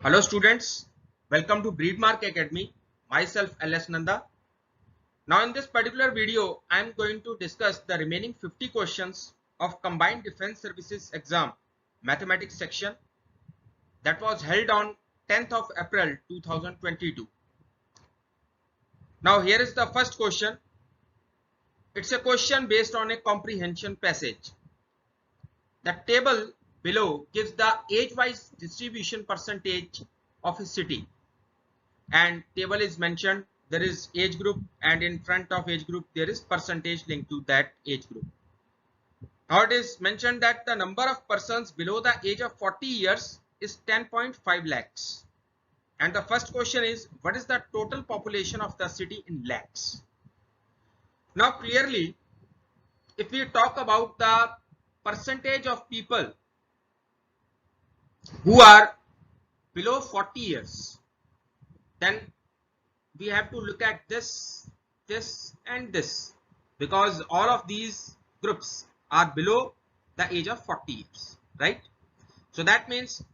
Hello students, welcome to Breedmark Academy. Myself LS Nanda. Now in this particular video, I am going to discuss the remaining 50 questions of Combined Defense Services Exam Mathematics section that was held on 10th of April 2022. Now here is the first question. It's a question based on a comprehension passage. The table below gives the age-wise distribution percentage of a city, and table is mentioned. There is age group, and in front of age group there is percentage linked to that age group. Now it is mentioned that the number of persons below the age of 40 years is 10.5 lakhs. And the first question is, what is the total population of the city in lakhs? Now clearly, if we talk about the percentage of people who are below 40 years, then we have to look at this, and this, because all of these groups are below the age of 40 years, right? So that means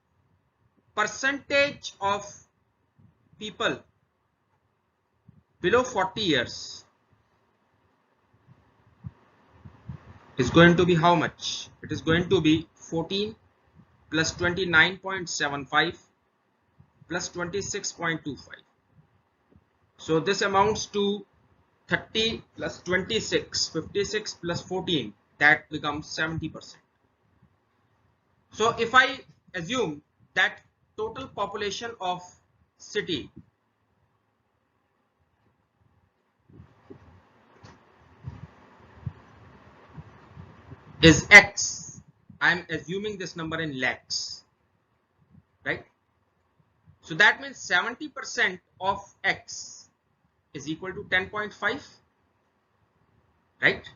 percentage of people below 40 years is going to be how much? It is going to be 14 plus 29.75 plus 26.25. So this amounts to 30 plus 26, 56 plus 14, that becomes 70%. So if I assume that total population of city is X, I am assuming this number in lakhs, right? So that means 70% of X is equal to 10.5, right?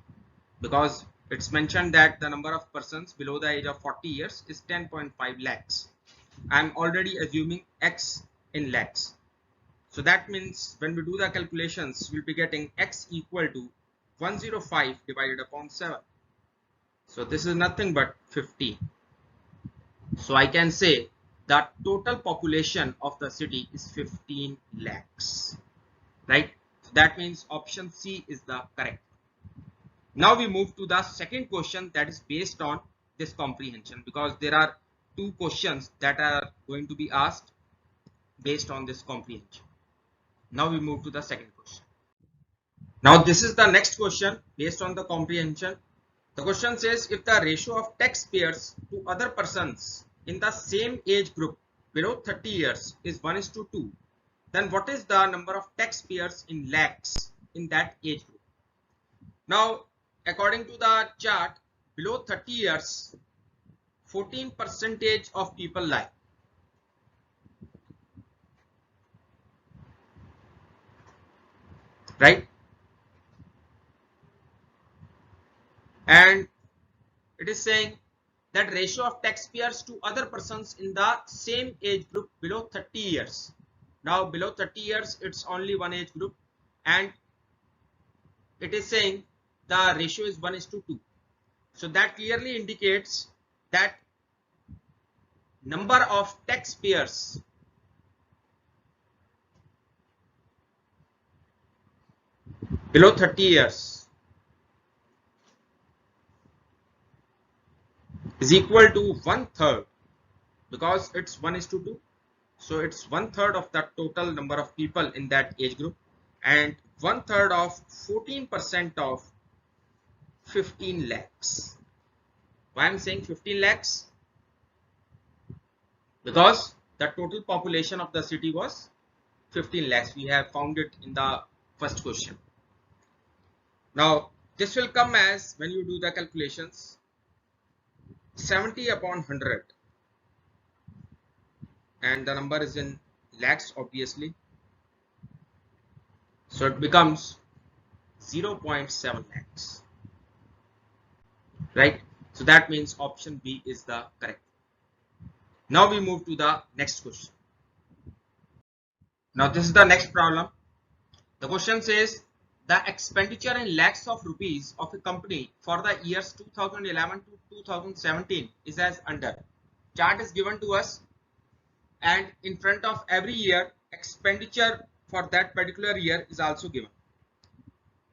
Because it's mentioned that the number of persons below the age of 40 years is 10.5 lakhs. I'm already assuming X in lakhs. So that means when we do the calculations, we'll be getting X equal to 105 divided upon 7. So this is nothing but 50. So I can say that total population of the city is 15 lakhs, right? So that means option C is the correct. Now we move to the second question that is based on this comprehension, because there are two questions that are going to be asked based on this comprehension. Now we move to the second question. Now this is the next question based on the comprehension. The question says, if the ratio of taxpayers to other persons in the same age group below 30 years is 1:2, then what is the number of taxpayers in lakhs in that age group? Now, according to the chart, below 30 years, 14% of people lie. Right? And it is saying that ratio of taxpayers to other persons in the same age group below 30 years. Now below 30 years, it's only one age group, and it is saying the ratio is 1:2. So that clearly indicates that number of taxpayers below 30 years is equal to 1/3, because it's 1:2. So it's 1/3 of the total number of people in that age group, and 1/3 of 14% of 15 lakhs. Why I'm saying 15 lakhs? Because the total population of the city was 15 lakhs. We have found it in the first question. Now this will come as, when you do the calculations, 70 upon 100, and the number is in lakhs obviously, so it becomes 0.7 lakhs, right? So that means option B is the correct. Now we move to the next question. Now this is the next problem. The question says, the expenditure in lakhs of rupees of a company for the years 2011 to 2017 is as under. Chart is given to us. and in front of every year expenditure for that particular year is also given.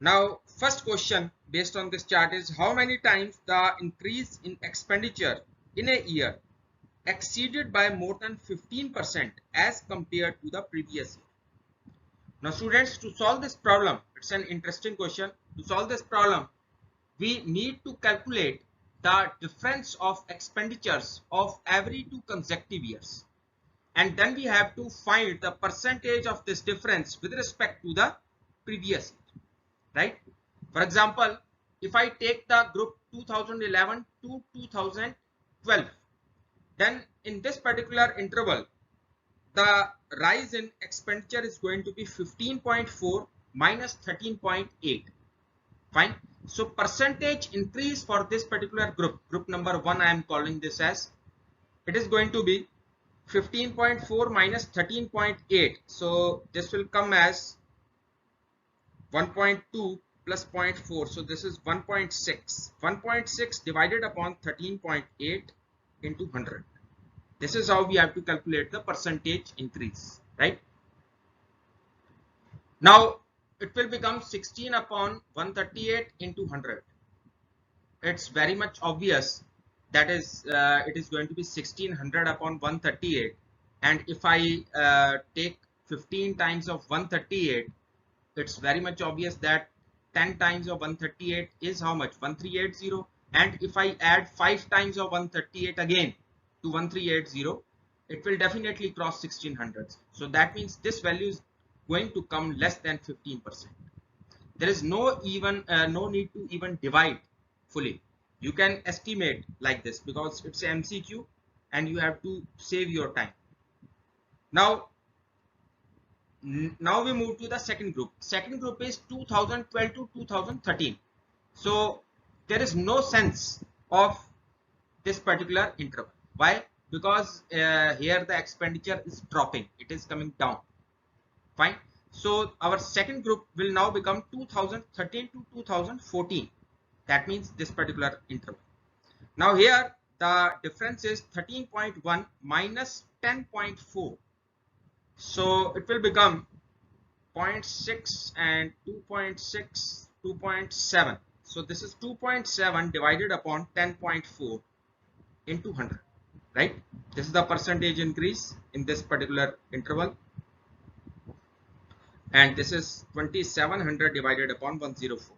Now first question based on this chart is how many times the increase in expenditure in a year exceeded by more than 15% as compared to the previous year. Now students, to solve this problem, it's an interesting question. To solve this problem, we need to calculate the difference of expenditures of every 2 consecutive years. And then we have to find the percentage of this difference with respect to the previous year, right? For example, if I take the group 2011 to 2012, then in this particular interval, the rise in expenditure is going to be 15.4 minus 13.8. Fine. So percentage increase for this particular group number 1, I am calling this as, it is going to be 15.4 minus 13.8. So this will come as 1.2 plus 0.4. So this is 1.6. 1.6 divided upon 13.8 into 100. This is how we have to calculate the percentage increase, right? Now it will become 16 upon 138 into 100. It's very much obvious that is it is going to be 1600 upon 138, and if I take 15 times of 138, it's very much obvious that 10 times of 138 is how much? 1380. And if I add 5 times of 138 again to 1380, it will definitely cross 1600. So that means this value is going to come less than 15%. There is no need to even divide fully. You can estimate like this because it's MCQ and you have to save your time. Now we move to the second group. Second group is 2012 to 2013. So there is no sense of this particular interval. Why? Because here the expenditure is dropping. It is coming down. Fine. So our second group will now become 2013 to 2014. That means this particular interval. Now here the difference is 13.1 minus 10.4. So it will become 0.6 and 2.6, 2.7. So this is 2.7 divided upon 10.4 into 100, right? This is the percentage increase in this particular interval. And this is 2700 divided upon 104.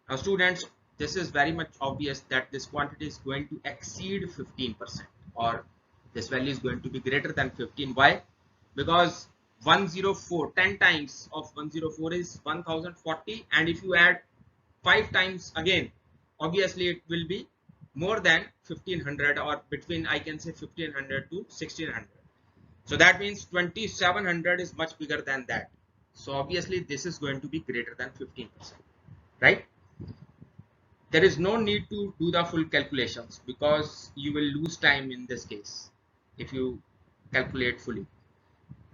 Now students, this is very much obvious that this quantity is going to exceed 15%, or this value is going to be greater than 15. Why? Because 104, 10 times of 104 is 1040, and if you add 5 times again, obviously it will be more than 1500, or between, I can say, 1500 to 1600. So that means 2700 is much bigger than that. So obviously this is going to be greater than 15%, right? There is no need to do the full calculations because you will lose time in this case if you calculate fully.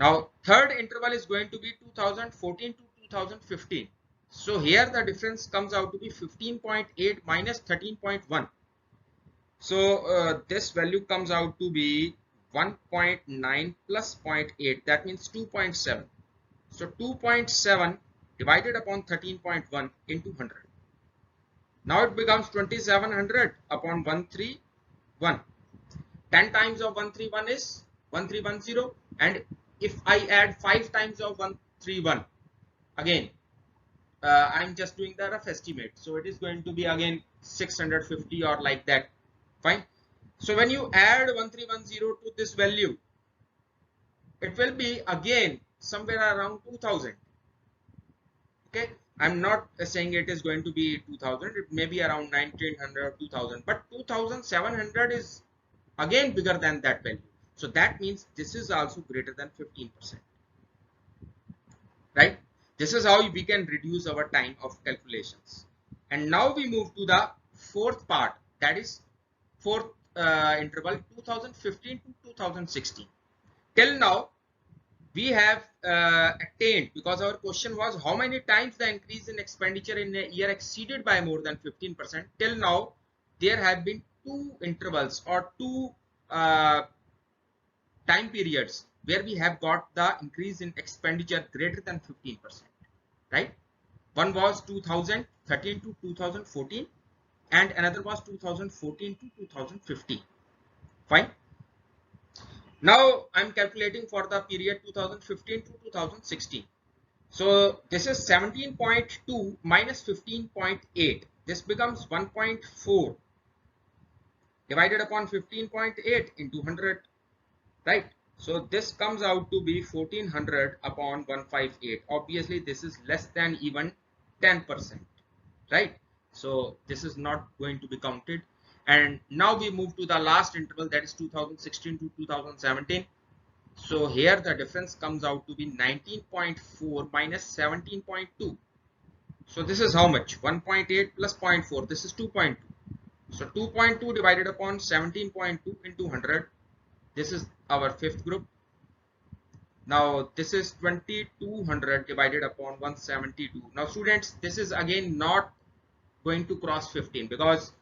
Now third interval is going to be 2014 to 2015. So here the difference comes out to be 15.8 minus 13.1. So this value comes out to be 1.9 plus 0.8. That means 2.7. So 2.7 divided upon 13.1 into 100. Now it becomes 2700 upon 131. 10 times of 131 is 1310. And if I add 5 times of 131, again, I'm just doing the rough estimate. So it is going to be again 650 or like that. Fine. So when you add 1310 to this value, it will be again somewhere around 2000. Okay. I'm not saying it is going to be 2000. It may be around 1900 or 2000. But 2700 is again bigger than that value. So that means this is also greater than 15%. Right? This is how we can reduce our time of calculations. And now we move to the fourth part, that is fourth interval 2015 to 2016. Till now we have attained, because our question was how many times the increase in expenditure in a year exceeded by more than 15%. Till now there have been two intervals or two time periods where we have got the increase in expenditure greater than 15%, right? One was 2013 to 2014 and another was 2014 to 2015. Fine. Now I'm calculating for the period 2015 to 2016. So this is 17.2 minus 15.8. This becomes 1.4 divided upon 15.8 into 100, right? So this comes out to be 1400 upon 158. Obviously this is less than even 10%, right? So this is not going to be counted. And now we move to the last interval, that is 2016 to 2017. So here the difference comes out to be 19.4 minus 17.2. So this is how much? 1.8 plus 0.4. This is 2.2. So 2.2 divided upon 17.2 into 100. This is our fifth group. Now this is 2200 divided upon 172. Now students, this is again not going to cross 15 because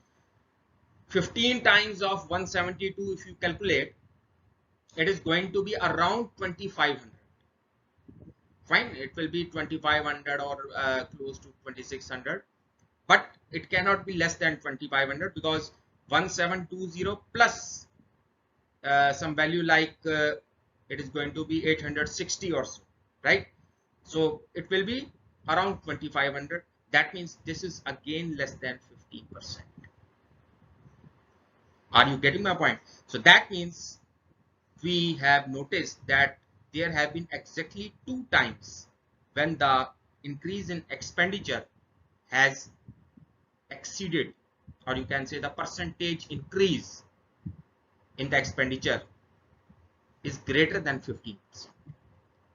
15 times of 172, if you calculate, it is going to be around 2500. Fine, it will be 2500 or close to 2600, but it cannot be less than 2500 because 1720 plus some value like it is going to be 860 or so, right? So it will be around 2500. That means this is again less than 15%. Are you getting my point? So that means we have noticed that there have been exactly 2 times when the increase in expenditure has exceeded, or you can say the percentage increase in the expenditure is greater than 15%,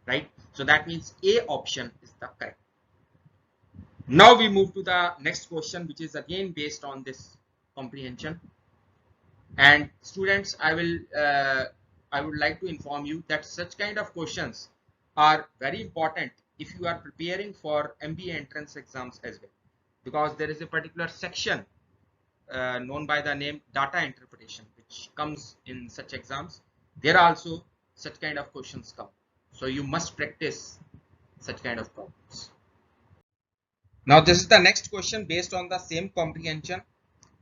right? So that means A option is the correct. Now we move to the next question, which is again based on this comprehension. And students, I would like to inform you that such kind of questions are very important if you are preparing for MBA entrance exams as well, because there is a particular section known by the name data interpretation, which comes in such exams. There are also such kind of questions come. So you must practice such kind of problems. Now this is the next question based on the same comprehension.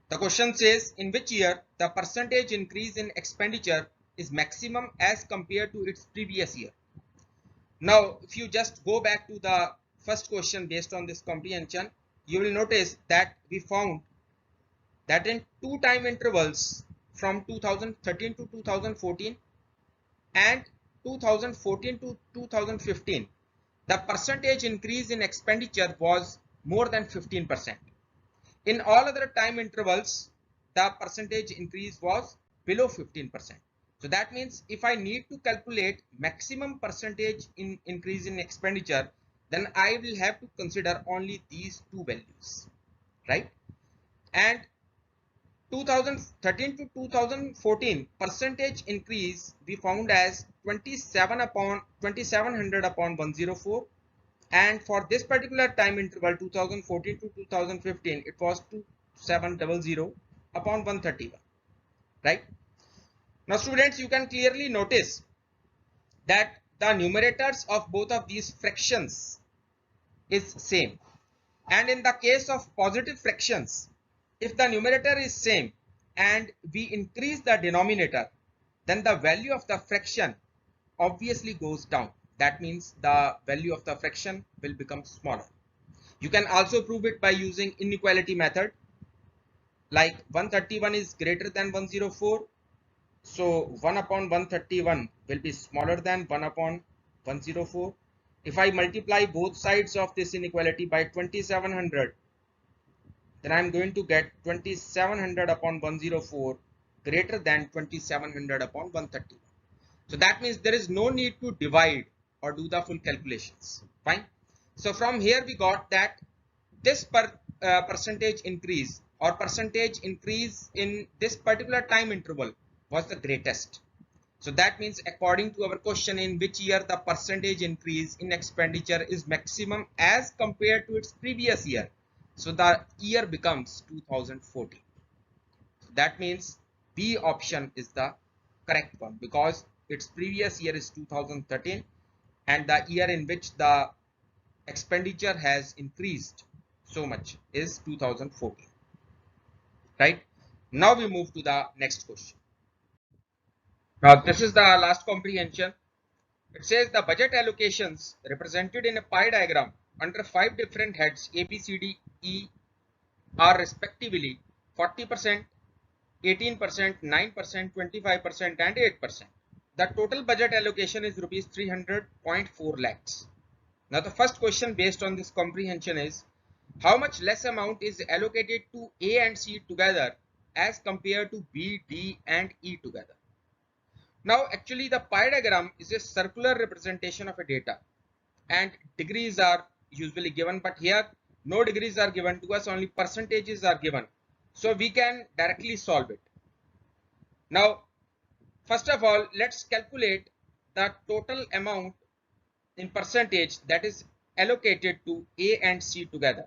The question says, in which year the percentage increase in expenditure is maximum as compared to its previous year? Now, if you just go back to the first question based on this comprehension, you will notice that we found that in 2 time intervals from 2013 to 2014 and 2014 to 2015, the percentage increase in expenditure was more than 15%. In all other time intervals, the percentage increase was below 15%. So that means if I need to calculate maximum percentage in increase in expenditure, then I will have to consider only these 2 values, right? And 2013 to 2014 percentage increase we found as 2700 upon 104. And for this particular time interval 2014 to 2015, it was 2700 upon 131, right? Now students, you can clearly notice that the numerators of both of these fractions is same. And in the case of positive fractions, if the numerator is same and we increase the denominator, then the value of the fraction obviously goes down. That means the value of the fraction will become smaller. You can also prove it by using inequality method, like 131 is greater than 104. So 1 upon 131 will be smaller than 1 upon 104. If I multiply both sides of this inequality by 2700, then I am going to get 2700 upon 104 greater than 2700 upon 131. So that means there is no need to divide or do the full calculations. Fine. So from here we got that this percentage increase or percentage increase in this particular time interval was the greatest. So that means according to our question, in which year the percentage increase in expenditure is maximum as compared to its previous year. So the year becomes 2014. So that means B option is the correct one, because its previous year is 2013, and the year in which the expenditure has increased so much is 2014. Right? Now we move to the next question. Now this is the last comprehension. It says the budget allocations represented in a pie diagram under 5 different heads A, B, C, D, E are respectively 40%, 18%, 9%, 25% and 8%. The total budget allocation is rupees 300.4 lakhs. Now the first question based on this comprehension is how much less amount is allocated to A and C together as compared to B, D and E together. Now actually the pie diagram is a circular representation of a data and degrees are usually given, but here no degrees are given to us, only percentages are given. So we can directly solve it. Now first of all, let's calculate the total amount in percentage that is allocated to A and C together.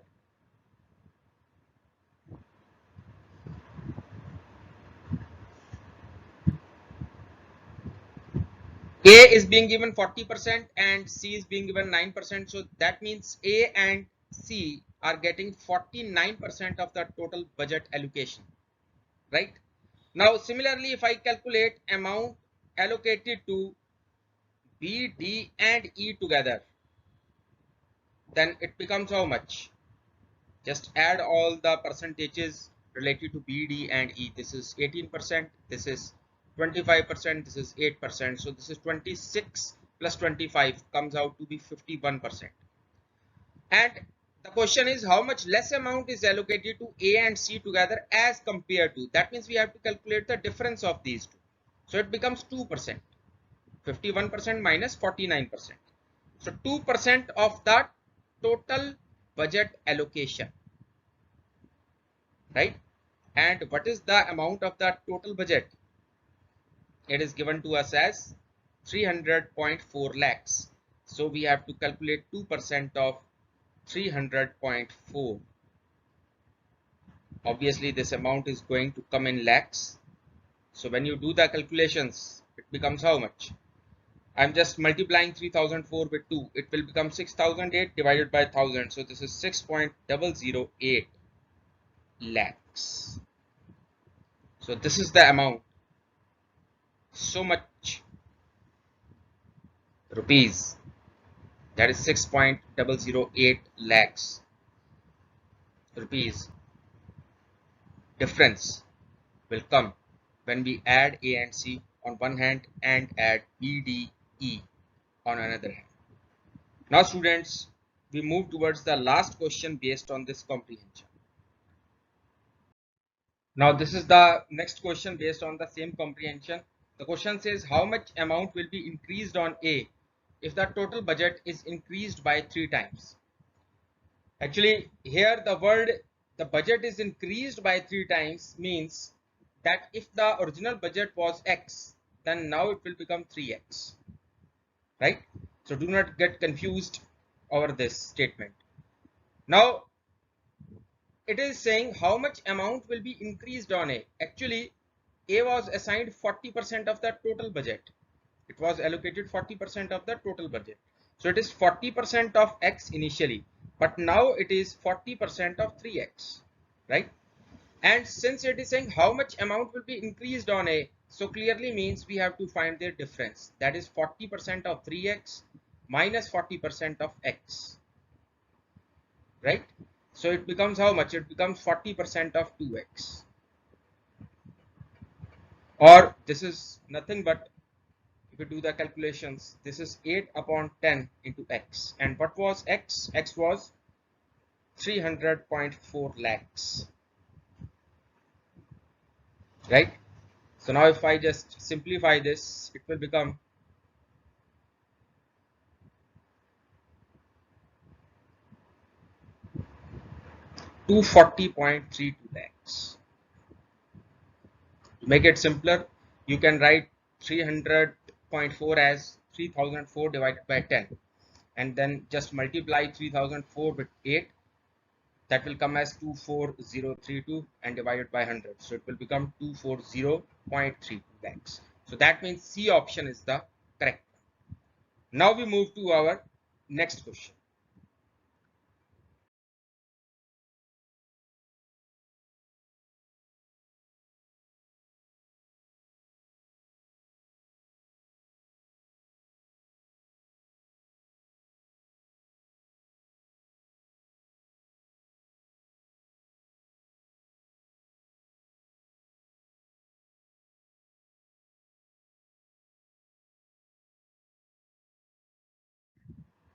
A is being given 40% and C is being given 9%. So that means A and C are getting 49% of the total budget allocation, right? Now similarly, if I calculate amount allocated to B, D and E together, then it becomes how much? Just add all the percentages related to B, D and E. This is 18%, this is 25%, this is 8%. So this is 26 plus 25 comes out to be 51%. And the question is how much less amount is allocated to A and C together as compared to. That means we have to calculate the difference of these two. So it becomes 2%. 51% minus 49%. So 2% of the total budget allocation, right? And what is the amount of the total budget? It is given to us as 300.4 lakhs. So we have to calculate 2% of 300.4. Obviously this amount is going to come in lakhs. So when you do the calculations, it becomes how much? I'm just multiplying 3004 with 2. It will become 6008 divided by 1000. So this is 6.008 lakhs. So this is the amount. So much rupees, that is 6.008 lakhs rupees difference will come when we add A and C on one hand and add B, D, E on another hand. Now students, we move towards the last question based on this comprehension. Now this is the next question based on the same comprehension. The question says how much amount will be increased on A if the total budget is increased by 3 times. Actually here the word the budget is increased by 3 times means that if the original budget was X, then now it will become 3X, right? So do not get confused over this statement. Now it is saying how much amount will be increased on A. Actually A was assigned 40% of the total budget. It was allocated 40% of the total budget. So it is 40% of X initially, but now it is 40% of 3X, right? And since it is saying how much amount will be increased on A, so clearly means we have to find their difference. That is 40% of 3X minus 40% of X, right? So it becomes how much? It becomes 40% of 2X. Or this is nothing but, if you do the calculations, this is 8 upon 10 into X. And what was X? X was 300.4 lakhs. Right? So now if I just simplify this, it will become 240.32 lakhs. To make it simpler, you can write 300.4 as 3004 divided by 10 and then just multiply 3004 with 8. That will come as 24032 and divided by 100. So it will become 240.32 lakhs. So that means C option is the correct one. Now we move to our next question.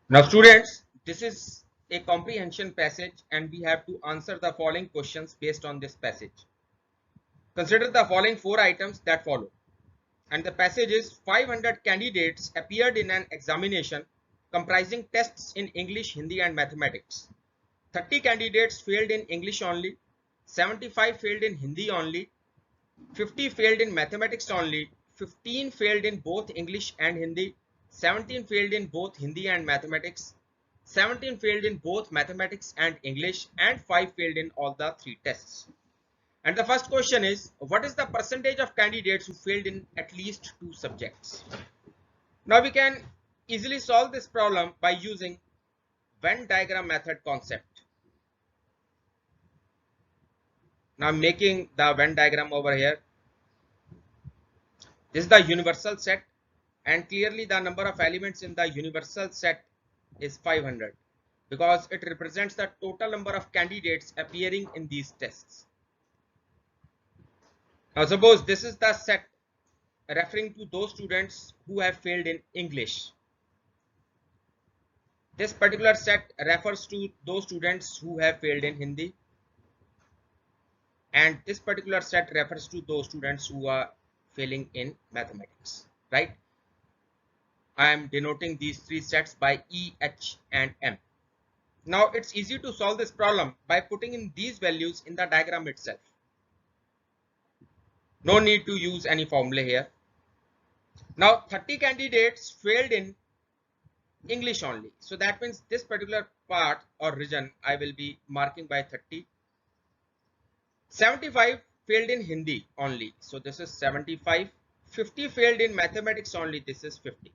Now students, this is a comprehension passage and we have to answer the following questions based on this passage. Consider the following 4 items that follow. And the passage is 500 candidates appeared in an examination comprising tests in English, Hindi and mathematics. 30 candidates failed in English only, 75 failed in Hindi only, 50 failed in mathematics only, 15 failed in both English and Hindi, 17 failed in both Hindi and mathematics, 17 failed in both mathematics and English, and 5 failed in all the 3 tests. And the first question is, what is the percentage of candidates who failed in at least 2 subjects? Now we can easily solve this problem by using Venn diagram method concept. Now I'm making the Venn diagram over here. This is the universal set, and clearly the number of elements in the universal set is 500 because it represents the total number of candidates appearing in these tests. Now suppose this is the set referring to those students who have failed in English. This particular set refers to those students who have failed in Hindi, and this particular set refers to those students who are failing in mathematics, right? I am denoting these 3 sets by E, H and M. Now it's easy to solve this problem by putting in these values in the diagram itself. No need to use any formula here. Now 30 candidates failed in English only. So that means this particular part or region I will be marking by 30. 75 failed in Hindi only. So this is 75. 50 failed in mathematics only. This is 50.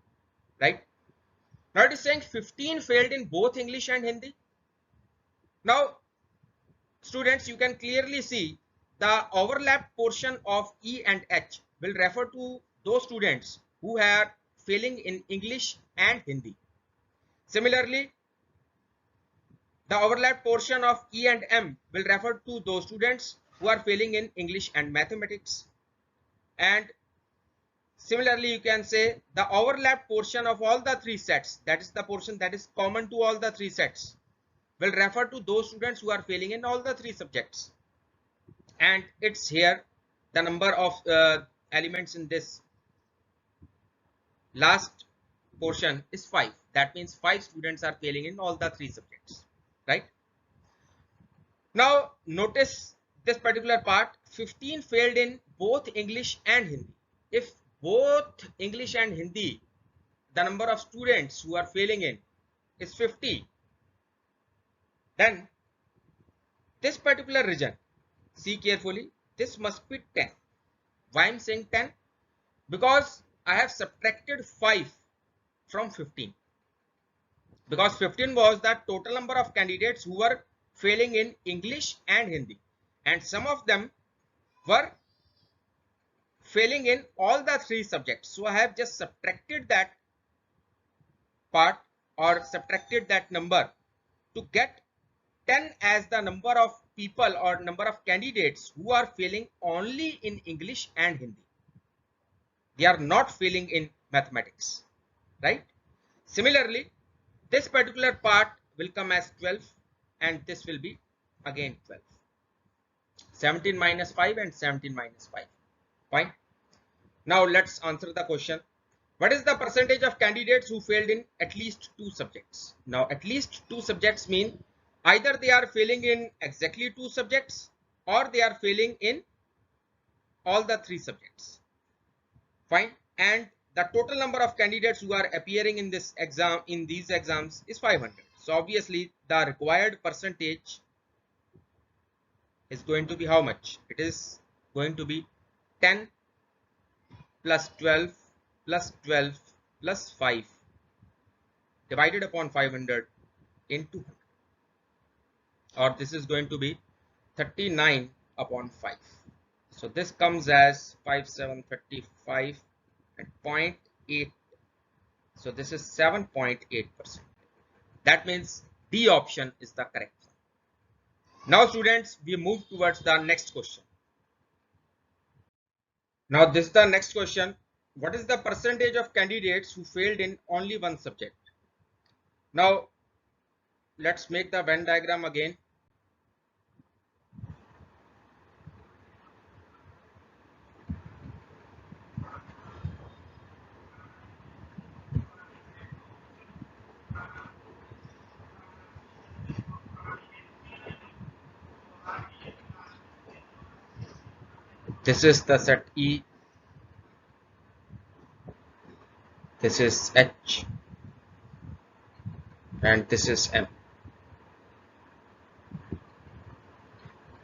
Right? Now it is saying 15 failed in both English and Hindi. Now students, you can clearly see the overlap portion of E and H will refer to those students who are failing in English and Hindi. Similarly, the overlap portion of E and M will refer to those students who are failing in English and mathematics. And similarly, you can say the overlap portion of all the 3 sets, that is the portion that is common to all the 3 sets, will refer to those students who are failing in all the 3 subjects. And it's here the number of elements in this last portion is 5. That means 5 students are failing in all the 3 subjects, right? Now notice this particular part, 15 failed in both English and Hindi. If both English and Hindi, the number of students who are failing in is 50, then this particular region, see carefully, this must be 10. Why I'm saying 10? Because I have subtracted 5 from 15. Because 15 was the total number of candidates who were failing in English and Hindi. And some of them were failing in all the 3 subjects. So I have just subtracted that part or subtracted that number to get 10 as the number of people or number of candidates who are failing only in English and Hindi. They are not failing in mathematics, right? Similarly, this particular part will come as 12 and this will be again 12. 17 minus 5 and 17 minus 5. Fine. Now let's answer the question. What is the percentage of candidates who failed in at least 2 subjects? Now at least 2 subjects mean either they are failing in exactly 2 subjects or they are failing in all the 3 subjects. Fine. And the total number of candidates who are appearing in this exam, in these exams, is 500. So obviously the required percentage is going to be how much? It is going to be 10 plus 12 plus 12 plus 5 divided upon 500 into 100, or this is going to be 39 upon 5. So this comes as 5735 and 0.8. So this is 7.8%. That means D option is the correct one. Now students, we move towards the next question. Now this is the next question. What is the percentage of candidates who failed in only one subject? Now let's make the Venn diagram again. This is the set E, this is H, and this is M.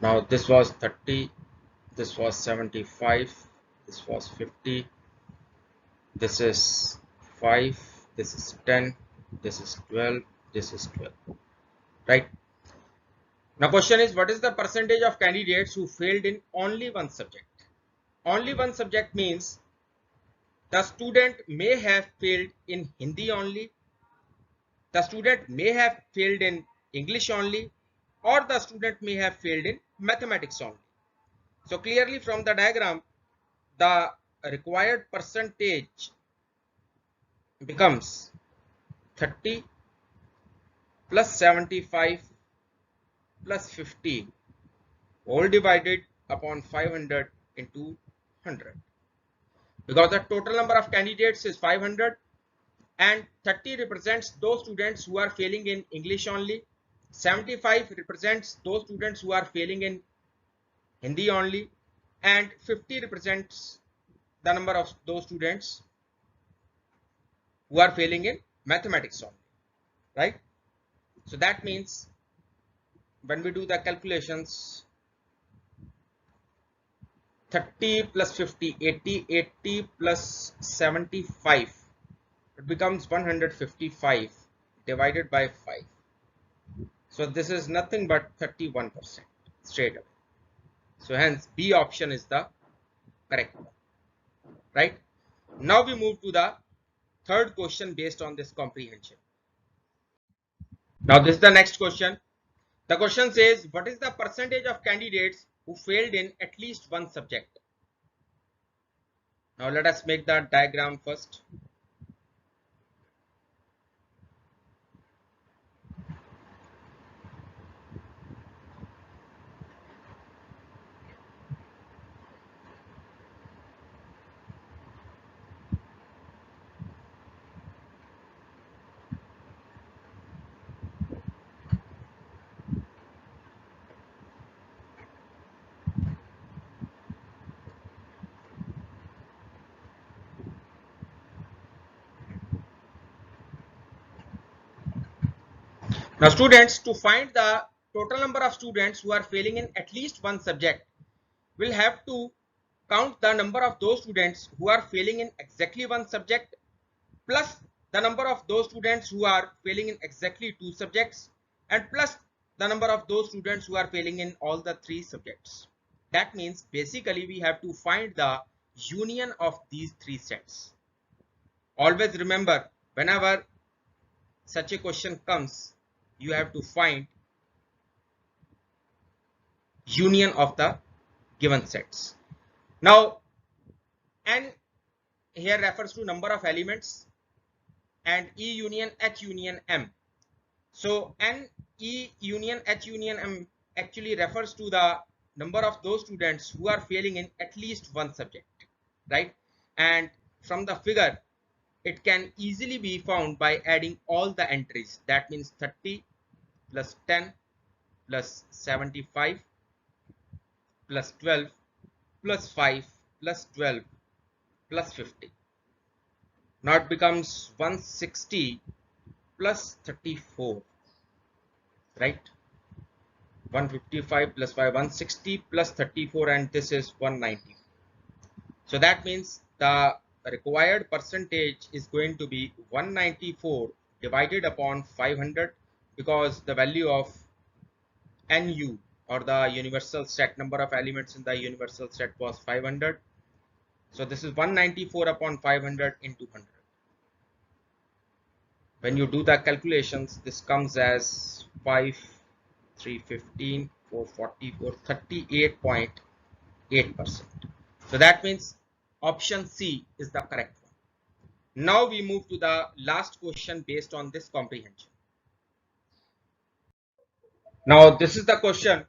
Now this was 30, this was 75, this was 50, this is 5, this is 10, this is 12, this is 12, right? Now question is, what is the percentage of candidates who failed in only one subject? Only one subject means the student may have failed in Hindi only, the student may have failed in English only, or the student may have failed in mathematics only. So clearly from the diagram, the required percentage becomes 30 plus 75 plus 50 all divided upon 500 into 100, because the total number of candidates is 500 and 30 represents those students who are failing in English only, 75 represents those students who are failing in Hindi only, and 50 represents the number of those students who are failing in mathematics only, right? So that means when we do the calculations, 30 plus 50, 80, 80 plus 75, it becomes 155 divided by 5. So this is nothing but 31% straight away. So hence B option is the correct one, right? Now we move to the third question based on this comprehension. Now this is the next question. The question says, what is the percentage of candidates who failed in at least one subject? Now let us make the diagram first. Now students, to find the total number of students who are failing in at least one subject, we'll have to count the number of those students who are failing in exactly one subject plus the number of those students who are failing in exactly two subjects and plus the number of those students who are failing in all the three subjects. That means basically we have to find the union of these three sets. Always remember, whenever such a question comes, you have to find union of the given sets. Now N here refers to number of elements and E union H union M. So N, E union H union M actually refers to the number of those students who are failing in at least one subject, right? And from the figure, it can easily be found by adding all the entries. That means 30 plus 10 plus 75 plus 12 plus 5 plus 12 plus 50. Now it becomes 160 plus 34, right? 155 plus 5, 160 plus 34, and this is 190. So that means the required percentage is going to be 194 divided upon 500, because the value of NU, or the universal set, number of elements in the universal set, was 500. So this is 194 upon 500 into 100. When you do the calculations, this comes as 5, 315, 444, 38.8%. So that means option C is the correct one. Now we move to the last question based on this comprehension. Now this is the question: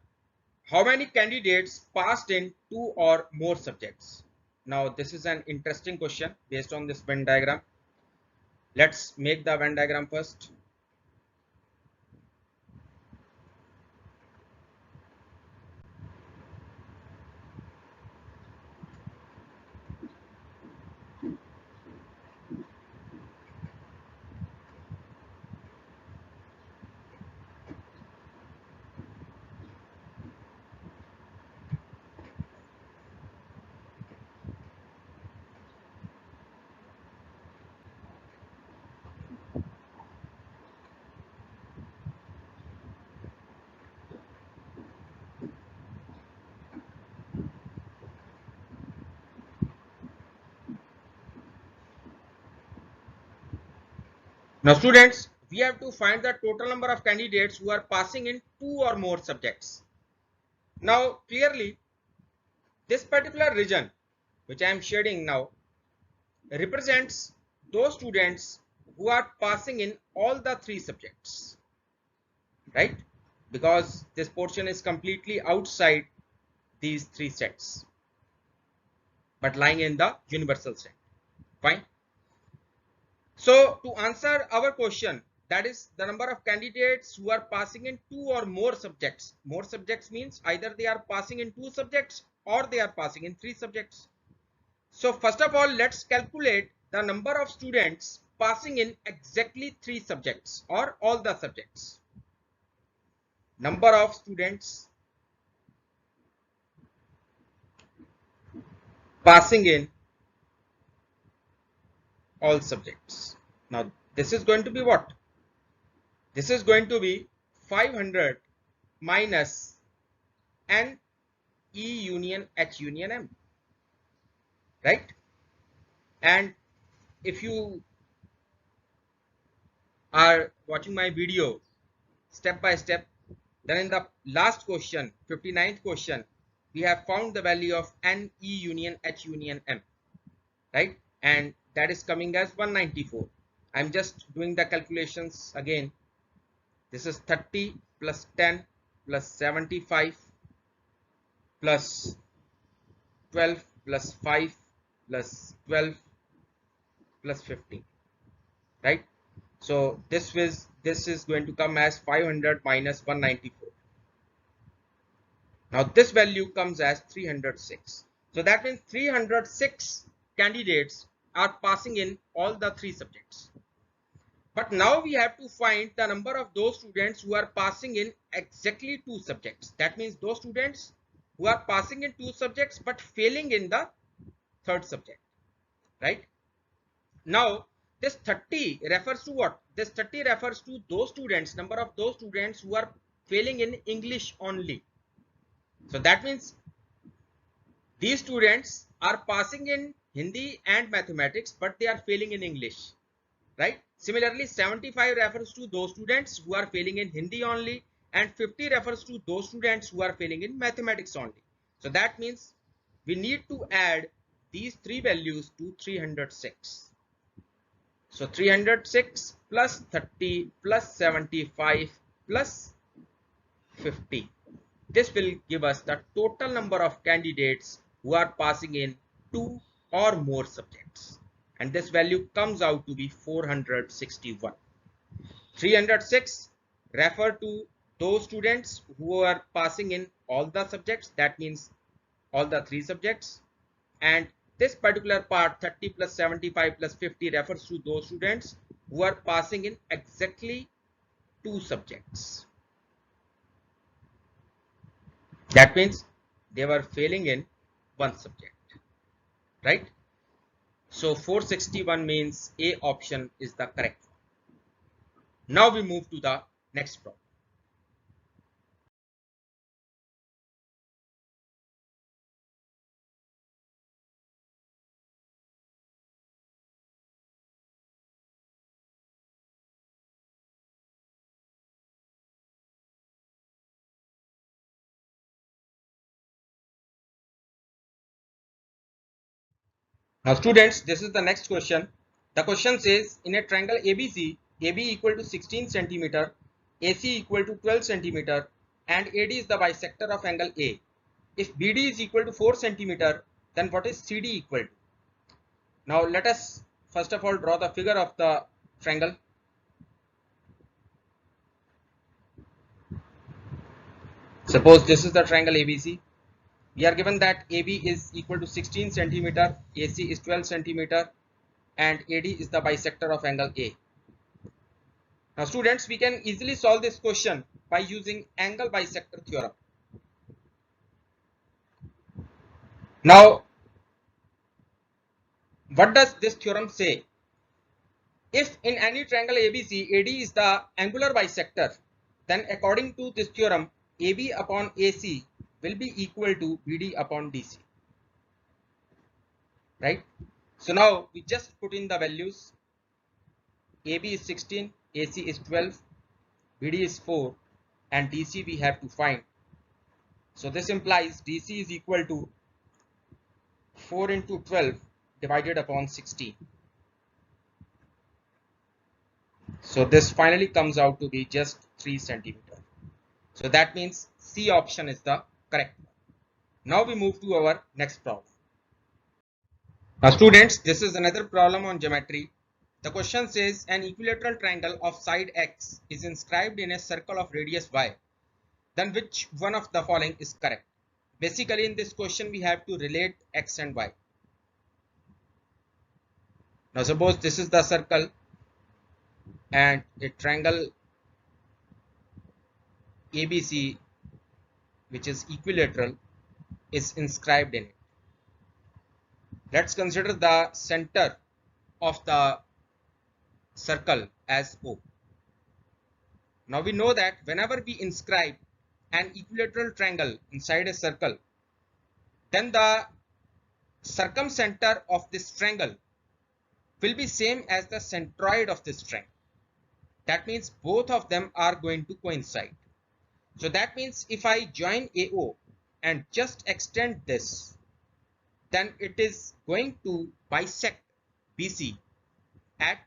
how many candidates passed in 2 or more subjects? Now this is an interesting question based on this Venn diagram. Let's make the Venn diagram first. Now students, we have to find the total number of candidates who are passing in 2 or more subjects. Now clearly, this particular region which I am shading now represents those students who are passing in all the 3 subjects, right? Because this portion is completely outside these 3 sets, but lying in the universal set. Fine. So to answer our question, that is the number of candidates who are passing in 2 or more subjects. More subjects means either they are passing in 2 subjects or they are passing in 3 subjects. So first of all, let's calculate the number of students passing in exactly 3 subjects or all the subjects. Number of students passing in all subjects. Now this is going to be what? This is going to be 500 minus N E union H union M, right? And if you are watching my video step by step, then in the last question, 59th question, we have found the value of N E union H union M, right? And that is coming as 194. I'm just doing the calculations again. This is 30 plus 10 plus 75 plus 12 plus 5 plus 12 plus 15, right? So this is going to come as 500 minus 194. Now this value comes as 306. So that means 306 candidates are passing in all the 3 subjects. But now we have to find the number of those students who are passing in exactly 2 subjects. That means those students who are passing in 2 subjects but failing in the 3rd subject, right? Now this 30 refers to what? This 30 refers to those students, number of those students who are failing in English only. So that means these students are passing in Hindi and mathematics, but they are failing in English, right? Similarly, 75 refers to those students who are failing in Hindi only, and 50 refers to those students who are failing in mathematics only. So that means we need to add these 3 values to 306. So 306 plus 30 plus 75 plus 50. This will give us the total number of candidates who are passing in 2 or more subjects. And this value comes out to be 461. 306 refer to those students who are passing in all the subjects. That means all the 3 subjects. And this particular part, 30 plus 75 plus 50, refers to those students who are passing in exactly 2 subjects. That means they were failing in 1 subject, right? So 461 means A option is the correct one. Now we move to the next problem. Now students, this is the next question. The question says in a triangle ABC, AB equal to 16 centimeter, AC equal to 12 centimeter and AD is the bisector of angle A. If BD is equal to 4 centimeter, then what is CD equal to? Now let us first of all draw the figure of the triangle. Suppose this is the triangle ABC. We are given that AB is equal to 16 centimeter, AC is 12 centimeter and AD is the bisector of angle A. Now students, we can easily solve this question by using angle bisector theorem. Now, what does this theorem say? If in any triangle ABC, AD is the angular bisector, then according to this theorem, AB upon AC will be equal to BD upon DC. Right? So now we just put in the values. AB is 16, AC is 12, BD is 4 and DC we have to find. So this implies DC is equal to 4 into 12 divided upon 16. So this finally comes out to be just 3 centimeter. So that means C option is the correct one. Now we move to our next problem. Now students, this is another problem on geometry. The question says an equilateral triangle of side x is inscribed in a circle of radius y. Then which one of the following is correct? Basically in this question we have to relate x and y. Now suppose this is the circle and a triangle ABC which is equilateral is inscribed in it. Let's consider the center of the circle as O. Now we know that whenever we inscribe an equilateral triangle inside a circle, then the circumcenter of this triangle will be same as the centroid of this triangle. That means both of them are going to coincide. So that means if I join AO and just extend this, then it is going to bisect BC at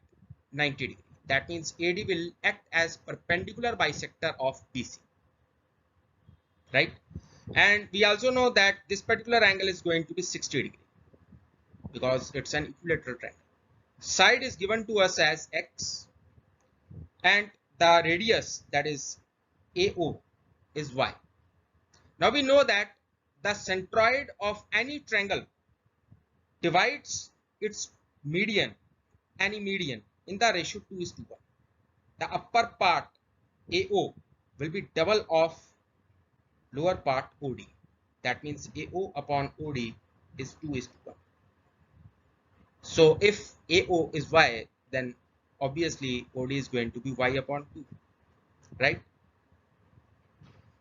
90 degree. That means AD will act as perpendicular bisector of BC. Right? And we also know that this particular angle is going to be 60 degree because it's an equilateral triangle. Side is given to us as x and the radius, that is AO, is y. Now we know that the centroid of any triangle divides its median, any median, in the ratio 2:1. The upper part AO will be double of lower part OD. That means AO upon OD is 2:1. So if AO is y, then obviously OD is going to be y upon 2, right?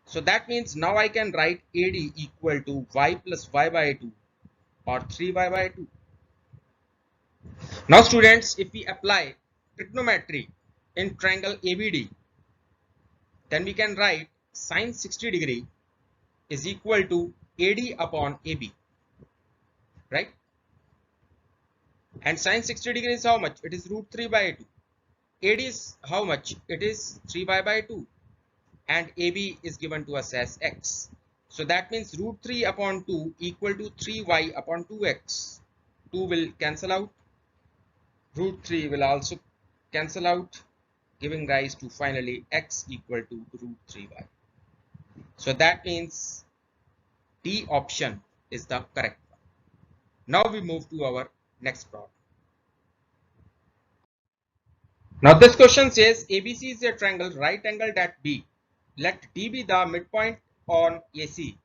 So that means now I can write AD equal to y plus y by 2 or 3y by 2. Now students, if we apply trigonometry in triangle ABD, then we can write sine 60 degree is equal to AD upon AB, right? And sine 60 degree is how much? It is root 3 by 2. AD is how much? It is 3y by 2. And AB is given to us as x. So that means root 3 upon 2 equal to 3y upon 2x. 2 will cancel out. Root 3 will also cancel out, giving rise to finally x equal to root 3y. So that means D option is the correct one. Now we move to our next problem. Now this question says ABC is a triangle right angled at B. Let D be the midpoint on AC.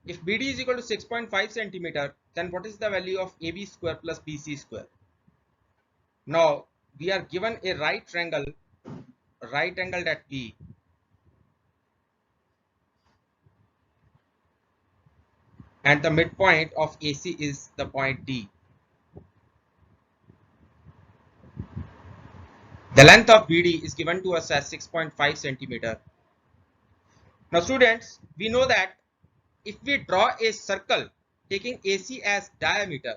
If BD is equal to 6.5 centimeter, then what is the value of AB square plus BC square? Now we are given a right angle at B, and the midpoint of AC is the point D. The length of BD is given to us as 6.5 centimeter. Now students, we know that if we draw a circle taking AC as diameter,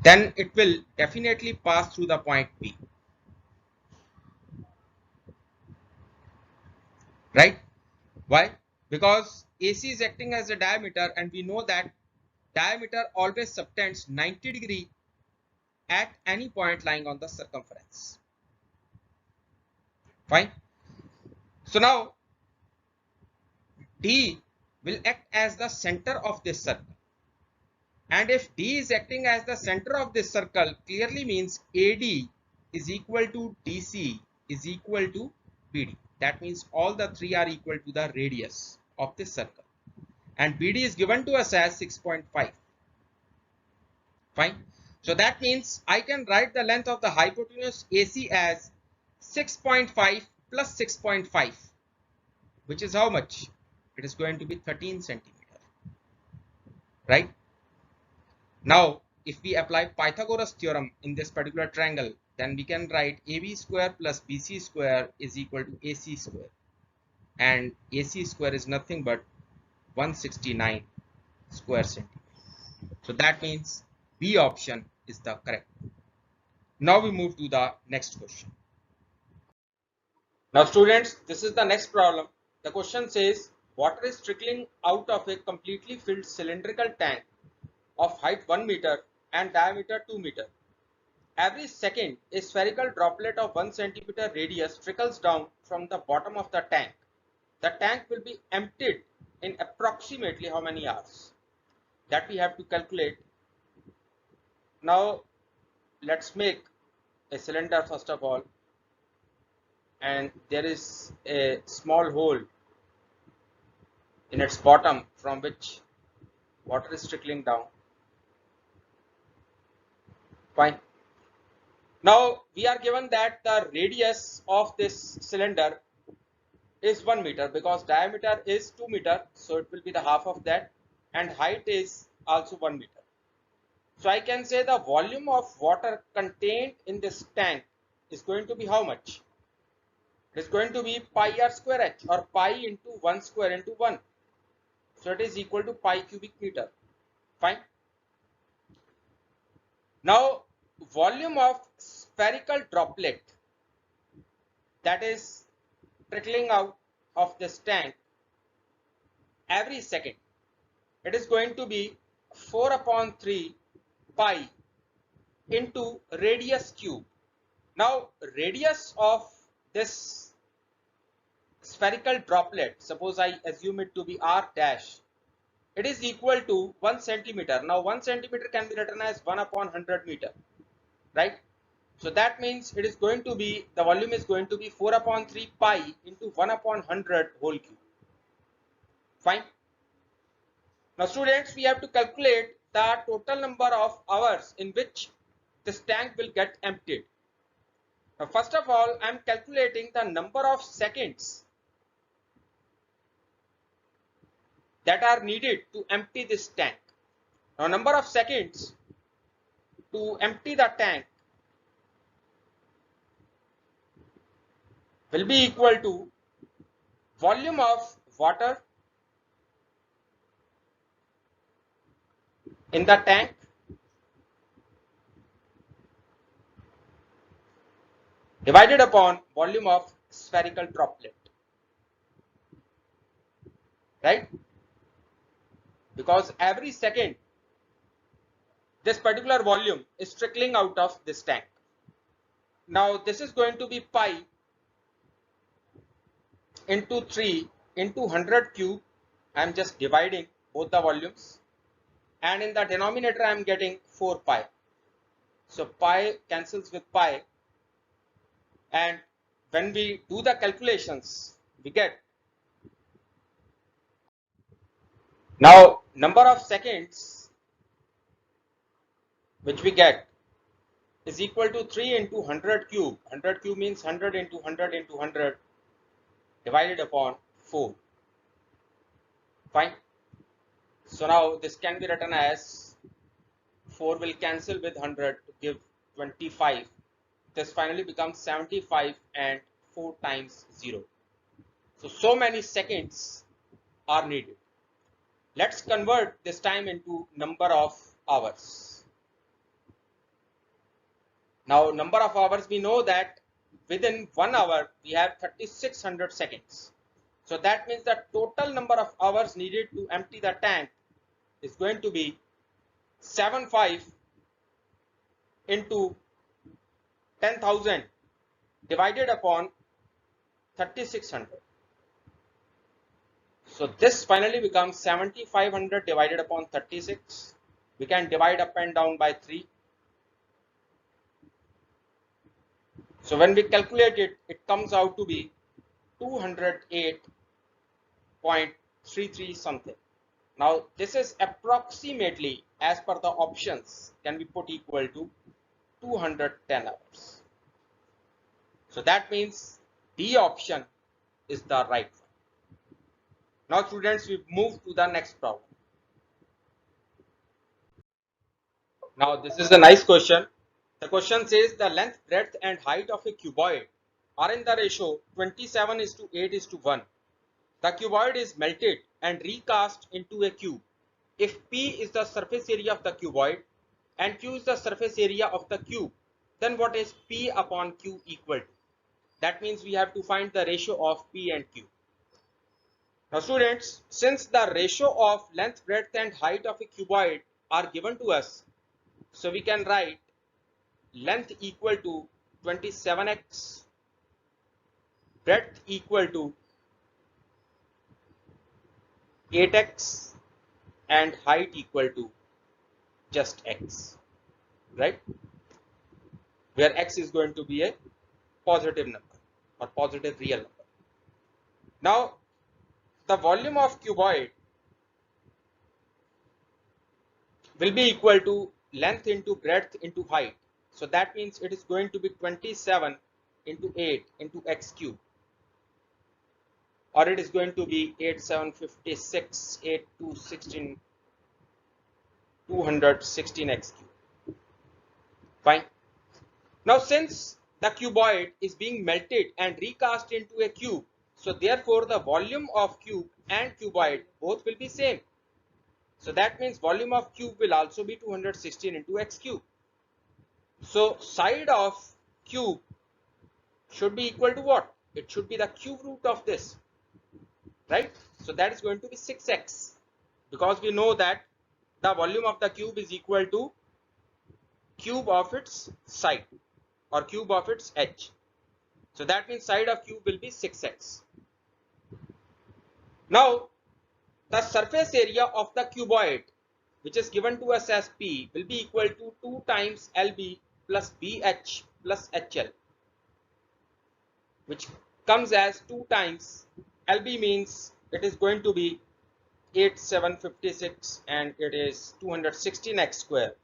then it will definitely pass through the point B, right? Why? Because AC is acting as a diameter, and we know that diameter always subtends 90 degree at any point lying on the circumference. Fine. So now D will act as the center of this circle, and if D is acting as the center of this circle, clearly means AD is equal to DC is equal to BD. That means all the three are equal to the radius of this circle, and BD is given to us as 6.5. Fine. So that means I can write the length of the hypotenuse AC as 6.5 plus 6.5, which is how much? It is going to be 13 centimeter, right? Now, if we apply Pythagoras theorem in this particular triangle, then we can write AB square plus BC square is equal to AC square, and AC square is nothing but 169 square centimeter. So that means B option is the correct. Now we move to the next question. Now students, this is the next problem. The question says water is trickling out of a completely filled cylindrical tank of height 1 meter and diameter 2 meter. Every second, a spherical droplet of 1 centimeter radius trickles down from the bottom of the tank. The tank will be emptied in approximately how many hours? That we have to calculate. Now let's make a cylinder first of all, and there is a small hole in its bottom from which water is trickling down. Fine. Now we are given that the radius of this cylinder is 1 meter because diameter is 2 meter, so it will be the half of that, and height is also 1 meter. So I can say the volume of water contained in this tank is going to be how much? It is going to be pi r square h, or pi into 1 square into 1. So it is equal to pi cubic meter. Fine. Now volume of spherical droplet that is trickling out of this tank every second, it is going to be 4 upon 3 pi into radius cube. Now radius of this spherical droplet, suppose I assume it to be r dash, it is equal to 1 centimeter. Now 1 centimeter can be written as 1 upon 100 meter, right? So that means it is going to be, the volume is going to be 4 upon 3 pi into 1 upon 100 whole cube. Fine. Now students, we have to calculate the total number of hours in which this tank will get emptied. Now first of all, I am calculating the number of seconds that are needed to empty this tank. Now number of seconds to empty the tank will be equal to volume of water in the tank divided upon volume of spherical droplet, right? Because every second this particular volume is trickling out of this tank. Now this is going to be pi into 3 into 100 cube. I am just dividing both the volumes, and in the denominator I am getting 4 pi. So pi cancels with pi, and when we do the calculations, we get Now number of seconds which we get is equal to 3 into 100 cube. 100 cube means 100 into 100 into 100 divided upon 4. Fine. So now this can be written as 4 will cancel with 100 to give 25. This finally becomes 75 and 4 times 0. So many seconds are needed. Let's convert this time into number of hours. Now number of hours, we know that within 1 hour we have 3600 seconds. So that means the total number of hours needed to empty the tank is going to be 75 into 10,000 divided upon 3600. So this finally becomes 7500 divided upon 36. We can divide up and down by 3. So when we calculate it, it comes out to be 208.33 something. Now this is approximately, as per the options, can be put equal to 210 hours. So that means D option is the right one. Now students, we move to the next problem. Now this is a nice question. The question says the length, breadth and height of a cuboid are in the ratio 27:8:1. The cuboid is melted and recast into a cube. If P is the surface area of the cuboid and Q is the surface area of the cube, then what is P upon Q equal to? That means we have to find the ratio of P and Q. Now students, since the ratio of length, breadth and height of a cuboid are given to us, so we can write length equal to 27x, breadth equal to 8x and height equal to just x, right? Where x is going to be a positive number or positive real number. Now the volume of cuboid will be equal to length into breadth into height. So that means it is going to be 27 into 8 into x cube, or it is going to be 8 7 56 8 2 16 216 x cube. Fine. Now since the cuboid is being melted and recast into a cube, so therefore the volume of cube and cuboid both will be same. So that means volume of cube will also be 216 into x cube. So side of cube should be equal to what? It should be the cube root of this, right? So that is going to be 6x, because we know that the volume of the cube is equal to cube of its side or cube of its edge. So that means side of cube will be 6x. Now the surface area of the cuboid, which is given to us as P, will be equal to 2 times LB plus BH plus HL, which comes as 2 times LB, means it is going to be 8 7 56 and it is 216x square,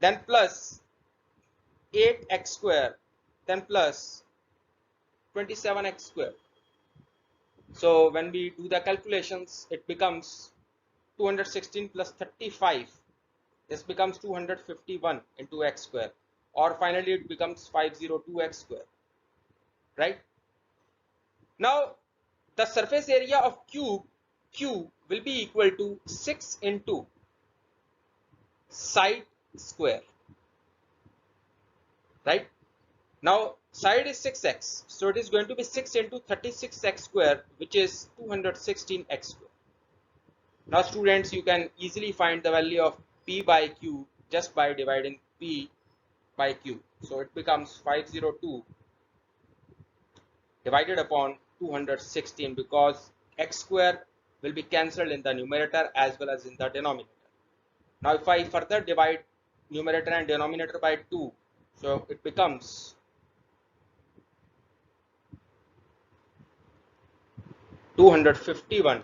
then plus 8x square, then plus 27x square. So when we do the calculations, it becomes 216 plus 35. This becomes 251 into x square, or finally it becomes 502x square, right? Now the surface area of cube Q will be equal to 6 into side square, right? Now side is 6x, so it is going to be 6 into 36x square, which is 216x square. Now students, you can easily find the value of P by Q just by dividing P by Q. So it becomes 502 divided upon 216, because x square will be cancelled in the numerator as well as in the denominator. Now if I further divide numerator and denominator by 2, so it becomes 251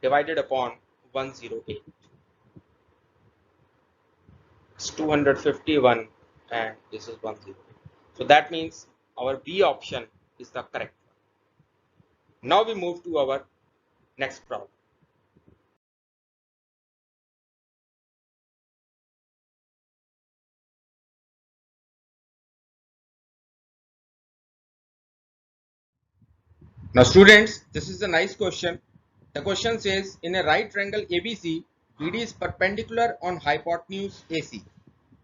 divided upon 108. It's 251 and this is 108. So that means our B option is the correct one. Now we move to our next problem. Now students, this is a nice question. The question says in a right triangle ABC, BD is perpendicular on hypotenuse AC.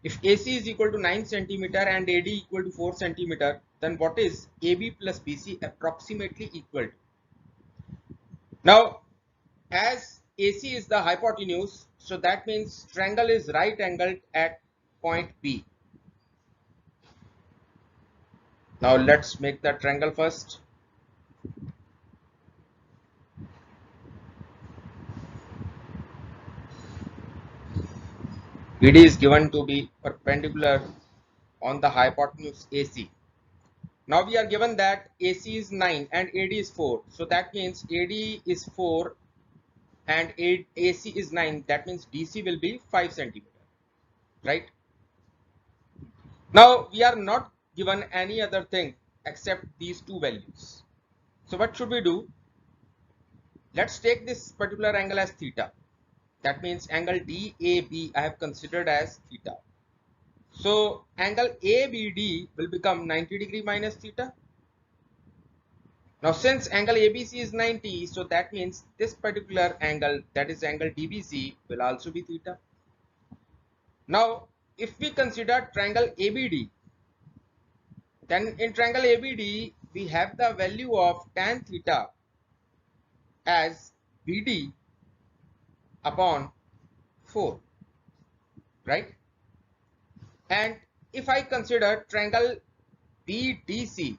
If AC is equal to 9 centimeter and AD equal to 4 centimeter, then what is AB plus BC approximately equal to? Now, as AC is the hypotenuse, so that means triangle is right angled at point B. Now let's make the triangle first. BD is given to be perpendicular on the hypotenuse AC. Now we are given that AC is 9 and AD is 4. So that means AD is 4 and AC is 9. That means DC will be 5 centimeter. Right? Now we are not given any other thing except these two values. So what should we do? Let's take this particular angle as theta. That means angle DAB I have considered as theta. So angle ABD will become 90 degree minus theta. Now since angle ABC is 90, so that means this particular angle, that is angle DBC, will also be theta. Now if we consider triangle ABD, then in triangle ABD we have the value of tan theta as BD upon 4, right? And if I consider triangle BDC,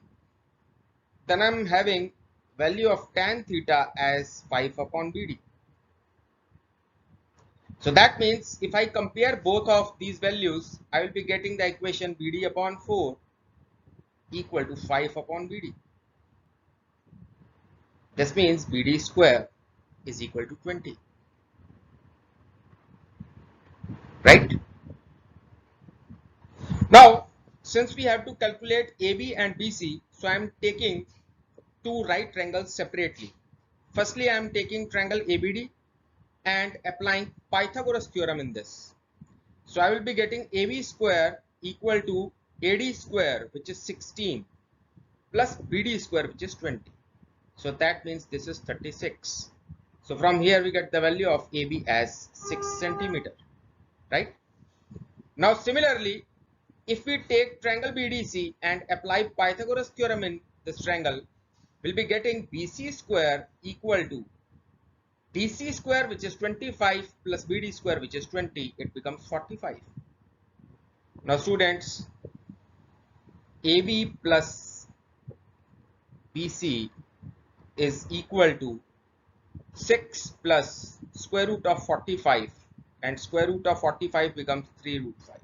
then I'm having value of tan theta as 5 upon BD. So that means if I compare both of these values, I will be getting the equation BD upon 4 equal to 5 upon BD. This means BD square is equal to 20. Right? Now, since we have to calculate AB and BC, so I am taking two right triangles separately. Firstly, I am taking triangle ABD and applying Pythagoras theorem in this. So I will be getting AB square equal to AD square, which is 16, plus BD square, which is 20. So that means this is 36. So from here we get the value of AB as 6 centimeter, right? Now similarly, if we take triangle BDC and apply Pythagoras theorem in this triangle, we'll be getting BC square equal to DC square, which is 25, plus BD square, which is 20. It becomes 45. Now students, AB plus BC is equal to 6 plus square root of 45, and square root of 45 becomes 3 root 5.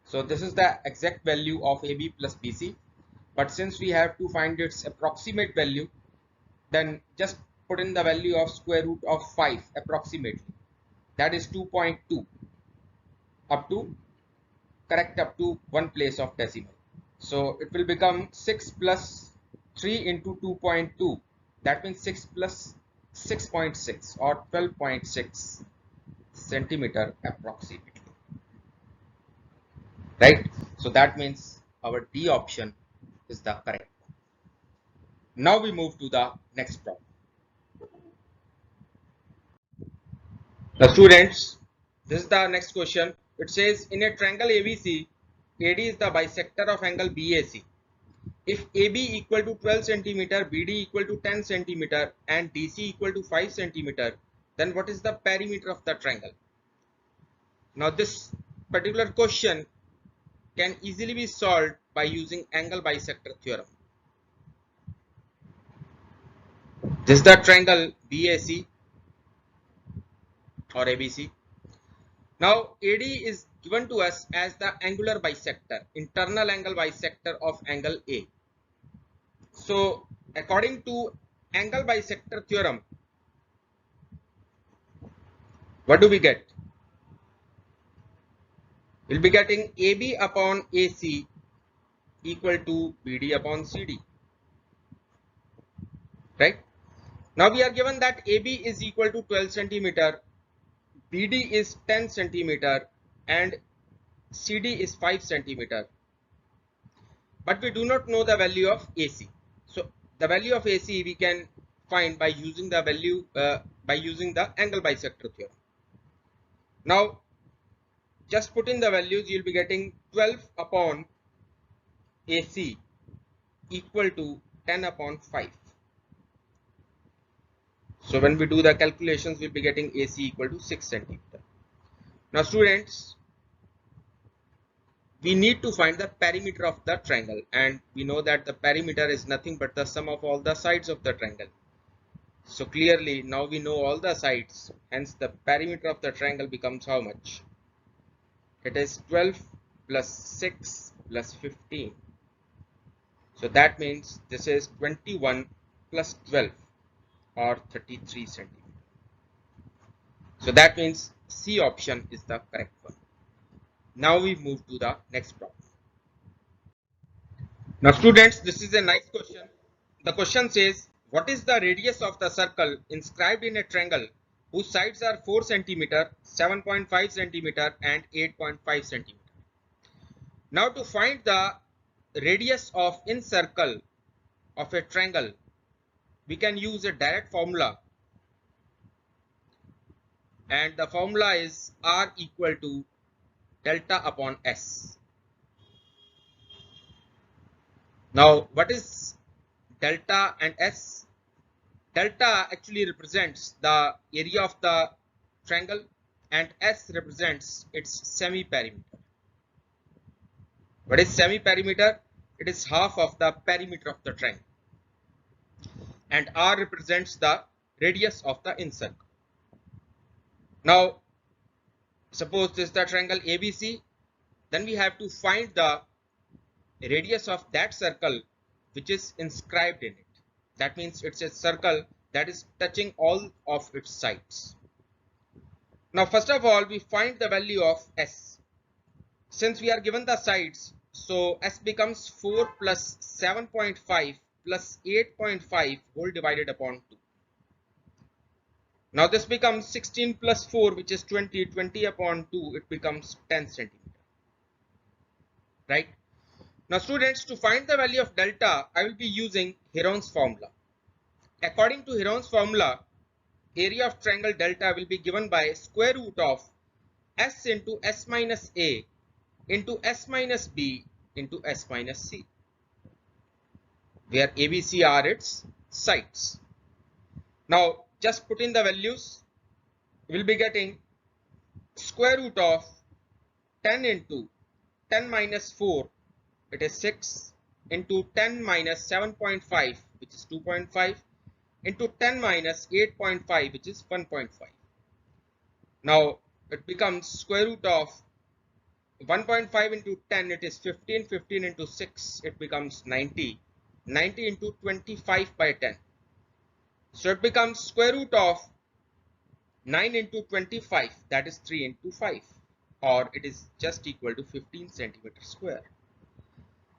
So this is the exact value of AB plus BC, but since we have to find its approximate value, then just put in the value of square root of 5 approximately, that is 2.2, up to correct up to one place of decimal. So it will become 6 plus 3 into 2.2, that means 6 plus 6.6 or 12.6 centimeter approximately, right? So that means our D option is the correct one. Now we move to the next problem. The students, this is the next question. It says in a triangle ABC, AD is the bisector of angle BAC. If AB equal to 12 centimeter, BD equal to 10 centimeter, and DC equal to 5 centimeter, then what is the perimeter of the triangle? Now this particular question can easily be solved by using angle bisector theorem. This is the triangle BAC or ABC. Now AD is given to us as the angular bisector, internal angle bisector of angle A. So according to angle bisector theorem, What do we get? We'll be getting AB upon AC equal to BD upon CD, right? Now we are given that AB is equal to 12 centimeter, BD is 10 centimeter and CD is 5 centimeter, but we do not know the value of AC. So the value of AC we can find by using the angle bisector theorem. Now just put in the values, you'll be getting 12 upon AC equal to 10 upon 5. So when we do the calculations, we'll be getting AC equal to 6 centimeter. Now students, we need to find the perimeter of the triangle, and we know that the perimeter is nothing but the sum of all the sides of the triangle. So clearly now we know all the sides, hence the perimeter of the triangle becomes how much? It is 12 plus 6 plus 15. So that means this is 21 plus 12 or 33 centimeter. So that means C option is the correct one. Now we move to the next problem. Now students, this is a nice question. The question says, what is the radius of the circle inscribed in a triangle whose sides are 4 centimeter, 7.5 centimeter and 8.5 centimeter? Now to find the radius of in circle of a triangle, we can use a direct formula, and the formula is R equal to delta upon S. Now what is delta and S? Delta actually represents the area of the triangle and S represents its semi-perimeter. What is semi-perimeter? It is half of the perimeter of the triangle. And R represents the radius of the incircle. Now suppose this is the triangle ABC, then we have to find the radius of that circle which is inscribed in it. That means it's a circle that is touching all of its sides. Now first of all, we find the value of S. Since we are given the sides, so S becomes 4 plus 7.5 plus 8.5 whole divided upon 2. Now this becomes 16 plus 4, which is 20, 20 upon 2, it becomes 10 centimeter, right? Now students, to find the value of delta, I will be using Heron's formula. According to Heron's formula, area of triangle delta will be given by square root of S into S minus A into S minus B into S minus C, where ABC are its sides. Now just put in the values, we will be getting square root of 10 into 10 minus 4, it is 6, into 10 minus 7.5, which is 2.5, into 10 minus 8.5, which is 1.5. Now it becomes square root of 1.5 into 10, it is 15, 15 into 6, it becomes 90, 90 into 25 by 10. So it becomes square root of 9 into 25, that is 3 into 5, or it is just equal to 15 centimeter square.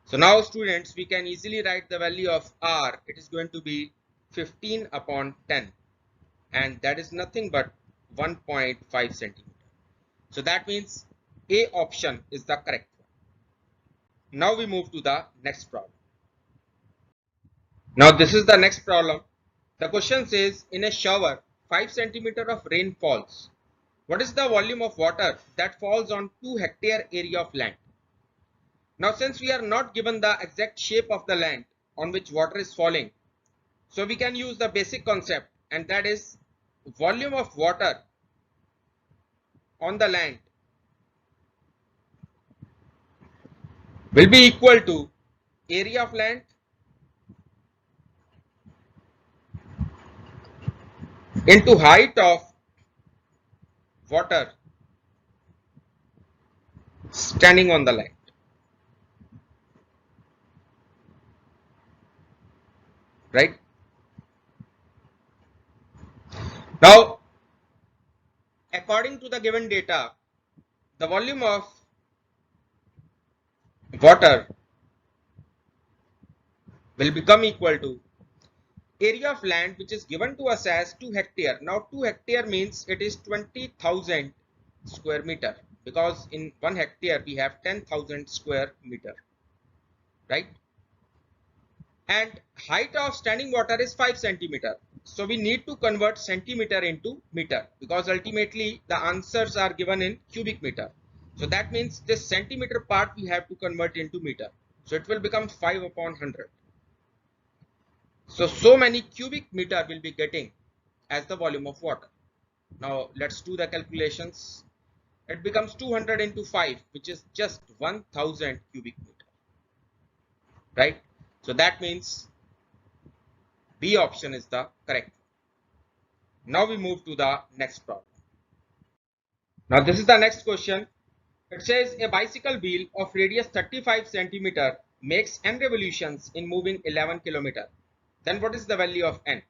So now students, we can easily write the value of R. It is going to be 15 upon 10, and that is nothing but 1.5 centimeter. So that means A option is the correct one. Now we move to the next problem. Now this is the next problem. The question says, in a shower, 5 centimeter of rain falls. What is the volume of water that falls on 2 hectare area of land? Now since we are not given the exact shape of the land on which water is falling, so we can use the basic concept, and that is volume of water on the land will be equal to area of land into height of water standing on the land, right? Now according to the given data, the volume of water will become equal to area of land which is given to us as 2 hectare. Now 2 hectare means it is 20,000 square meter, because in 1 hectare we have 10,000 square meter, right? And height of standing water is 5 centimeter. So we need to convert centimeter into meter, because ultimately the answers are given in cubic meter. So that means this centimeter part we have to convert into meter. So it will become 5 upon 100. So many cubic meter will be getting as the volume of water. Now let's do the calculations. It becomes 200 into 5, which is just 1000 cubic meter, right? So that means B option is the correct. Now we move to the next problem. Now this is the next question. It says a bicycle wheel of radius 35 centimeter makes n revolutions in moving 11 kilometer. Then what is the value of n?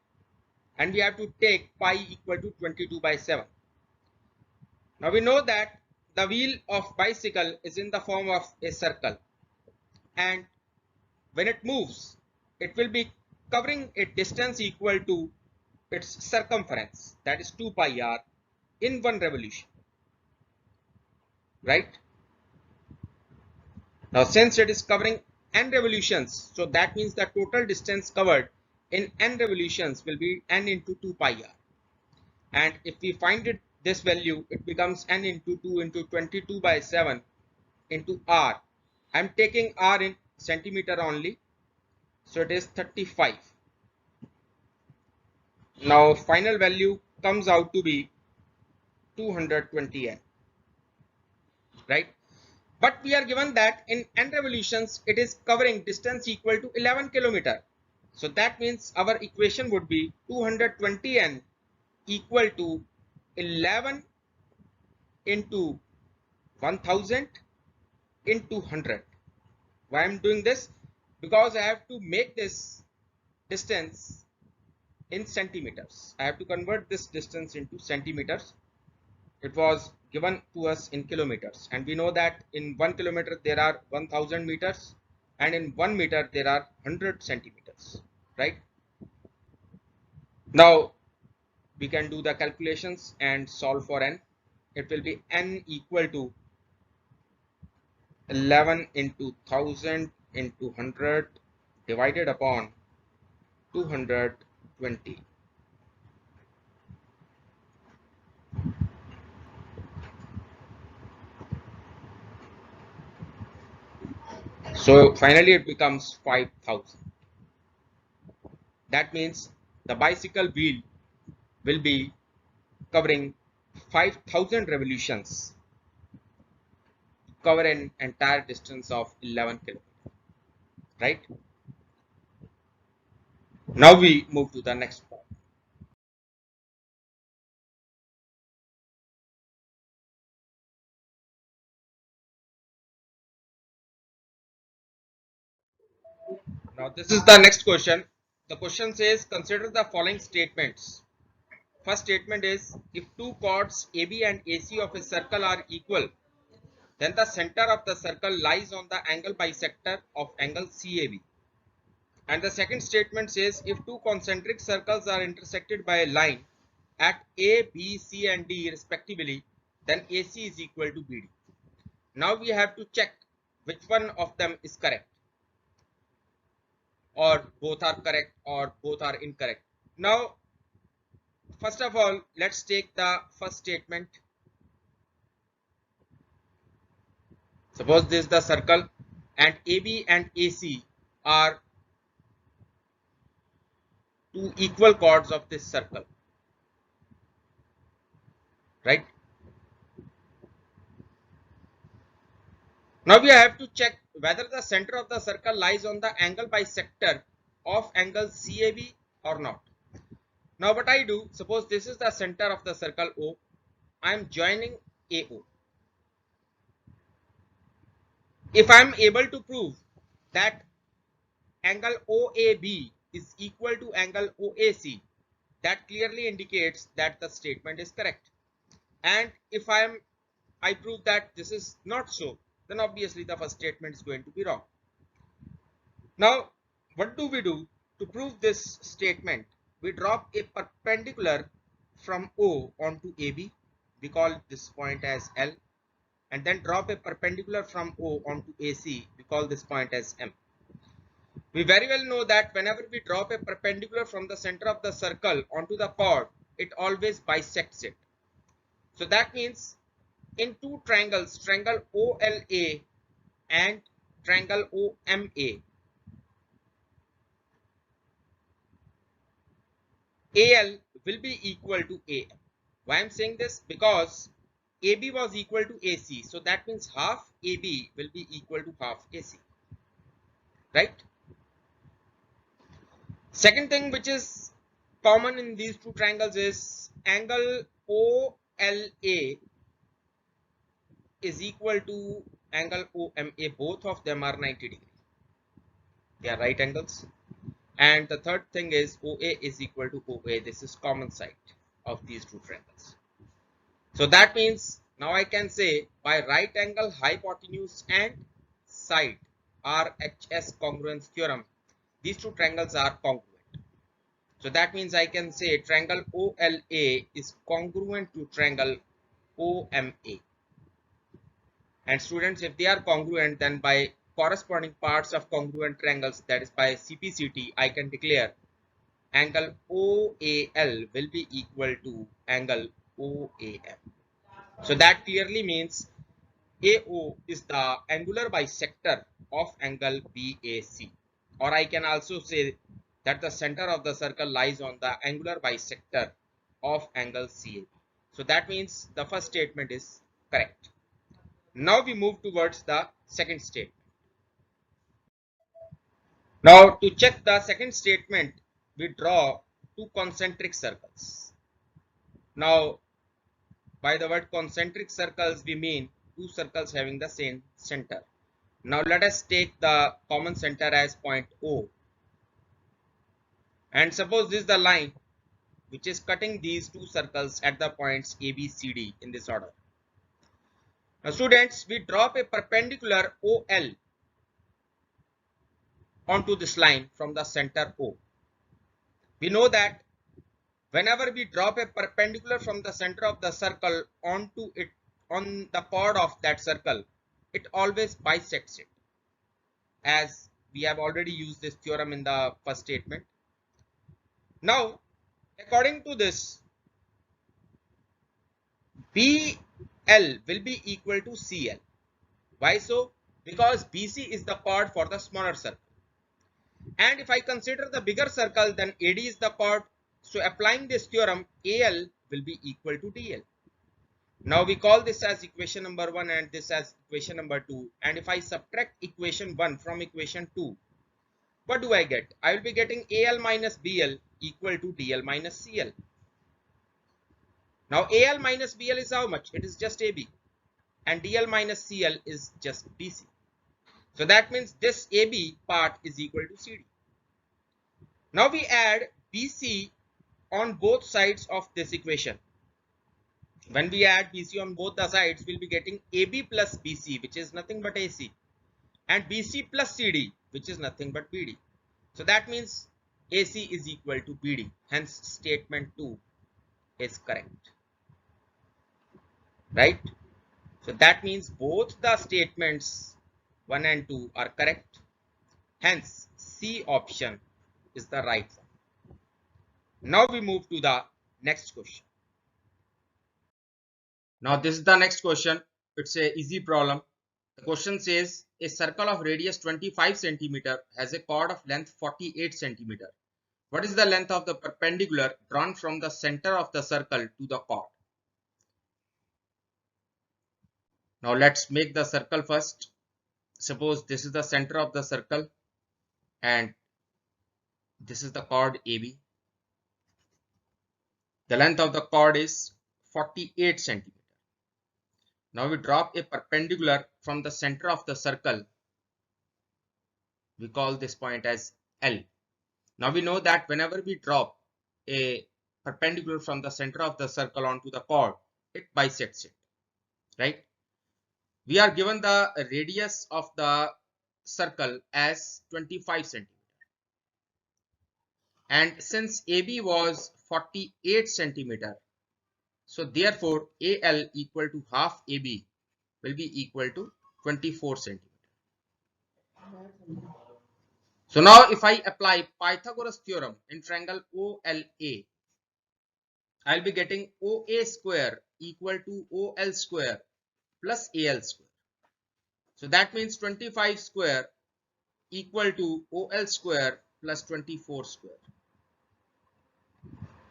And we have to take pi equal to 22 by 7. Now we know that the wheel of bicycle is in the form of a circle, and when it moves, it will be covering a distance equal to its circumference, that is 2 pi r, in one revolution, right? Now since it is covering n revolutions, so that means the total distance covered in n revolutions will be n into 2 pi r. And if we find it this value, it becomes n into 2 into 22 by 7 into r. I am taking r in centimeter only, so it is 35. Now final value comes out to be 220 n, right? But we are given that in n revolutions it is covering distance equal to 11 kilometer. So that means our equation would be 220 n equal to 11 into 1000 into 100. Why I am doing this? Because I have to make this distance in centimeters. I have to convert this distance into centimeters. It was given to us in kilometers, and we know that in 1 kilometer there are 1000 meters, and in 1 meter there are 100 centimeters, right? Now we can do the calculations and solve for n. It will be n equal to 11 into 1000 into 100 divided upon 220. So finally it becomes 5000. That means the bicycle wheel will be covering 5000 revolutions, cover an entire distance of 11 kilometers, right? Now we move to the next part. Now this is the next question. The question says, consider the following statements. First statement is, if two chords AB and AC of a circle are equal, then the center of the circle lies on the angle bisector of angle CAB. And the second statement says, if two concentric circles are intersected by a line at A, B, C and D respectively, then AC is equal to BD. Now we have to check which one of them is correct, or both are correct, or both are incorrect. Now first of all, let's take the first statement. Suppose this is the circle, and AB and AC are two equal chords of this circle, right? Now we have to check whether the center of the circle lies on the angle bisector of angle CAB or not. Now what I do, suppose this is the center of the circle O, I am joining AO. If I am able to prove that angle OAB is equal to angle OAC, that clearly indicates that the statement is correct. And if I prove that this is not so, then obviously the first statement is going to be wrong. Now, what do we do to prove this statement? We drop a perpendicular from O onto AB. We call this point as L, and then drop a perpendicular from O onto AC. We call this point as M. We very well know that whenever we drop a perpendicular from the center of the circle onto the chord, it always bisects it. So that means in two triangles, triangle OLA and triangle OMA, AL will be equal to AM. Why I'm saying this? Because AB was equal to AC. So that means half AB will be equal to half AC. Right? Second thing which is common in these two triangles is angle OLA is equal to angle OMA. Both of them are 90 degrees. They are right angles. And the third thing is OA is equal to OA. This is common side of these two triangles. So that means now I can say by right angle hypotenuse and side RHS congruence theorem, these two triangles are congruent. So that means I can say triangle OLA is congruent to triangle OMA. And students, if they are congruent, then by corresponding parts of congruent triangles, that is by CPCT, I can declare angle OAL will be equal to angle OAM. So that clearly means AO is the angular bisector of angle BAC. Or I can also say that the center of the circle lies on the angular bisector of angle CAB. So that means the first statement is correct. Now we move towards the second statement. Now to check the second statement, we draw two concentric circles. Now by the word concentric circles, we mean two circles having the same center. Now let us take the common center as point O. And suppose this is the line which is cutting these two circles at the points A, B, C, D in this order. Now students, we drop a perpendicular OL onto this line from the center O. We know that whenever we drop a perpendicular from the center of the circle onto it on the chord of that circle, it always bisects it, as we have already used this theorem in the first statement. Now, according to this, BL will be equal to CL. Why so? Because BC is the chord for the smaller circle. And if I consider the bigger circle, then AD is the chord. So applying this theorem, AL will be equal to DL. Now we call this as equation number 1 and this as equation number 2. And if I subtract equation 1 from equation 2, what do I get? I will be getting AL minus BL equal to DL minus CL. Now AL minus BL is how much? It is just AB. And DL minus CL is just BC. So that means this AB part is equal to CD. Now we add BC on both sides of this equation. When we add BC on both the sides, we'll be getting AB plus BC, which is nothing but AC, and BC plus CD, which is nothing but BD. So that means AC is equal to BD. Hence statement 2 is correct. Right? So that means both the statements 1 and 2 are correct. Hence C option is the right one. Now we move to the next question. Now this is the next question. It's a easy problem. The question says a circle of radius 25 centimeter has a chord of length 48 centimeter. What is the length of the perpendicular drawn from the center of the circle to the chord? Now let's make the circle first. Suppose this is the center of the circle and this is the chord AB. The length of the chord is 48 centimeter. Now we drop a perpendicular from the center of the circle. We call this point as L. Now we know that whenever we drop a perpendicular from the center of the circle onto the chord, it bisects it, right? We are given the radius of the circle as 25 centimeter. And since AB was 48 centimeter, so therefore AL equal to half AB will be equal to 24 centimeter. So now if I apply Pythagoras theorem in triangle OLA, I'll be getting OA square equal to OL square plus AL square. So that means 25 square equal to OL square plus 24 square.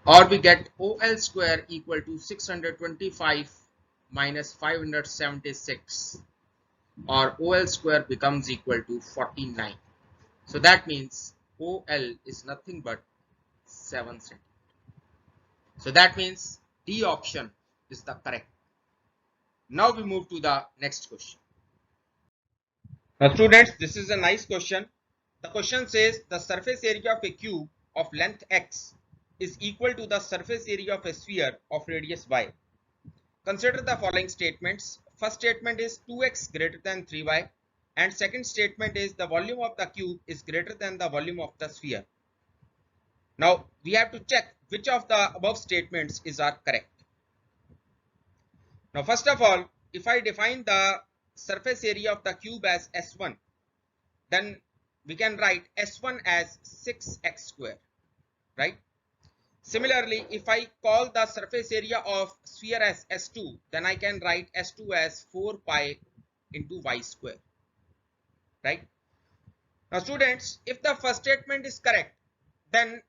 Or we get OL square equal to 625 minus 576, or OL square becomes equal to 49. So that means OL is nothing but 7 centimeters. So that means D option is the correct. Now we move to the next question. Now students, this is a nice question. The question says the surface area of a cube of length x is equal to the surface area of a sphere of radius y. Consider the following statements. First statement is 2x greater than 3y, and second statement is the volume of the cube is greater than the volume of the sphere. Now we have to check which of the above statements are correct. Now first of all, if I define the surface area of the cube as S1, then we can write S1 as 6x square, right? Similarly, if I call the surface area of sphere as S2, then I can write S2 as 4 pi into y square, right? Now students, if the first statement is correct, then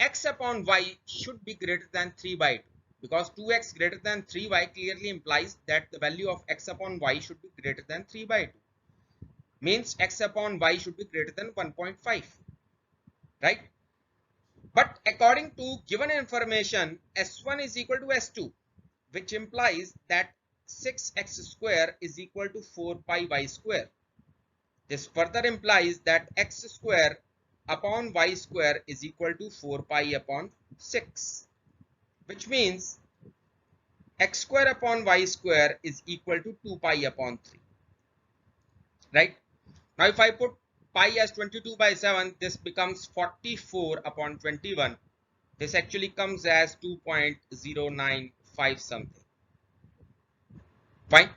x upon y should be greater than 3 by 2, because 2x greater than 3y clearly implies that the value of x upon y should be greater than 3 by 2. Means x upon y should be greater than 1.5, right? But according to given information, S1 is equal to S2, which implies that 6x square is equal to 4 pi y square. This further implies that x square upon y square is equal to 4 pi upon 6, which means x square upon y square is equal to 2 pi upon 3, right? Now if I put pi as 22 by 7, this becomes 44 upon 21. This actually comes as 2.095 something. Fine.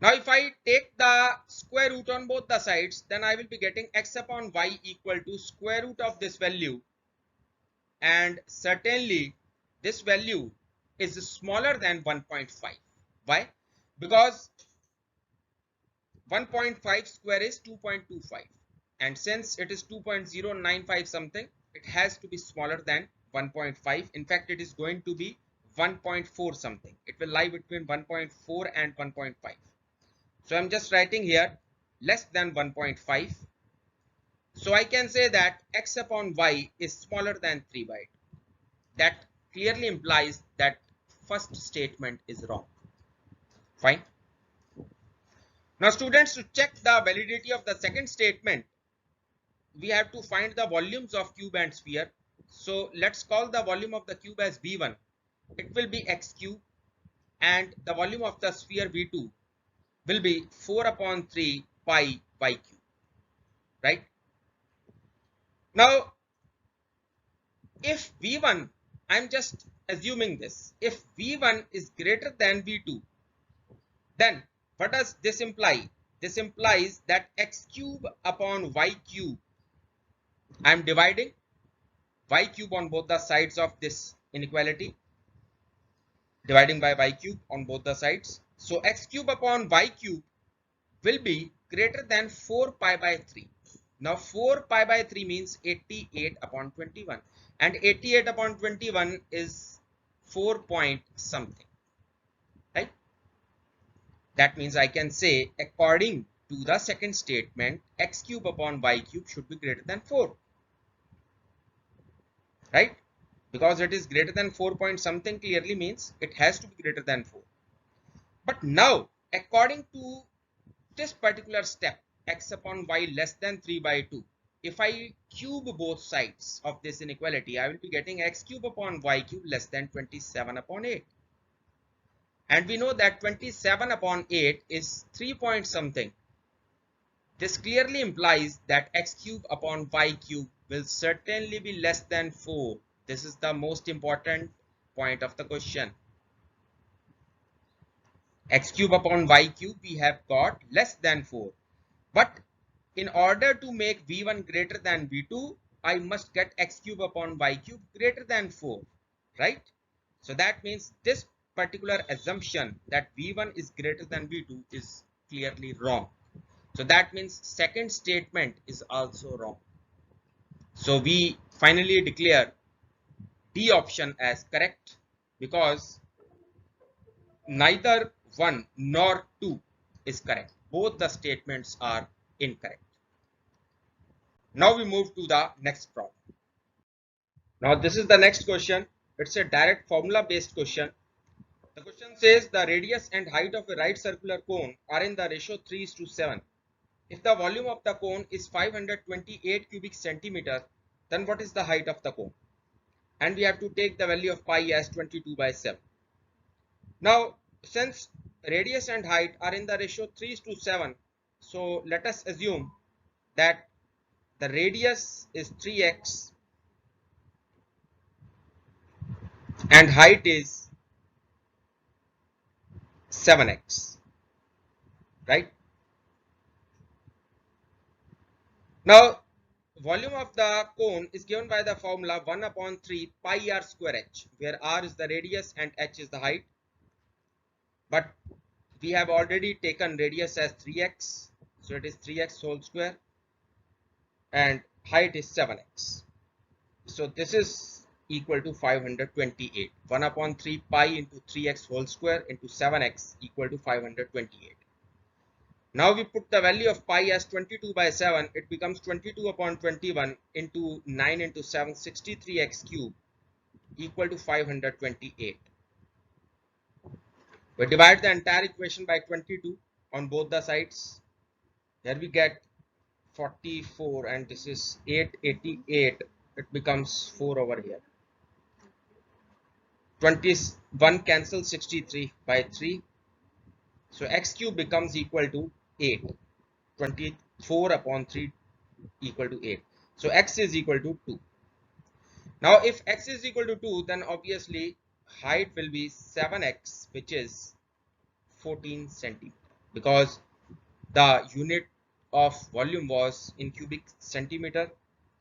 Now if I take the square root on both the sides, then I will be getting x upon y equal to square root of this value, and certainly this value is smaller than 1.5. Why? Because 1.5 square is 2.25, and since it is 2.095 something, it has to be smaller than 1.5. In fact, it is going to be 1.4 something. It will lie between 1.4 and 1.5. So I'm just writing here less than 1.5. So I can say that x upon y is smaller than 3 by 2. That clearly implies that first statement is wrong. Fine. Now students, to check the validity of the second statement, we have to find the volumes of cube and sphere. So let's call the volume of the cube as V1. It will be x cube, and the volume of the sphere V2 will be 4 upon 3 pi y cube, right? Now if V1, I'm just assuming this, if V1 is greater than V2, then what does this imply? This implies that x cube upon y cube, I'm dividing y cube on both the sides of this inequality, dividing by y cube on both the sides. So x cube upon y cube will be greater than 4 pi by 3. Now 4 pi by 3 means 88 upon 21, and 88 upon 21 is 4 point something, right? That means I can say, according to the second statement, x cube upon y cube should be greater than 4, right? Because it is greater than 4 point something clearly means it has to be greater than 4. But now, according to this particular step, x upon y less than 3 by 2, if I cube both sides of this inequality, I will be getting x cube upon y cube less than 27 upon 8. And we know that 27 upon 8 is 3 point something. This clearly implies that x cube upon y cube will certainly be less than 4. This is the most important point of the question. X cube upon y cube we have got less than 4. But in order to make v1 greater than v2, I must get x cube upon y cube greater than 4, right? So that means this particular assumption that v1 is greater than v2 is clearly wrong. So that means second statement is also wrong. So we finally declare D option as correct because neither 1 nor 2 is correct. Both the statements are incorrect. Now we move to the next problem. Now this is the next question. It's a direct formula based question. The question says the radius and height of a right circular cone are in the ratio 3:7. If the volume of the cone is 528 cubic centimeter, then what is the height of the cone? And we have to take the value of pi as 22/7. Now, since radius and height are in the ratio 3:7, so let us assume that the radius is 3x and height is 7x, right? Now, volume of the cone is given by the formula 1 upon 3 pi r square h, where r is the radius and h is the height. But we have already taken radius as 3x, so it is 3x whole square, and height is 7x. So this is equal to 528. 1 upon 3 pi into 3x whole square into 7x equal to 528. Now we put the value of pi as 22/7. It becomes 22 upon 21 into 9 into 7, 63x cube equal to 528. We divide the entire equation by 22 on both the sides. Here we get 44 and this is 888. It becomes 4 over here. 21 cancels 63 by 3. So x cube becomes equal to 8. 24 upon 3 equal to 8. So x is equal to 2. Now if x is equal to 2, then obviously height will be 7x, which is 14 centimeter, because the unit of volume was in cubic centimeter.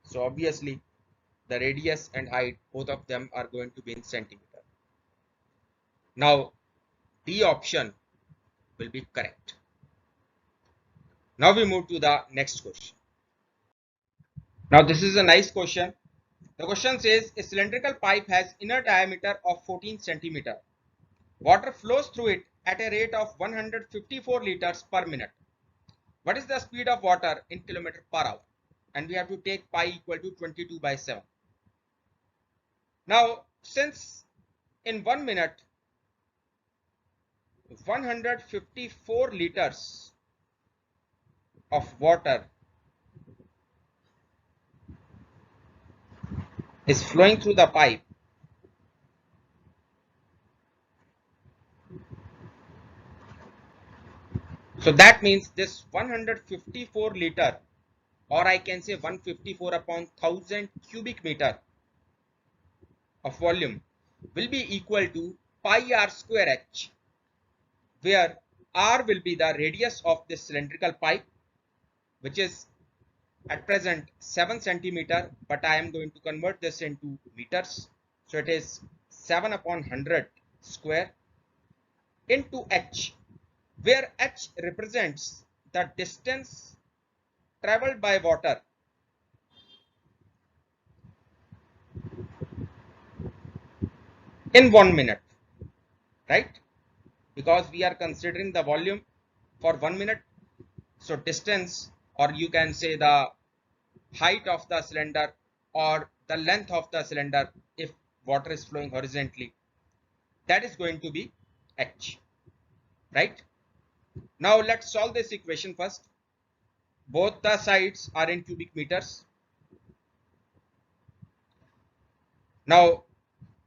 So obviously the radius and height, both of them are going to be in centimeter. Now D option will be correct. Now we move to the next question. Now this is a nice question. The question says a cylindrical pipe has inner diameter of 14 centimeter. Water flows through it at a rate of 154 liters per minute. What is the speed of water in kilometer per hour? And we have to take pi equal to 22/7. Now, since in 1 minute 154 liters of water is flowing through the pipe, so that means this 154 liter, or I can say 154 upon 1000 cubic meter of volume will be equal to pi r square h, where r will be the radius of this cylindrical pipe, which is at present 7 centimeter, but I am going to convert this into meters. So it is 7 upon 100 square into h, where h represents the distance traveled by water in 1 minute, right? Because we are considering the volume for 1 minute. So distance, or you can say the height of the cylinder or the length of the cylinder if water is flowing horizontally, that is going to be h, right? Now let's solve this equation first. Both the sides are in cubic meters. Now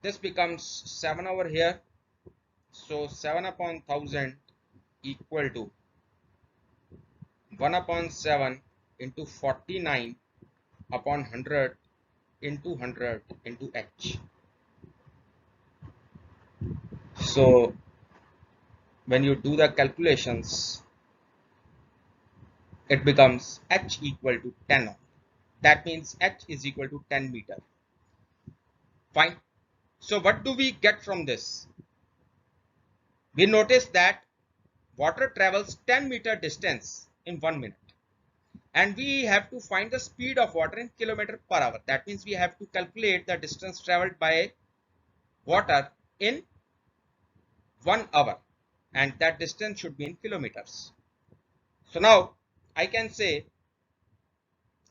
this becomes 7 over here. So 7 upon 1000 equal to 1 upon 7 into 49 upon 100 into 100 into h. So when you do the calculations, it becomes h equal to 10. That means h is equal to 10 meter. Fine. So what do we get from this? We notice that water travels 10-meter distance in 1 minute. And we have to find the speed of water in kilometer per hour. That means we have to calculate the distance traveled by water in 1 hour. And that distance should be in kilometers. So now I can say,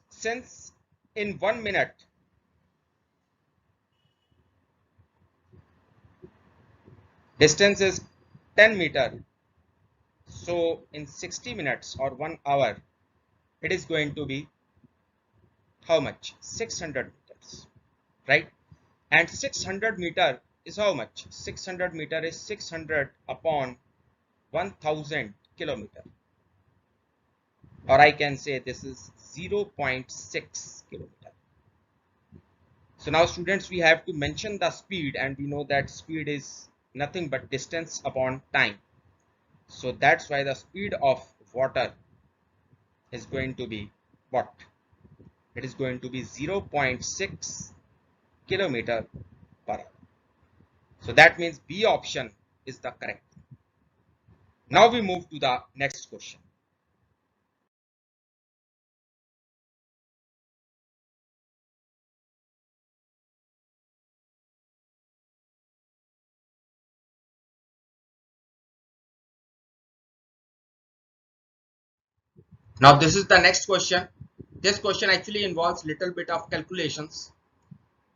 since in 1 minute distance is 10 meter, so in 60 minutes or 1 hour, it is going to be how much? 600 meters, right? And 600 meter is how much? 600 meter is 600 upon 1000 kilometer, or I can say this is 0.6 kilometer. So now students, we have to mention the speed, and we know that speed is nothing but distance upon time. So that's why the speed of water is going to be what? It is going to be 0.6 kilometer per hour. So that means B option is the correct. Now we move to the next question. Now this is the next question. This question actually involves little bit of calculations.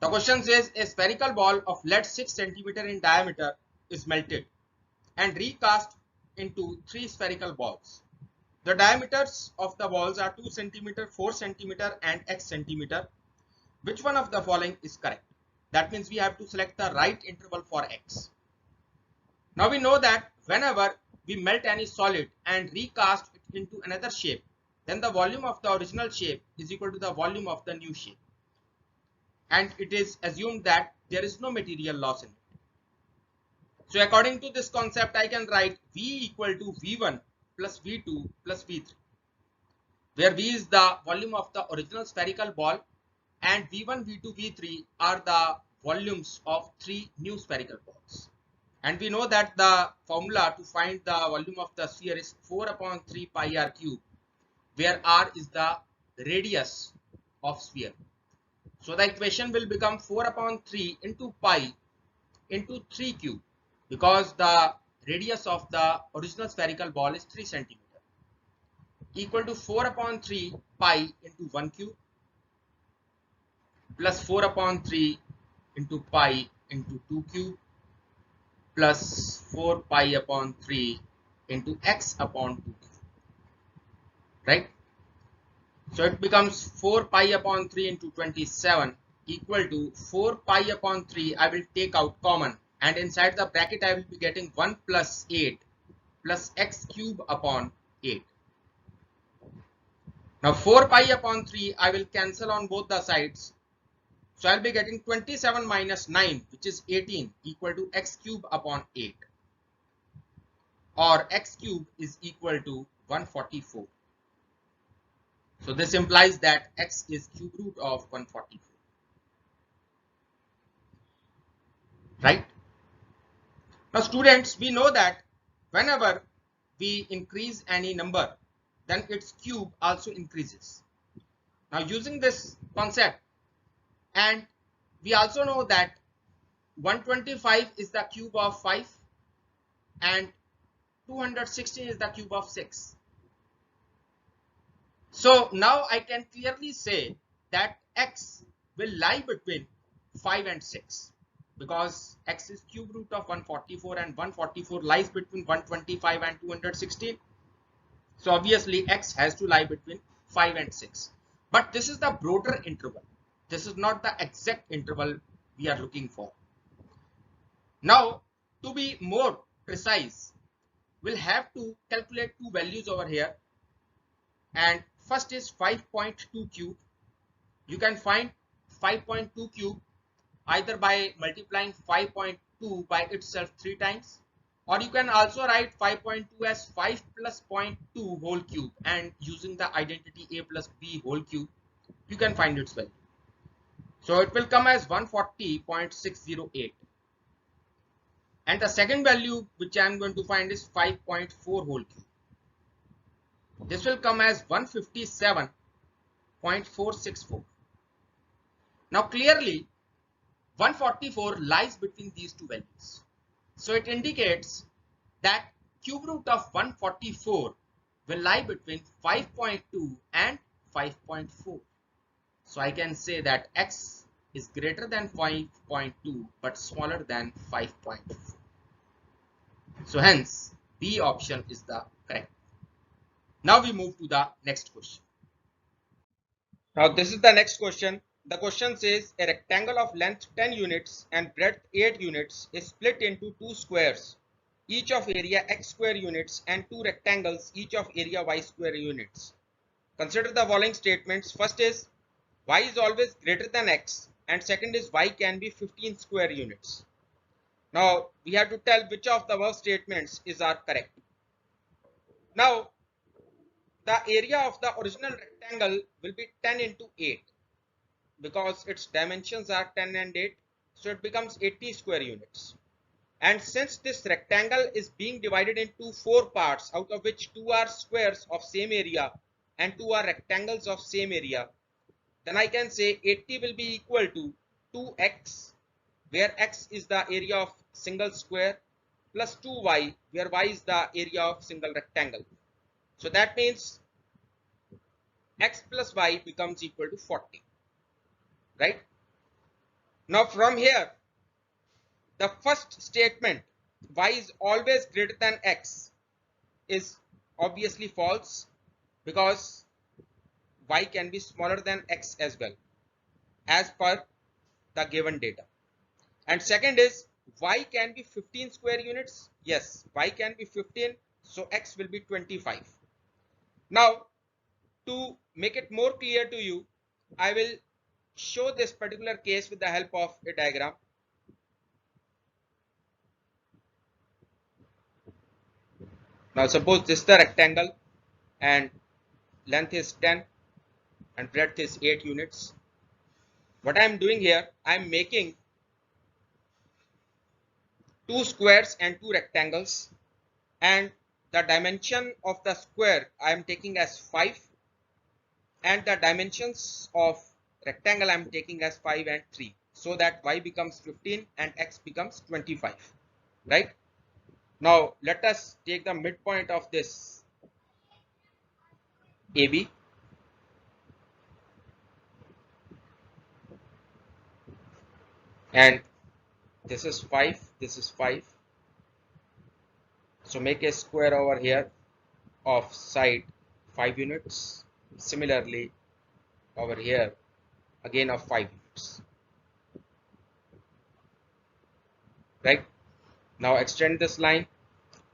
The question says a spherical ball of lead 6 centimeter in diameter is melted and recast into 3 spherical balls. The diameters of the balls are 2 centimeter, 4 centimeter and x centimeter. Which one of the following is correct? That means we have to select the right interval for x. Now we know that whenever we melt any solid and recast it into another shape, then the volume of the original shape is equal to the volume of the new shape. And it is assumed that there is no material loss in it. So according to this concept, I can write V equal to V1 plus V2 plus V3, where V is the volume of the original spherical ball and V1, V2, V3 are the volumes of 3 new spherical balls. And we know that the formula to find the volume of the sphere is 4 upon 3 pi r cube, where r is the radius of sphere. So the equation will become 4 upon 3 into pi into 3 cube, because the radius of the original spherical ball is 3 centimeter, equal to 4 upon 3 pi into 1 cube plus 4 upon 3 into pi into 2 cube plus 4 pi upon 3 into x upon 2 cube, right? So it becomes 4 pi upon 3 into 27 equal to 4 pi upon 3. I will take out common, and inside the bracket I will be getting 1 plus 8 plus x cube upon 8. Now 4 pi upon 3 I will cancel on both the sides. So I'll be getting 27 minus 9, which is 18, equal to x cube upon 8, or x cube is equal to 144. So this implies that x is cube root of 144, right? Now students, we know that whenever we increase any number, then its cube also increases. Now using this concept, and we also know that 125 is the cube of 5 and 216 is the cube of 6. So now I can clearly say that x will lie between 5 and 6, because x is cube root of 144 and 144 lies between 125 and 216. So obviously x has to lie between 5 and 6. But this is the broader interval. This is not the exact interval we are looking for. Now, to be more precise, we'll have to calculate two values over here. And first is 5.2 cube. You can find 5.2 cube either by multiplying 5.2 by itself 3 times, or you can also write 5.2 as 5 plus 0.2 whole cube, and using the identity a plus b whole cube you can find its value. So it will come as 140.608. And the second value which I am going to find is 5.4 whole cube. This will come as 157.464. Now clearly 144 lies between these two values. So it indicates that cube root of 144 will lie between 5.2 and 5.4. So I can say that x is greater than 5.2 but smaller than 5.4. So hence B option is the correct. Now we move to the next question. Now this is the next question. The question says a rectangle of length 10 units and breadth 8 units is split into two squares, each of area x square units, and two rectangles, each of area y square units. Consider the following statements. First is y is always greater than x, and second is y can be 15 square units. Now we have to tell which of the above statements are correct. Now the area of the original rectangle will be 10 into 8 because its dimensions are 10 and 8, so it becomes 80 square units. And since this rectangle is being divided into 4 parts, out of which 2 are squares of same area and 2 are rectangles of same area, then I can say 80 will be equal to 2x, where x is the area of single square, plus 2y, where y is the area of single rectangle. So that means x plus y becomes equal to 40, right? Now from here, the first statement, y is always greater than x, is obviously false because y can be smaller than x as well as per the given data. And second is y can be 15 square units. Yes, y can be 15, so x will be 25. Now to make it more clear to you, I will show this particular case with the help of a diagram. Now suppose this is the rectangle and length is 10 and breadth is 8 units. What I am doing here, I am making two squares and two rectangles, and the dimension of the square I am taking as 5, and the dimensions of rectangle I am taking as 5 and 3, so that y becomes 15 and x becomes 25, right? Now let us take the midpoint of this AB, and this is 5, this is 5. So make a square over here of side 5 units. Similarly over here again of 5 units, right? Now extend this line.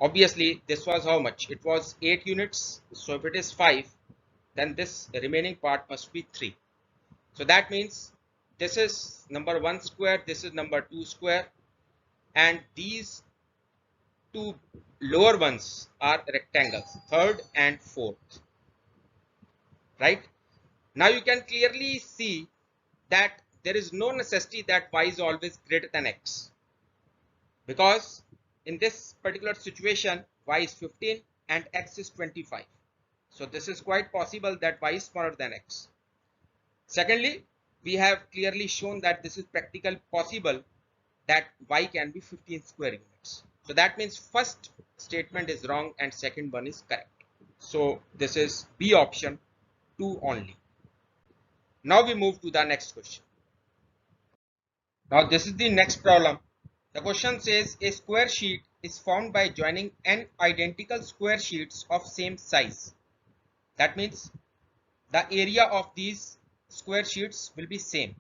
Obviously this was how much? It was 8 units. So if it is 5, then this remaining part must be 3. So that means this is number 1 square, this is number 2 square, and these two lower ones are rectangles, 3rd and 4th, right? Now you can clearly see that there is no necessity that y is always greater than x, because in this particular situation y is 15 and x is 25. So this is quite possible that y is smaller than x. Secondly, we have clearly shown that this is practically possible that y can be 15 square units. So that means first statement is wrong and second one is correct. So this is B option 2 only. Now we move to the next question. Now this is the next problem. The question says a square sheet is formed by joining n identical square sheets of same size. That means the area of these square sheets will be same.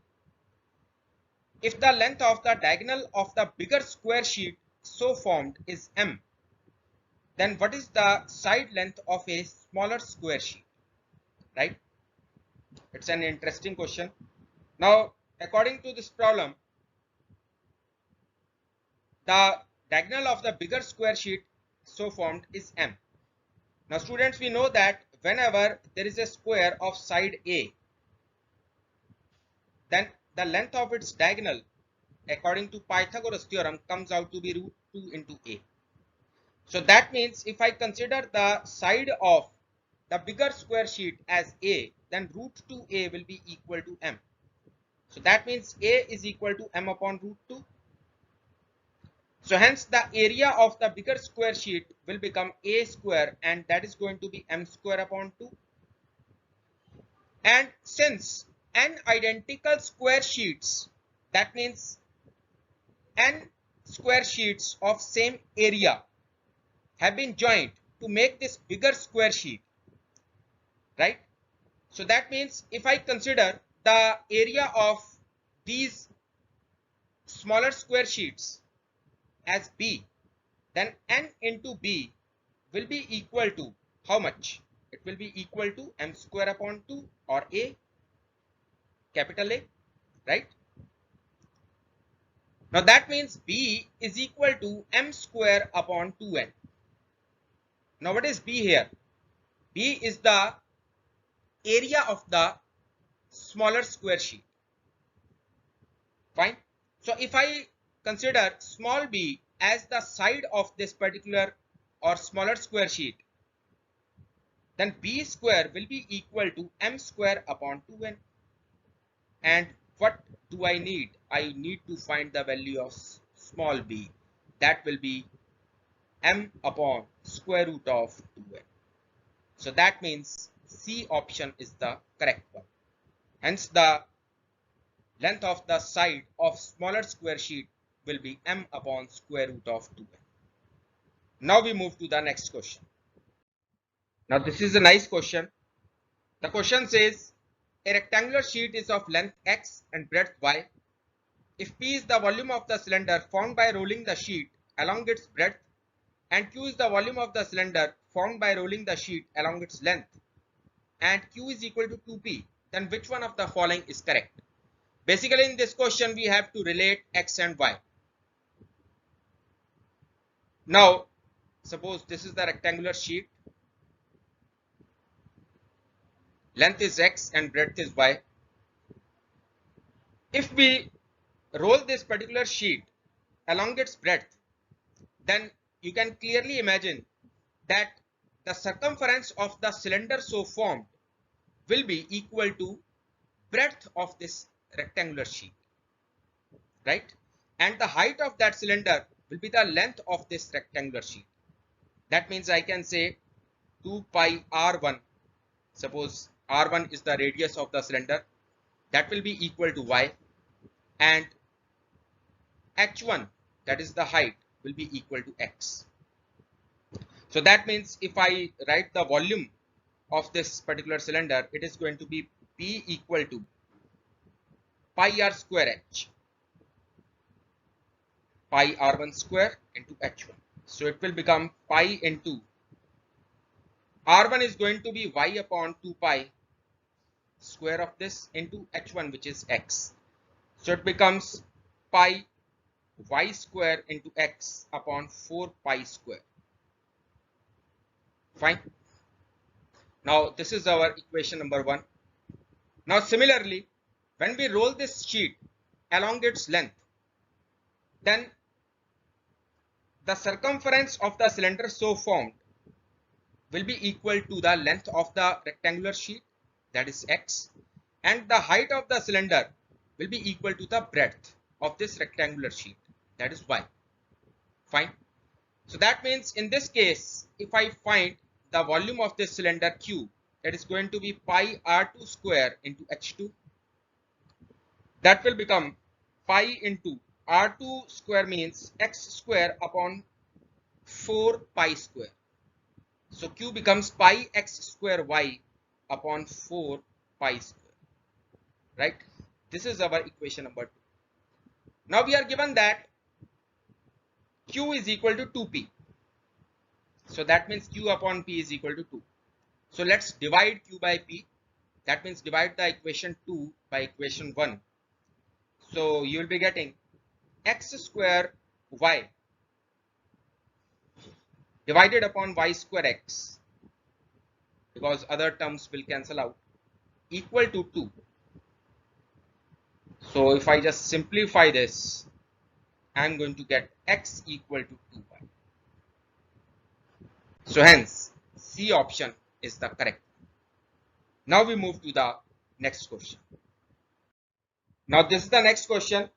If the length of the diagonal of the bigger square sheet so formed is m, then what is the side length of a smaller square sheet, right? It's an interesting question. Now, according to this problem, the diagonal of the bigger square sheet so formed is M. Now, students, we know that whenever there is a square of side A, then the length of its diagonal, according to Pythagoras theorem, comes out to be root 2 into A. So that means if I consider the side of the bigger square sheet as A, then root 2A will be equal to M. So that means A is equal to M upon root 2. So hence the area of the bigger square sheet will become A square, and that is going to be M square upon 2. And since n identical square sheets, that means n square sheets of same area have been joined to make this bigger square sheet, right? So that means if I consider the area of these smaller square sheets as B, then n into B will be equal to how much? It will be equal to M square upon 2, or A, capital A, right? Now that means B is equal to M square upon 2n. Now what is B here? B is the area of the smaller square sheet. Fine. So if I consider small b as the side of this particular or smaller square sheet, then B square will be equal to M square upon 2n. And what do I need? I need to find the value of small b. That will be M upon square root of 2n. So that means C option is the correct one. Hence the length of the side of smaller square sheet will be M upon square root of 2n. Now we move to the next question. Now this is a nice question. The question says a rectangular sheet is of length x and breadth y. If P is the volume of the cylinder formed by rolling the sheet along its breadth, and Q is the volume of the cylinder formed by rolling the sheet along its length, and Q is equal to 2P, then which one of the following is correct? Basically in this question we have to relate x and y. Now suppose this is the rectangular sheet, length is x and breadth is y. If we roll this particular sheet along its breadth, then you can clearly imagine that the circumference of the cylinder so formed will be equal to breadth of this rectangular sheet, right? And the height of that cylinder will be the length of this rectangular sheet. That means I can say 2 pi r1. Suppose r1 is the radius of the cylinder, that will be equal to y, and h1, that is the height, will be equal to x. So that means if I write the volume of this particular cylinder, it is going to be P equal to pi r square h, pi r1 square into h1. So it will become pi into r1 is going to be y upon 2 pi square of this into h1, which is x. So it becomes pi y square into x upon 4 pi square. Fine. Now this is our equation number 1. Now similarly, when we roll this sheet along its length, then the circumference of the cylinder so formed will be equal to the length of the rectangular sheet, that is x, and the height of the cylinder will be equal to the breadth of this rectangular sheet, that is y. Fine. So that means in this case, if I find the volume of this cylinder Q, that is going to be pi r2 square into h2. That will become pi into r2 square means x square upon 4 pi square. So Q becomes pi x square y upon 4 pi square, right? This is our equation number 2. Now we are given that Q is equal to 2P. So that means Q upon P is equal to 2. So let's divide Q by P. That means divide the equation 2 by equation 1. So you will be getting x square y divided upon y square x, because other terms will cancel out, equal to 2. So if I just simplify this, I am going to get x equal to 2y. So hence C option is the correct. Now we move to the next question. Now this is the next question.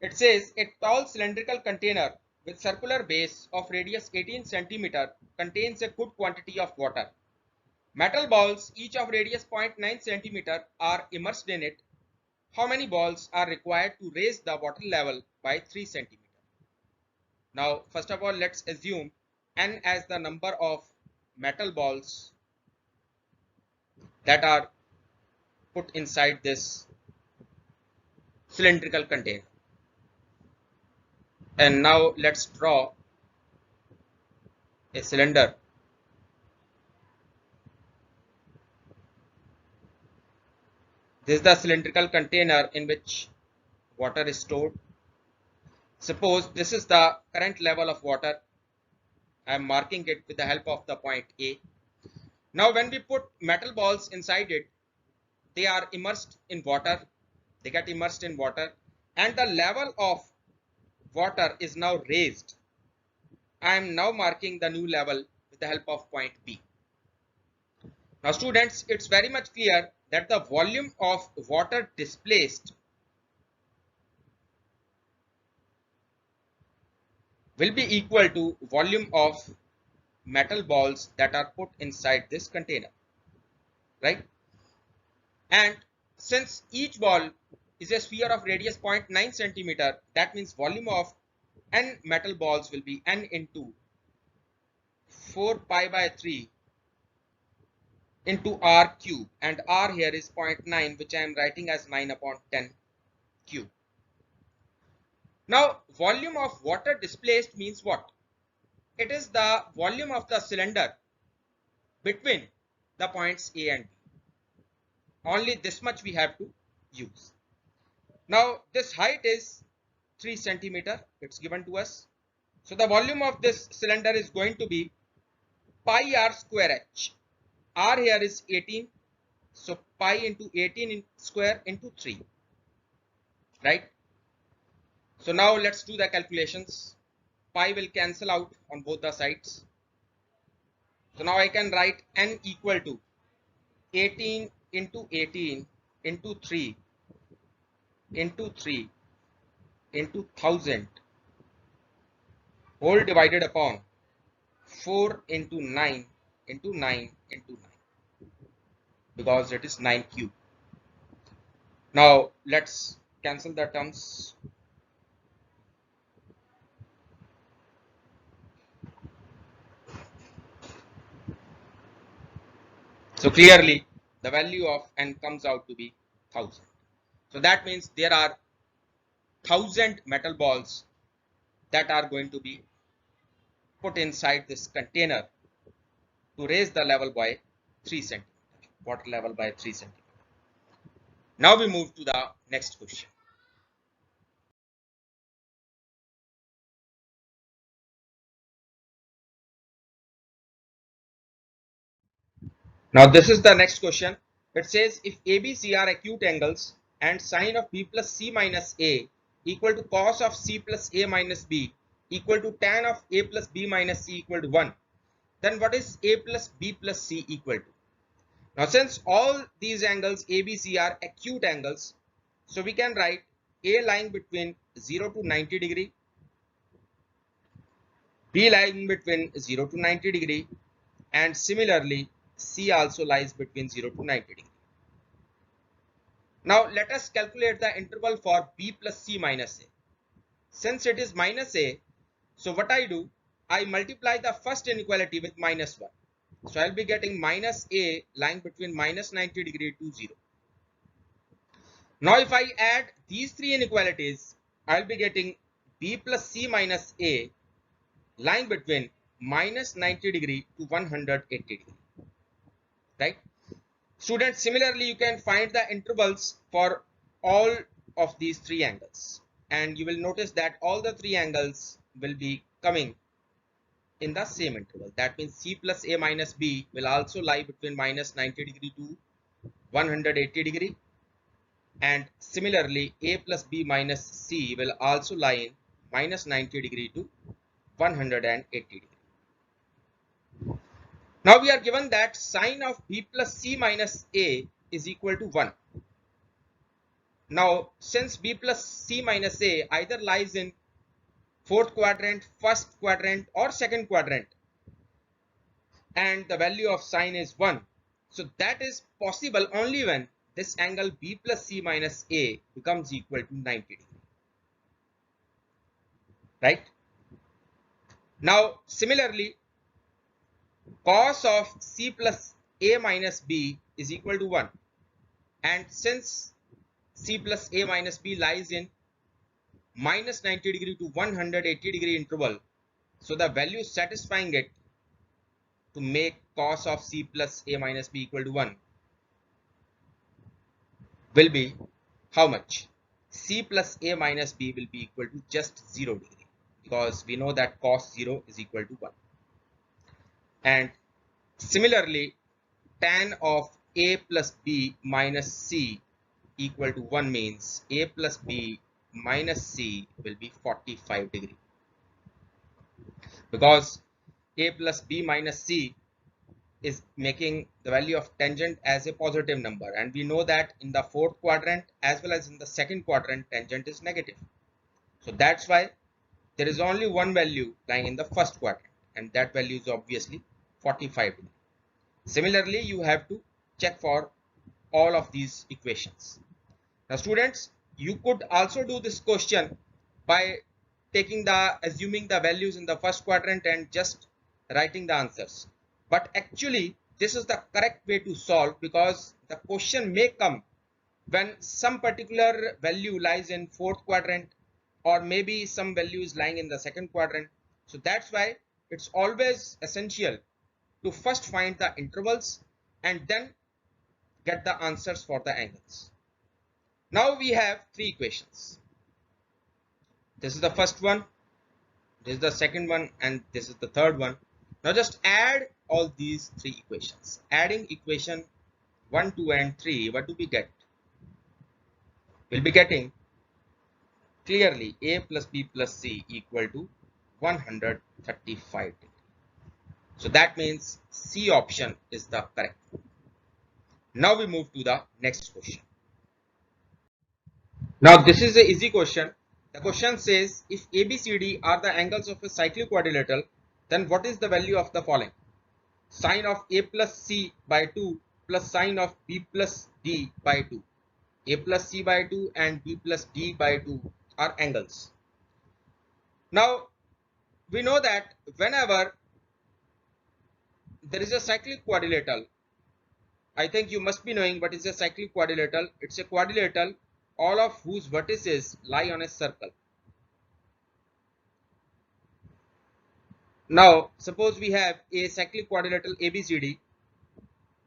It says a tall cylindrical container with circular base of radius 18 centimeter contains a good quantity of water. Metal balls, each of radius 0.9 centimeter, are immersed in it. How many balls are required to raise the water level by 3 centimeter? Now, first of all, let's assume n as the number of metal balls that are put inside this cylindrical container. And now let's draw a cylinder. This is the cylindrical container in which water is stored. Suppose this is the current level of water. I am marking it with the help of the point A. Now when we put metal balls inside it, they are immersed in water. They get immersed in water and the level of water is now raised. I am now marking the new level with the help of point B. Now students, it's very much clear that the volume of water displaced will be equal to volume of metal balls that are put inside this container, right? And since each ball is a sphere of radius 0.9 centimeter, that means volume of n metal balls will be n into 4 pi by 3 into r cube, and r here is 0.9, which I am writing as 9 upon 10 cube. Now volume of water displaced means what? It is the volume of the cylinder between the points A and B. Only this much we have to use. Now this height is 3 centimeter. It's given to us. So the volume of this cylinder is going to be pi r square h. R here is 18. So pi into 18 square into 3. Right? So now let's do the calculations. Pi will cancel out on both the sides. So now I can write n equal to 18 into 18 into 3 into 3 into 1000 whole divided upon 4 into 9 into 9 into 9, because it is 9 cube. Now let's cancel the terms. So clearly the value of n comes out to be 1000. So that means there are 1000 metal balls that are going to be put inside this container to raise the level by 3 centimeter, water level by 3 centimeter. Now we move to the next question. Now this is the next question. It says if ABC are acute angles and sine of B plus C minus A equal to cos of C plus A minus B equal to tan of A plus B minus C equal to 1, then what is A plus B plus C equal to? Now since all these angles ABC are acute angles, so we can write A lying between 0 to 90 degree, B lying between 0 to 90 degree, and similarly C also lies between 0 to 90 degree. Now let us calculate the interval for B plus C minus A. Since it is minus A, so what I do, I multiply the first inequality with minus 1. So I'll be getting minus A lying between minus 90 degree to 0. Now if I add these three inequalities, I'll be getting B plus C minus A lying between minus 90 degree to 180 degree, right? Students, similarly, you can find the intervals for all of these three angles, and you will notice that all the three angles will be coming in the same interval. That means C plus A minus B will also lie between minus 90 degree to 180 degree, and similarly A plus B minus C will also lie in minus 90 degree to 180 degree. Now we are given that sine of B plus C minus A is equal to 1. Now since B plus C minus A either lies in fourth quadrant, first quadrant or second quadrant, and the value of sine is 1, so that is possible only when this angle B plus C minus A becomes equal to 90 degree, right? Now similarly, cos of C plus A minus B is equal to 1, and since C plus A minus B lies in minus 90 degree to 180 degree interval, so the value satisfying it to make cos of C plus A minus B equal to 1 will be how much? C plus A minus B will be equal to just 0 degree, because we know that cos 0 is equal to 1. And similarly, tan of A plus B minus C equal to 1 means A plus B minus C will be 45 degree, because A plus B minus C is making the value of tangent as a positive number, and we know that in the fourth quadrant as well as in the second quadrant tangent is negative. So that's why there is only one value lying in the first quadrant, and that value is obviously 45 degree. Similarly, you have to check for all of these equations. Now students, you could also do this question by assuming the values in the first quadrant and just writing the answers. But actually, this is the correct way to solve, because the question may come when some particular value lies in fourth quadrant, or maybe some value is lying in the second quadrant. So that's why it's always essential to first find the intervals and then get the answers for the angles. Now we have three equations. This is the first one, this is the second one, and this is the third one. Now just add all these three equations. Adding equation 1, 2 and 3, what do we get? We'll be getting clearly A plus B plus C equal to 135 degree. So that means C option is the correct one. Now we move to the next question. Now this is an easy question. The question says, if ABCD are the angles of a cyclic quadrilateral, then what is the value of the following? Sine of A plus C by 2 plus sine of B plus D by 2. A plus C by 2 and B plus D by 2 are angles. Now we know that whenever there is a cyclic quadrilateral, I think you must be knowing what is a cyclic quadrilateral. It's a quadrilateral all of whose vertices lie on a circle. Now suppose we have a cyclic quadrilateral ABCD,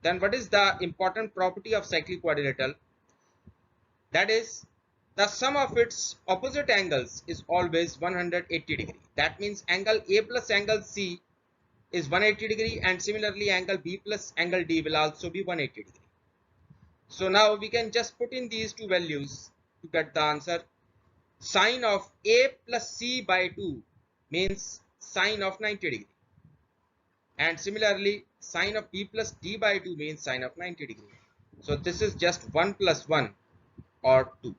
then what is the important property of cyclic quadrilateral? That is, the sum of its opposite angles is always 180 degree. That means angle A plus angle C is 180 degree, and similarly angle B plus angle D will also be 180 degree. So now we can just put in these two values to get the answer. Sine of A plus C by 2 means sine of 90 degree, and similarly sine of B plus D by 2 means sine of 90 degree. So this is just 1 plus 1 or 2.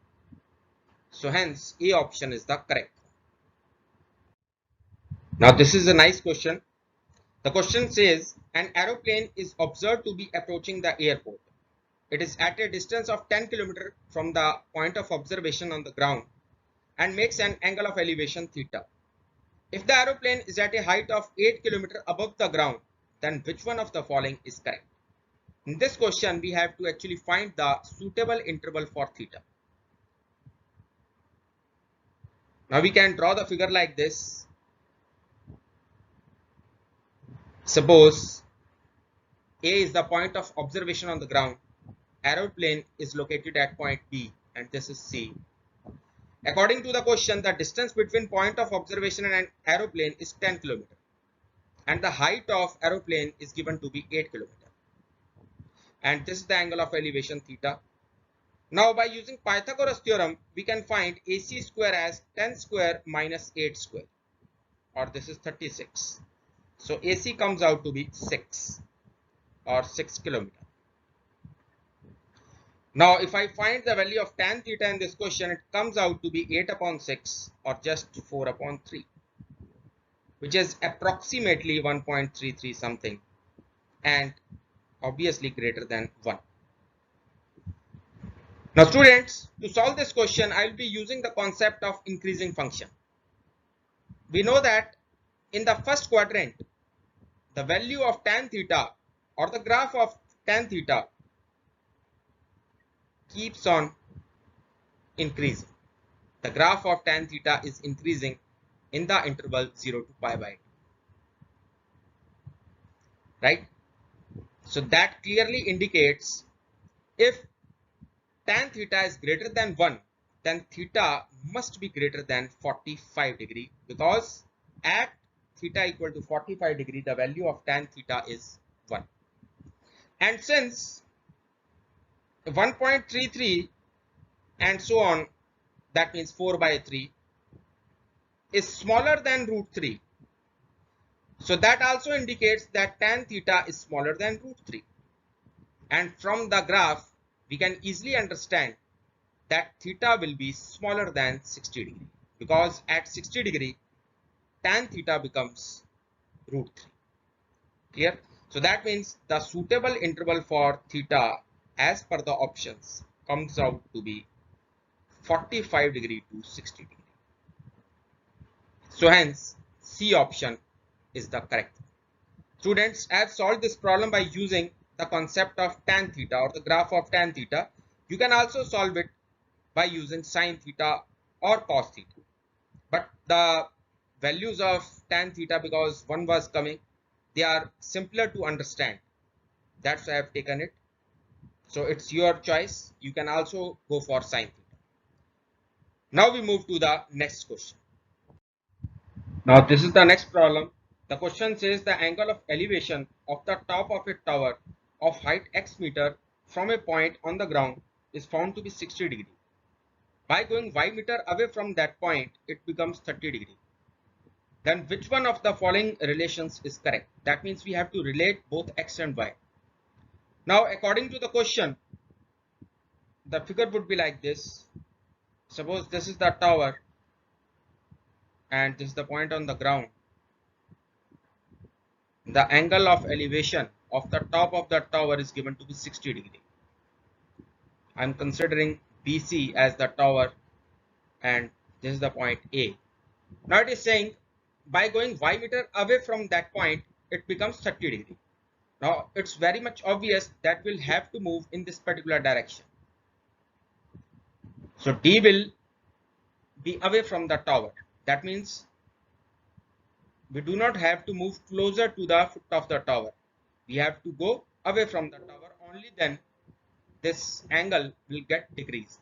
So hence A option is the correct one. Now this is a nice question. The question says, an aeroplane is observed to be approaching the airport. It is at a distance of 10 km from the point of observation on the ground and makes an angle of elevation theta. If the aeroplane is at a height of 8 km above the ground, then which one of the following is correct? In this question, we have to actually find the suitable interval for theta. Now we can draw the figure like this. Suppose A is the point of observation on the ground, aeroplane is located at point B, and this is C. According to the question, the distance between point of observation and an aeroplane is 10 km, and the height of aeroplane is given to be 8 km, and this is the angle of elevation theta. Now by using Pythagoras theorem, we can find AC square as 10 square minus 8 square, or this is 36. So AC comes out to be 6 or 6 km. Now if I find the value of tan theta in this question, it comes out to be 8 upon 6 or just 4 upon 3, which is approximately 1.33 something, and obviously greater than 1. Now students, to solve this question, I will be using the concept of increasing function. We know that in the first quadrant, the value of tan theta or the graph of tan theta keeps on increasing. The graph of tan theta is increasing in the interval 0 to pi by 2. Right? So that clearly indicates if tan theta is greater than 1, then theta must be greater than 45 degree, because at theta equal to 45 degree, the value of tan theta is 1. And since 1.33 and so on, that means 4 by 3 is smaller than root 3. So that also indicates that tan theta is smaller than root 3. And from the graph, we can easily understand that theta will be smaller than 60 degree, because at 60 degree, tan theta becomes root 3. Clear? So that means the suitable interval for theta as per the options comes out to be 45 degree to 60 degree. So hence C option is the correct. Students, I have solved this problem by using the concept of tan theta or the graph of tan theta. You can also solve it by using sin theta or cos theta. But the values of tan theta, because one was coming, they are simpler to understand. That's why I have taken it. So it's your choice. You can also go for sin theta. Now we move to the next question. Now this is the next problem. The question says the angle of elevation of the top of a tower of height x meter from a point on the ground is found to be 60 degree. By going y meter away from that point, it becomes 30 degree. Then which one of the following relations is correct? That means we have to relate both x and y. Now according to the question, the figure would be like this. Suppose this is the tower and this is the point on the ground. The angle of elevation of the top of the tower is given to be 60 degree. I am considering BC as the tower and this is the point A. Now it is saying by going y meter away from that point, it becomes 30 degree. Now it's very much obvious that we'll have to move in this particular direction. So D will be away from the tower. That means we do not have to move closer to the foot of the tower. We have to go away from the tower. Only then this angle will get decreased.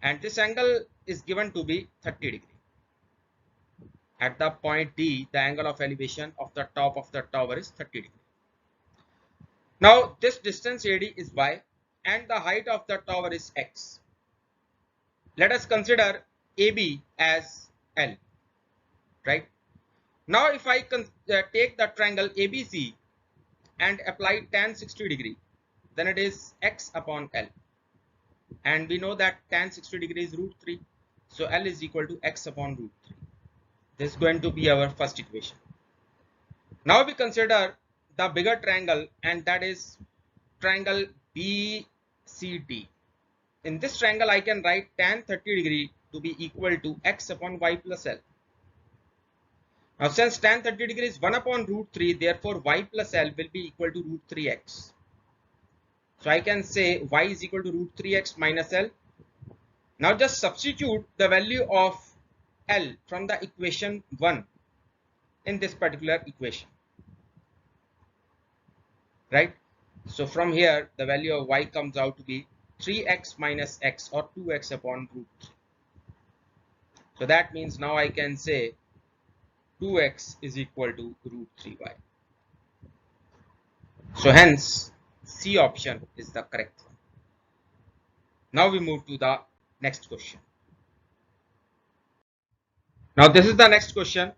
And this angle is given to be 30 degree. At the point D, the angle of elevation of the top of the tower is 30 degree. Now this distance AD is y and the height of the tower is x. Let us consider AB as L, right? Now if I take the triangle ABC and apply tan 60 degree, then it is x upon L. And we know that tan 60 degree is root 3. So L is equal to x upon root 3. This is going to be our first equation. Now we consider the bigger triangle, and that is triangle BCD. In this triangle, I can write tan 30 degree to be equal to x upon y plus L. Now since tan 30 degree is 1 upon root 3, therefore y plus L will be equal to root 3x. So I can say y is equal to root 3x minus L. Now just substitute the value of L from the equation 1 in this particular equation. right? So from here, the value of y comes out to be 3x minus x, or 2x upon root 3. So that means now I can say 2x is equal to root 3y. So hence C option is the correct one. Now we move to the next question. Now this is the next question.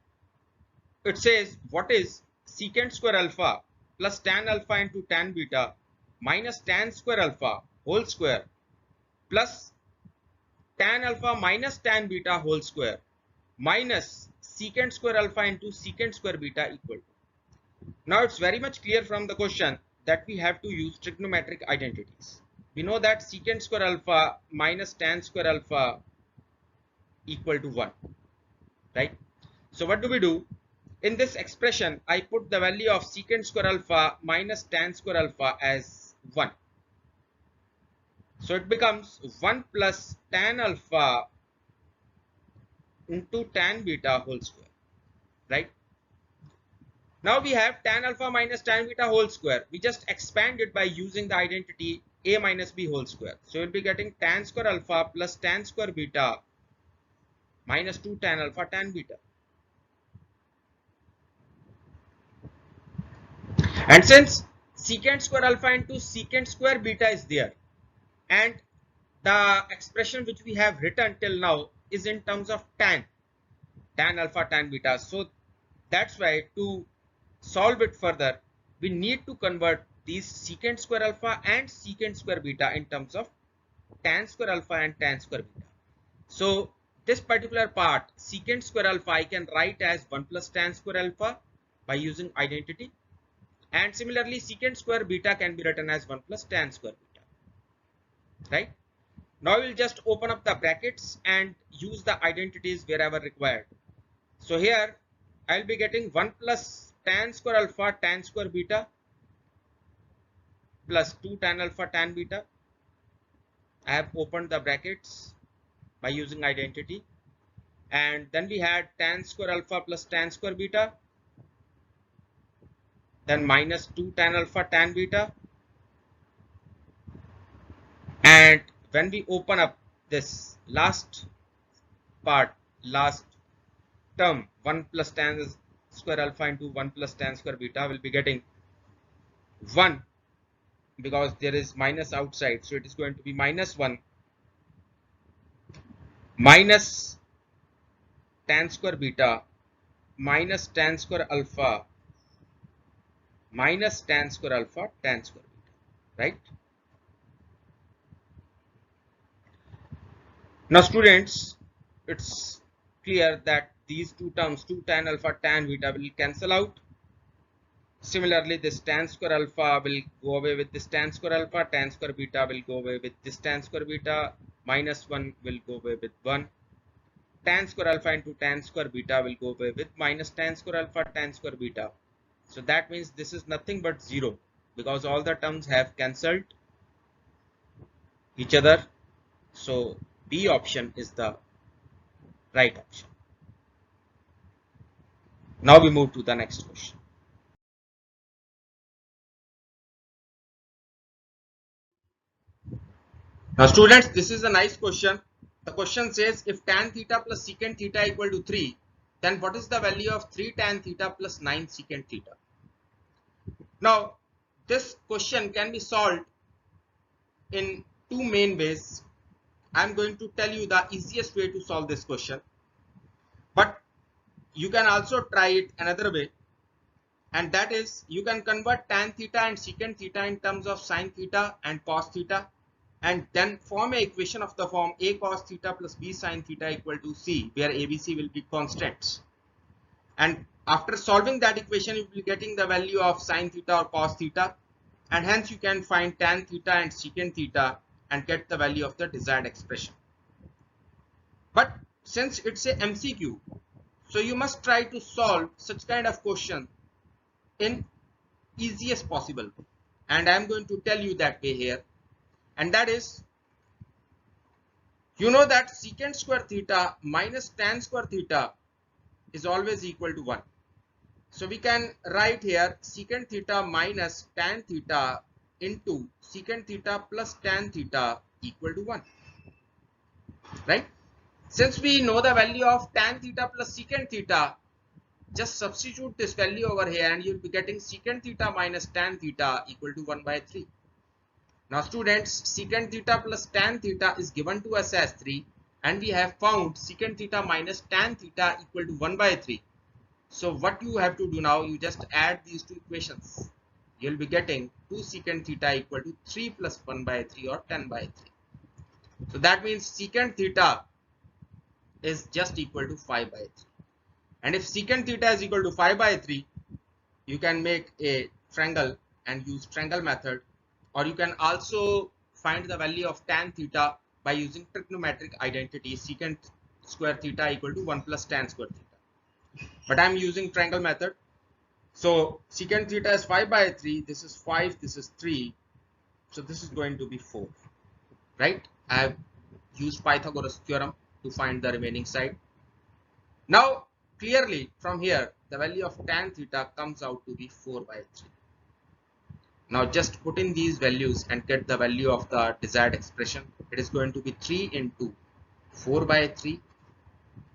It says, what is secant square alpha plus tan alpha into tan beta minus tan square alpha whole square plus tan alpha minus tan beta whole square minus secant square alpha into secant square beta equal to? Now it's very much clear from the question that we have to use trigonometric identities. We know that secant square alpha minus tan square alpha equal to 1, right? So what do we do? In this expression, I put the value of secant square alpha minus tan square alpha as 1. So it becomes 1 plus tan alpha into tan beta whole square, right? Now we have tan alpha minus tan beta whole square. We just expand it by using the identity a minus b whole square. So we'll be getting tan square alpha plus tan square beta minus 2 tan alpha tan beta. And since secant square alpha into secant square beta is there, and the expression which we have written till now is in terms of tan alpha tan beta, so that's why to solve it further we need to convert these secant square alpha and secant square beta in terms of tan square alpha and tan square beta. So this particular part secant square alpha I can write as 1 plus tan square alpha by using identity, and similarly secant square beta can be written as 1 plus tan square beta, right? Now we'll just open up the brackets and use the identities wherever required. So here I'll be getting 1 plus tan square alpha tan square beta plus 2 tan alpha tan beta. I have opened the brackets by using identity, and then we had tan square alpha plus tan square beta, then minus 2 tan alpha tan beta, and when we open up this last part, last term, 1 plus tan square alpha into 1 plus tan square beta, will be getting 1 because there is minus outside, so it is going to be minus 1 minus tan square beta minus tan square alpha minus tan square alpha tan square beta, right? Now students, it's clear that these two terms 2 tan alpha tan beta will cancel out. Similarly, this tan square alpha will go away with this tan square alpha, tan square beta will go away with this tan square beta, minus 1 will go away with 1. Tan square alpha into tan square beta will go away with minus tan square alpha tan square beta. So that means this is nothing but 0 because all the terms have cancelled each other. So B option is the right option. Now we move to the next question. Now students, this is a nice question. The question says if tan theta plus secant theta equal to 3, then what is the value of 3 tan theta plus 9 secant theta? Now this question can be solved in two main ways. I'm going to tell you the easiest way to solve this question, but you can also try it another way, and that is you can convert tan theta and secant theta in terms of sin theta and cos theta, and then form an equation of the form a cos theta plus b sin theta equal to c, where abc will be constants. And after solving that equation, you will be getting the value of sin theta or cos theta, and hence you can find tan theta and secant theta and get the value of the desired expression. But since it's a MCQ, so you must try to solve such kind of question in easiest possible, and I'm going to tell you that way here, and that is, you know that secant square theta minus tan square theta is always equal to 1. So we can write here secant theta minus tan theta into secant theta plus tan theta equal to 1, right? Since we know the value of tan theta plus secant theta, just substitute this value over here and you'll be getting secant theta minus tan theta equal to 1 by 3. Now students, secant theta plus tan theta is given to us as 3 and we have found secant theta minus tan theta equal to 1 by 3. So what you have to do now, you just add these two equations. You'll be getting 2 secant theta equal to 3 plus 1 by 3 or 10 by 3. So that means secant theta is just equal to 5 by 3. And if secant theta is equal to 5 by 3, you can make a triangle and use triangle method, or you can also find the value of tan theta by using trigonometric identity secant square theta equal to 1 plus tan square theta. But I'm using triangle method. So secant theta is 5 by 3, this is 5, this is 3, so this is going to be 4, right? I have used Pythagoras theorem to find the remaining side. Now clearly from here the value of tan theta comes out to be 4 by 3. Now just put in these values and get the value of the desired expression. It is going to be 3 into 4 by 3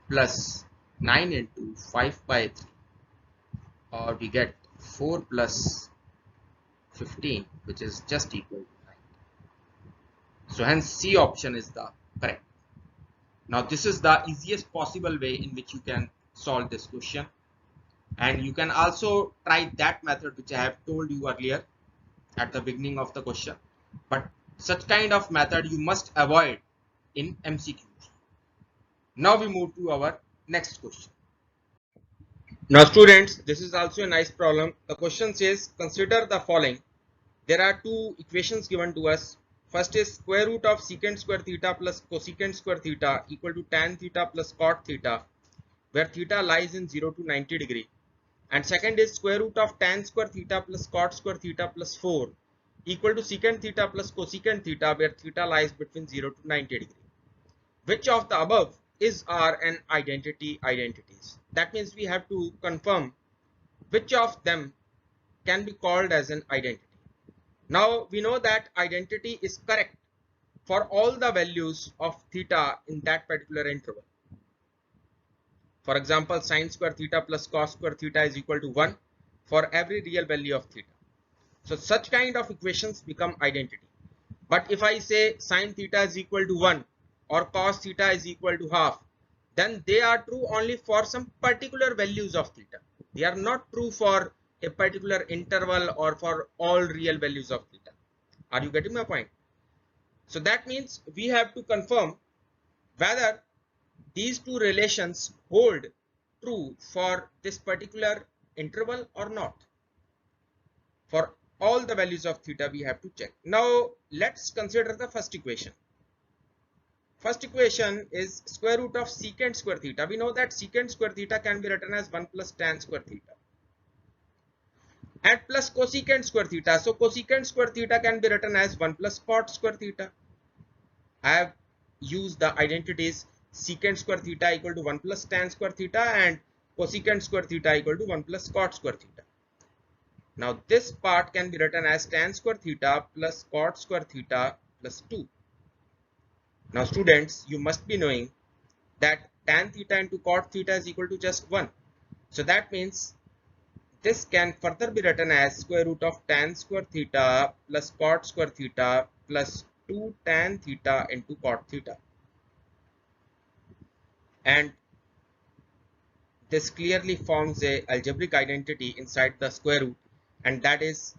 plus 9 into 5 by 3, or we get 4 plus 15, which is just equal to 9. So hence C option is the correct. Now this is the easiest possible way in which you can solve this question, and you can also try that method which I have told you earlier at the beginning of the question, but such kind of method you must avoid in MCQs. Now we move to our next question. Now students, this is also a nice problem. The question says consider the following. There are two equations given to us. First is square root of secant square theta plus cosecant square theta equal to tan theta plus cot theta, where theta lies in 0 to 90 degree. And second is square root of tan square theta plus cot square theta plus 4 equal to secant theta plus cosecant theta, where theta lies between 0 to 90 degree. Which of the above is or an identities? That means we have to confirm which of them can be called as an identity. Now we know that identity is correct for all the values of theta in that particular interval. For example, sin square theta plus cos square theta is equal to 1 for every real value of theta. So such kind of equations become identity. But if I say sin theta is equal to 1 or cos theta is equal to half, then they are true only for some particular values of theta. They are not true for a particular interval or for all real values of theta. Are you getting my point? So that means we have to confirm whether these two relations hold true for this particular interval or not. For all the values of theta we have to check. Now let's consider the first equation. First equation is square root of secant square theta. We know that secant square theta can be written as 1 plus tan square theta, and plus cosecant square theta. So cosecant square theta can be written as 1 plus cot square theta. I have used the identities secant square theta equal to 1 plus tan square theta and cosecant square theta equal to 1 plus cot square theta. Now this part can be written as tan square theta plus cot square theta plus 2. Now students, you must be knowing that tan theta into cot theta is equal to just 1. So that means this can further be written as square root of tan square theta plus cot square theta plus 2 tan theta into cot theta. And this clearly forms a algebraic identity inside the square root, and that is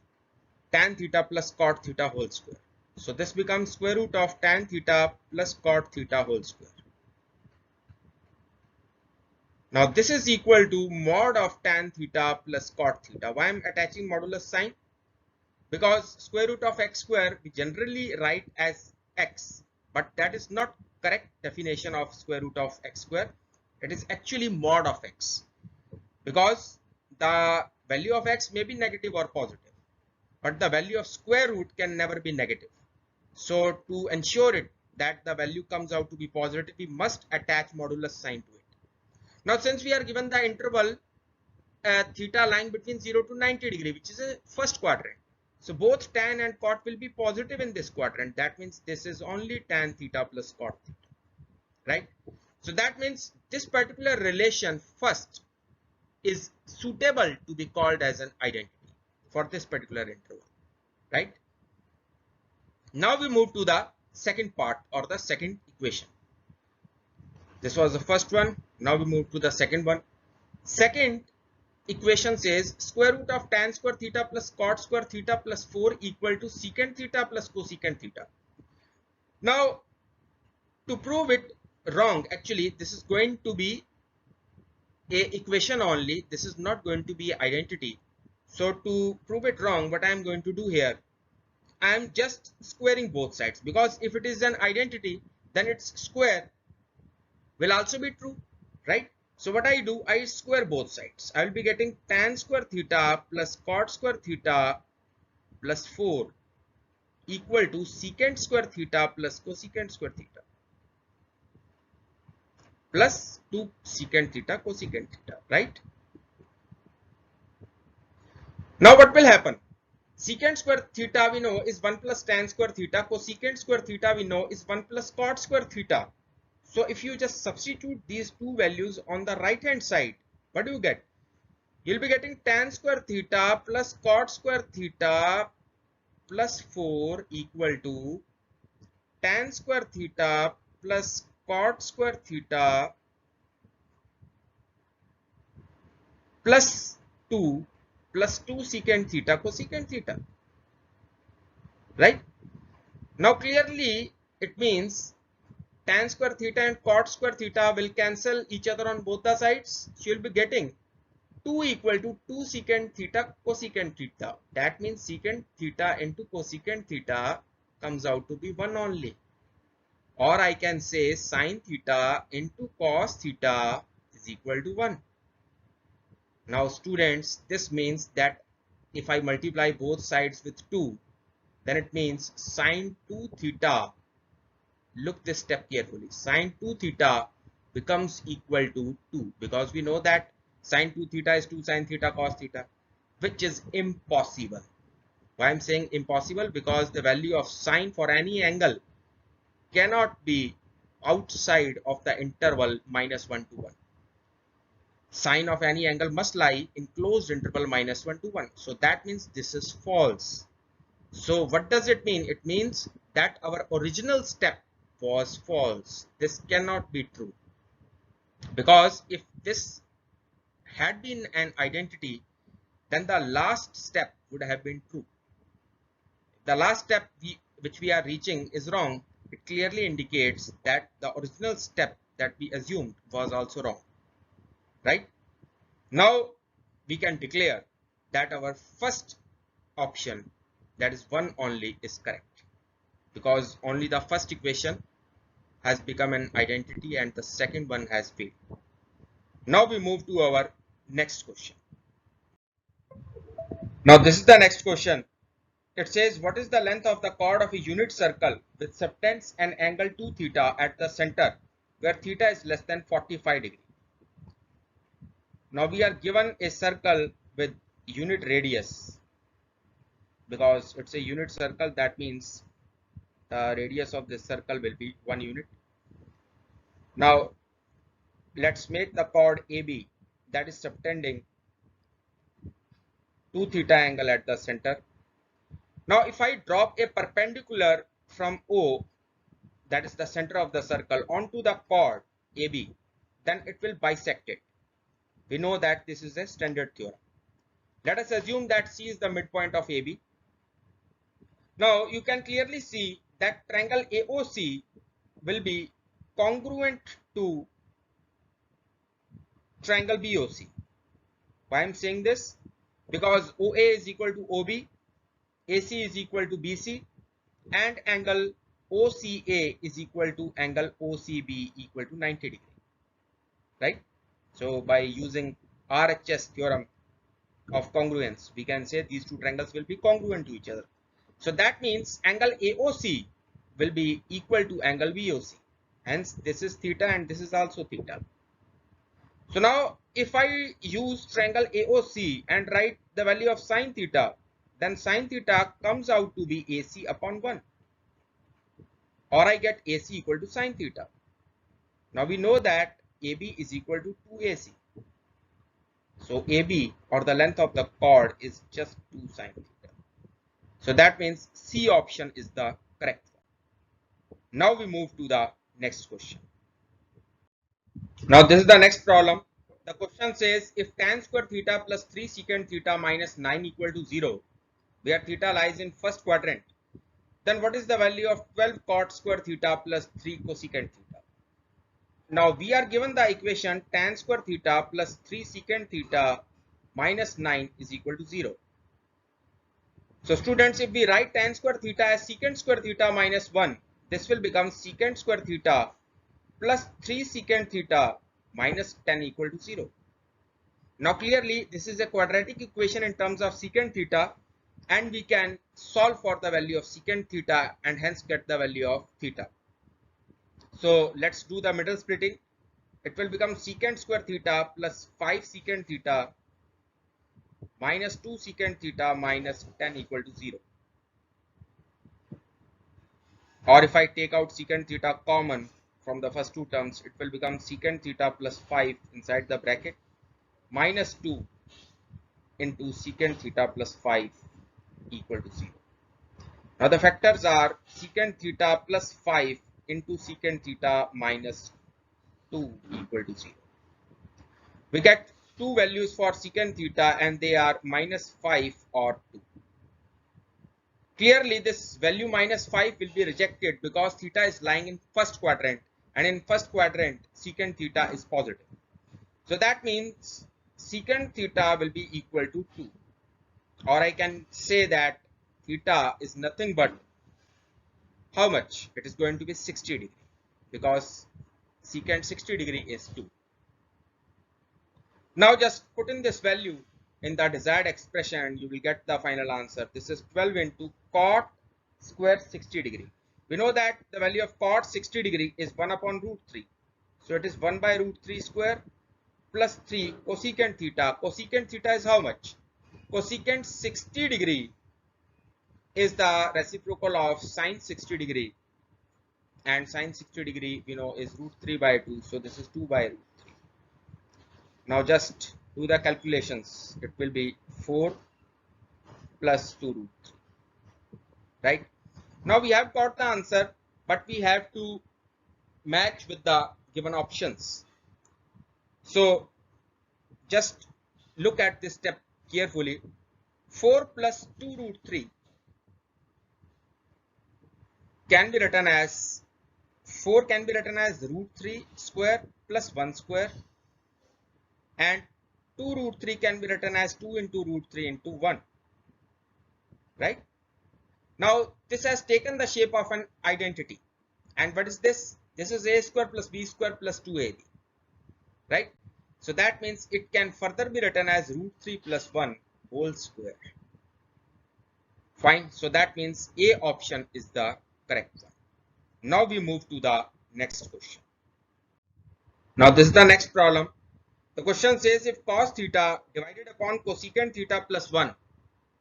tan theta plus cot theta whole square. So this becomes square root of tan theta plus cot theta whole square. Now this is equal to mod of tan theta plus cot theta. Why I am attaching modulus sign? Because square root of x square we generally write as x, but that is not correct definition of square root of x square. It is actually mod of x, because the value of x may be negative or positive, but the value of square root can never be negative. So to ensure it that the value comes out to be positive, we must attach modulus sign to it. Now since we are given the interval a theta lying between 0 to 90 degree, which is a first quadrant. So both tan and cot will be positive in this quadrant. That means this is only tan theta plus cot theta, right? So that means this particular relation first is suitable to be called as an identity for this particular interval, right? Now we move to the second part or the second equation. This was the first one. Now we move to the second one. Second equation says square root of tan square theta plus cot square theta plus 4 equal to secant theta plus cosecant theta. Now to prove it wrong, actually this is going to be a equation only. This is not going to be identity. So to prove it wrong, what I am going to do here, I am just squaring both sides, because if it is an identity, then its square will also be true, right? So what I do, I square both sides. I will be getting tan square theta plus cot square theta plus 4 equal to secant square theta plus cosecant square theta plus 2 secant theta cosecant theta, right? Now what will happen? Secant square theta we know is 1 plus tan square theta. Cosecant square theta we know is 1 plus cot square theta. So if you just substitute these two values on the right hand side, what do you get? You'll be getting tan square theta plus cot square theta plus 4 equal to tan square theta plus cot square theta plus 2 plus 2 secant theta cosecant theta, right? Now clearly it means tan square theta and cot square theta will cancel each other on both the sides. So you'll be getting 2 equal to 2 secant theta cosecant theta. That means secant theta into cosecant theta comes out to be 1 only. Or I can say sin theta into cos theta is equal to 1. Now students, this means that if I multiply both sides with 2, then it means sin 2 theta. Look this step carefully. Sin 2 theta becomes equal to 2, because we know that sin 2 theta is 2 sin theta cos theta, which is impossible. Why I'm saying impossible? Because the value of sine for any angle cannot be outside of the interval -1 to 1. Sine of any angle must lie in closed interval -1 to 1. So that means this is false. So what does it mean? It means that our original step was false. This cannot be true, because if this had been an identity, then the last step would have been true. The last step which we are reaching is wrong. It clearly indicates that the original step that we assumed was also wrong, right? Now we can declare that our first option, that is 1 only, is correct, because only the first equation has become an identity and the second one has failed. Now we move to our next question. Now this is the next question. It says, what is the length of the chord of a unit circle with subtends an angle 2 theta at the center where theta is less than 45 degree? Now we are given a circle with unit radius, because it's a unit circle, that means the radius of this circle will be 1 unit. Now let's make the chord AB, that is subtending 2 theta angle at the center. Now if I drop a perpendicular from O, that is the center of the circle, onto the chord AB, then it will bisect it. We know that this is a standard theorem. Let us assume that C is the midpoint of AB. Now you can clearly see that triangle AOC will be congruent to triangle BOC. Why I am saying this? Because OA is equal to OB, AC is equal to BC, and angle OCA is equal to angle OCB equal to 90 degree, right? So by using RHS theorem of congruence, we can say these two triangles will be congruent to each other. So that means angle AOC will be equal to angle BOC. Hence this is theta and this is also theta. So now if I use triangle AOC and write the value of sine theta, then sine theta comes out to be AC upon 1, or I get AC equal to sine theta. Now we know that AB is equal to 2AC. So AB, or the length of the chord, is just 2 sine theta. So that means C option is the correct one. Now we move to the next question. Now this is the next problem. The question says if tan square theta plus 3 secant theta minus 9 equal to 0, where theta lies in first quadrant, then what is the value of 12 cot square theta plus 3 cosecant theta? Now we are given the equation tan square theta plus 3 secant theta minus 9 is equal to 0. So students, if we write tan square theta as secant square theta minus 1, this will become secant square theta plus 3 secant theta minus 10 equal to 0. Now clearly this is a quadratic equation in terms of secant theta, and we can solve for the value of secant theta and hence get the value of theta. So let's do the middle splitting. It will become secant square theta plus 5 secant theta minus 2 secant theta minus 10 equal to 0. Or if I take out secant theta common from the first two terms, it will become secant theta plus 5 inside the bracket minus 2 into secant theta plus 5 equal to 0. Now the factors are secant theta plus 5 into secant theta minus 2 equal to 0. We get two values for secant theta and they are minus 5 or 2. Clearly this value minus 5 will be rejected because theta is lying in first quadrant, and in first quadrant secant theta is positive. So that means secant theta will be equal to 2, or I can say that theta is nothing but how much? It is going to be 60 degree because secant 60 degree is 2. Now just put in this value in the desired expression and you will get the final answer. This is 12 into cot square 60 degree. We know that the value of cot 60 degree is 1 upon root 3. So it is 1 by root 3 square plus 3 cosecant theta. Cosecant theta is how much? Cosecant 60 degree is the reciprocal of sine 60 degree, and sine 60 degree we know is root 3 by 2. So this is 2 by root 3. Now just do the calculations. It will be 4 plus 2 root 3. Right? Now we have got the answer, but we have to match with the given options. So just look at this step carefully. 4 plus 2 root 3 can be written as 4 can be written as root 3 square plus 1 square, and 2 root 3 can be written as 2 into root 3 into 1. Right? Now this has taken the shape of an identity. And what is this? This is a square plus b square plus 2ab. Right? So that means it can further be written as root 3 plus 1 whole square. Fine. So that means A option is the correct one. Now we move to the next question. Now this is the next problem. The question says if cos theta divided upon cosecant theta plus 1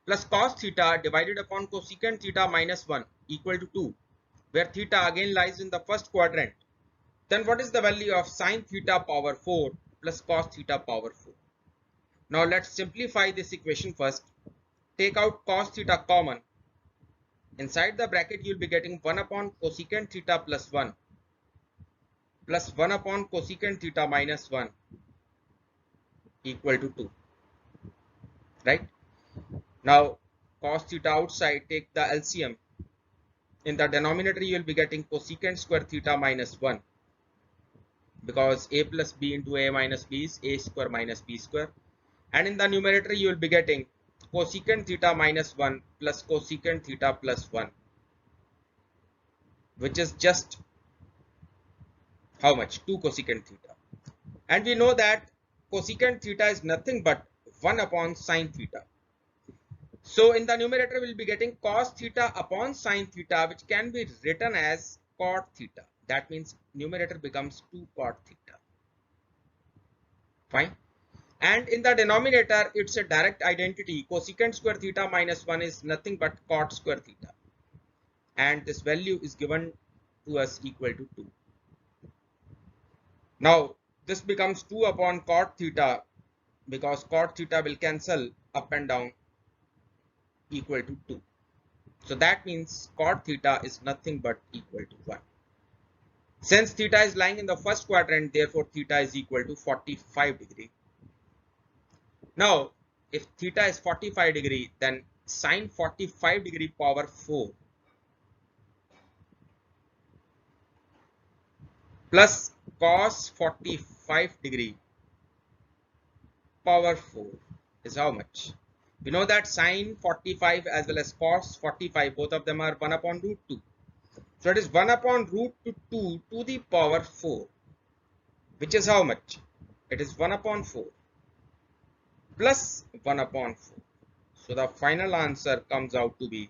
plus cos theta divided upon cosecant theta minus 1 equal to 2, where theta again lies in the first quadrant, then what is the value of sine theta power 4 plus cos theta power 4? Now let's simplify this equation first. Take out cos theta common. Inside the bracket you will be getting 1 upon cosecant theta plus 1 plus 1 upon cosecant theta minus 1 equal to 2. Right? Now cos theta outside, take the LCM. In the denominator you will be getting cosecant square theta minus 1, because a plus b into a minus b is a square minus b square, and in the numerator you will be getting cosecant theta minus 1 plus cosecant theta plus 1, which is just how much? 2 cosecant theta. And we know that cosecant theta is nothing but 1 upon sine theta. So in the numerator we will be getting cos theta upon sine theta, which can be written as cot theta. That means numerator becomes 2 cot theta. Fine. And in the denominator, it's a direct identity. Cosecant square theta minus 1 is nothing but cot square theta. And this value is given to us equal to 2. Now, this becomes 2 upon cot theta because cot theta will cancel up and down equal to 2. So that means cot theta is nothing but equal to 1. Since theta is lying in the first quadrant, therefore theta is equal to 45 degree. Now, if theta is 45 degree, then sine 45 degree power 4 plus cos 45 degree power 4 is how much? We know that sine 45 as well as cos 45, both of them are 1 upon root 2. So it is 1 upon root 2 to the power 4, which is how much? It is 1 upon 4 plus 1 upon 4. So the final answer comes out to be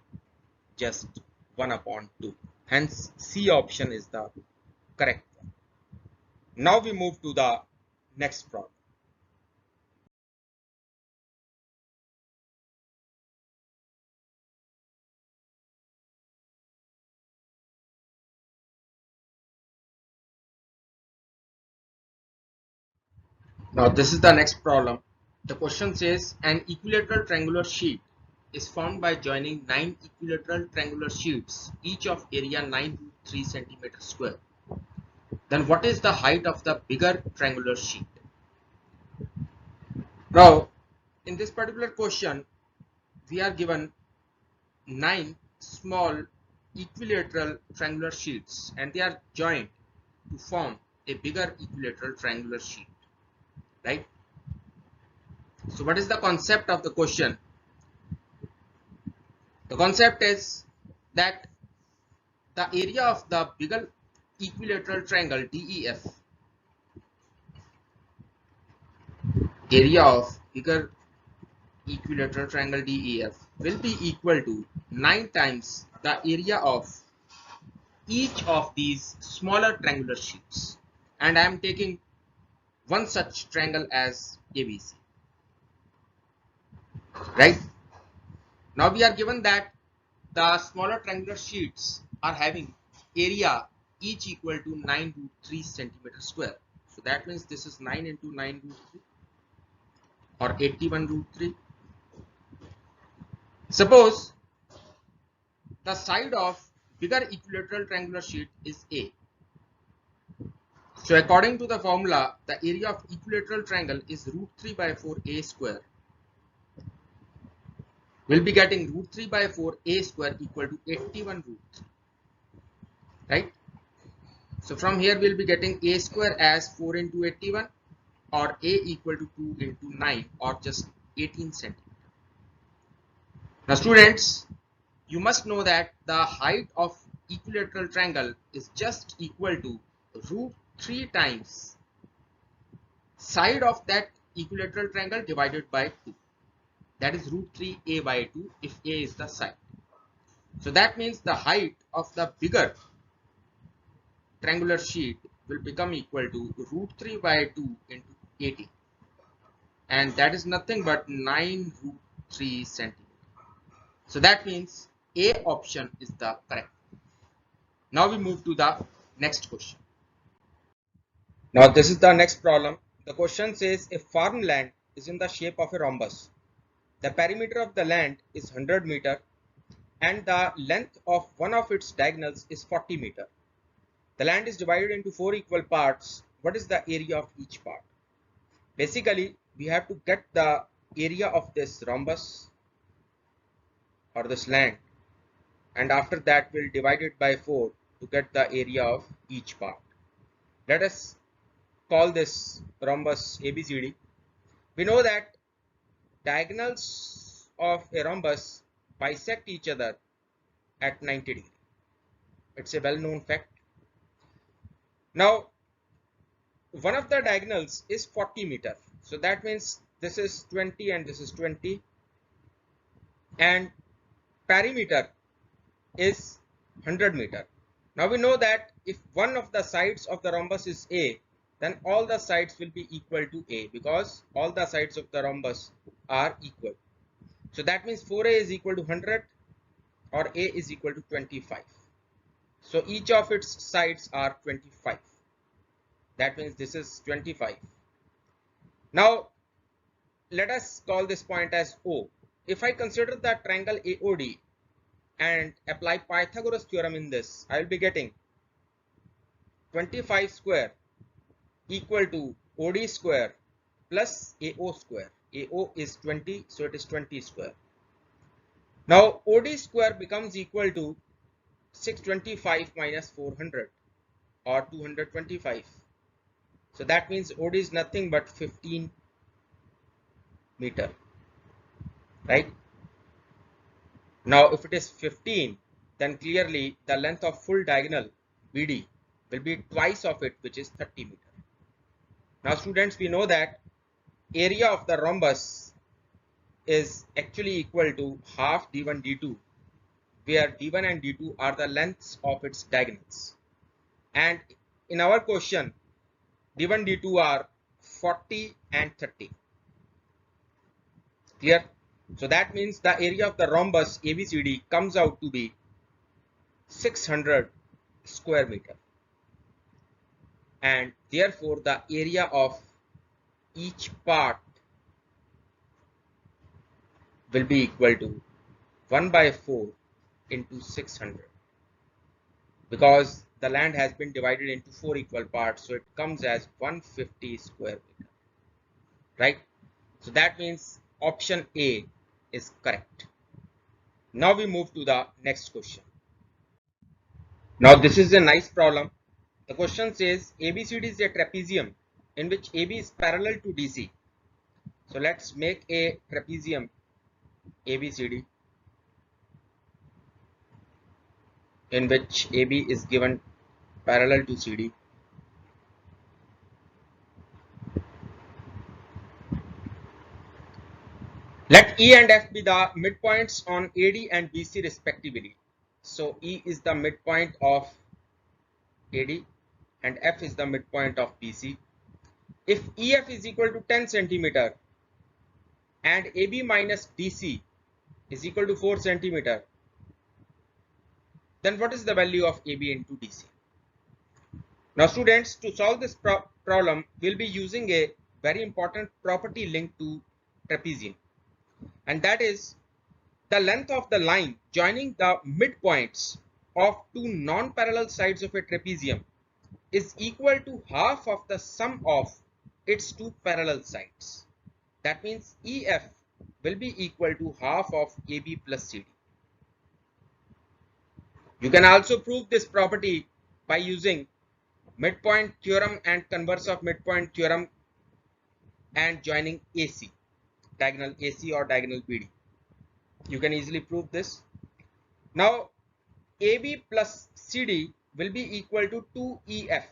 just 1 upon 2. Hence C option is the correct one. Now we move to the next problem. Now this is the next problem. The question says an equilateral triangular sheet is formed by joining 9 equilateral triangular sheets, each of area 9 root 3 centimeters square. Then what is the height of the bigger triangular sheet? Now in this particular question we are given 9 small equilateral triangular sheets and they are joined to form a bigger equilateral triangular sheet, right? So what is the concept of the question? The concept is that the area of the bigger equilateral triangle DEF, area of bigger equilateral triangle DEF will be equal to 9 times the area of each of these smaller triangular sheets. And I am taking one such triangle as ABC, right? Now we are given that the smaller triangular sheets are having area each equal to 9 root 3 centimeter square. So that means this is 9 into 9 root 3 or 81 root 3. Suppose the side of bigger equilateral triangular sheet is A. So according to the formula, the area of equilateral triangle is root 3 by 4 A square. We'll be getting root 3 by 4 A square equal to 81 root 3, right? So from here we'll be getting A square as 4 into 81 or A equal to 2 into 9 or just 18 centimeter. Now students, you must know that the height of equilateral triangle is just equal to root 3 times side of that equilateral triangle divided by 2. That is root 3A by 2 if A is the side. So that means the height of the bigger triangular sheet will become equal to root 3 by 2 into 80. And that is nothing but 9 root 3 centimeter. So that means A option is the correct. Now we move to the next question. Now this is the next problem. The question says if farmland is in the shape of a rhombus, the perimeter of the land is 100 meter and the length of one of its diagonals is 40 meter. The land is divided into 4 equal parts. What is the area of each part? Basically, we have to get the area of this rhombus or this land, and after that we'll divide it by 4 to get the area of each part. Let us call this rhombus ABCD. We know that diagonals of a rhombus bisect each other at 90 degrees. It's a well-known fact. Now, one of the diagonals is 40 meter. So that means this is 20 and this is 20. And perimeter is 100 meter. Now we know that if one of the sides of the rhombus is A, then all the sides will be equal to A, because all the sides of the rhombus are equal. So that means 4A is equal to 100 or A is equal to 25. So each of its sides are 25. That means this is 25. Now let us call this point as O. If I consider the triangle AOD and apply Pythagoras theorem in this, I will be getting 25 square equal to OD square plus AO square. AO is 20, so it is 20 square. Now OD square becomes equal to 625 minus 400 or 225. So that means OD is nothing but 15 meter, right? Now if it is 15, then clearly the length of full diagonal BD will be twice of it, which is 30 meter. Now students, we know that area of the rhombus is actually equal to half D1 D2, where D1 and D2 are the lengths of its diagonals, and in our question D1 D2 are 40 and 30. Clear? So that means the area of the rhombus ABCD comes out to be 600 square meter, and therefore the area of each part will be equal to 1 by 4 into 600, because the land has been divided into 4 equal parts, so it comes as 150 square meter, right? So that means option A is correct. Now we move to the next question. Now this is a nice problem. The question says ABCD is a trapezium in which AB is parallel to DC. So let's make a trapezium ABCD in which AB is given parallel to CD. Let E and F be the midpoints on AD and BC respectively. So E is the midpoint of AD and F is the midpoint of BC. If EF is equal to 10 centimeter and AB minus DC is equal to 4 centimeter, then what is the value of AB into DC? Now students, to solve this problem, we'll be using a very important property linked to trapezium, and that is the length of the line joining the midpoints of two non-parallel sides of a trapezium is equal to half of the sum of its two parallel sides. That means EF will be equal to half of AB plus CD. You can also prove this property by using midpoint theorem and converse of midpoint theorem and joining AC, diagonal AC or diagonal BD. You can easily prove this. Now AB plus CD will be equal to 2EF.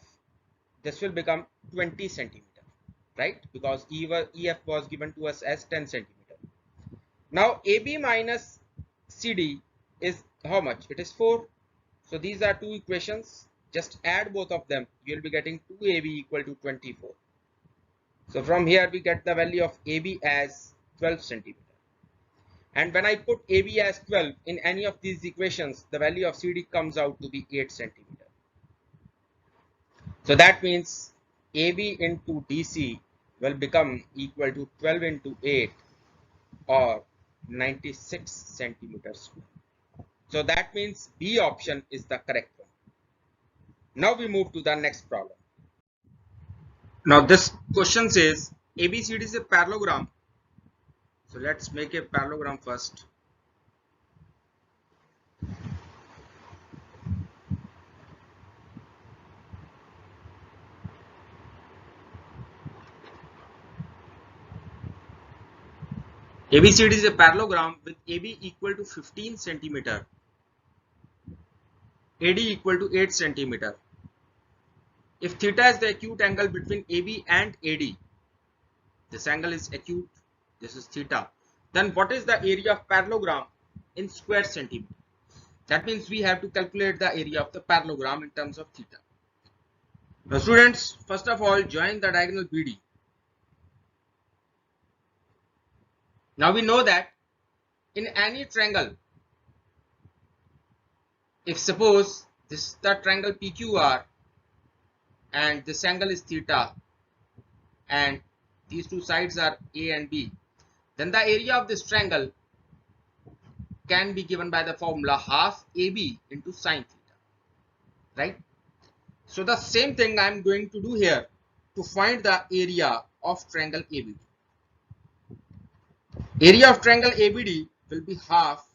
This will become 20 centimeter, right? Because EF was given to us as 10 centimeter. Now AB minus CD is how much? It is 4. So these are two equations. Just add both of them. You will be getting 2AB equal to 24. So from here we get the value of AB as 12 centimeter. And when I put AB as 12 in any of these equations, the value of CD comes out to be 8 centimeter. So that means AB into DC will become equal to 12 into 8 or 96 centimeters. So that means B option is the correct one. Now we move to the next problem. Now this question says ABCD is a parallelogram. So let's make a parallelogram first. ABCD is a parallelogram with AB equal to 15 centimeter, AD equal to 8 centimeter. If theta is the acute angle between AB and AD, this angle is acute, this is theta, then what is the area of parallelogram in square centimeter? That means we have to calculate the area of the parallelogram in terms of theta. Now students, first of all, join the diagonal BD. Now we know that in any triangle, if suppose this is the triangle PQR and this angle is theta and these two sides are A and B, then the area of this triangle can be given by the formula half AB into sine theta, right? So the same thing I am going to do here to find the area of triangle ABD. Area of triangle ABD will be half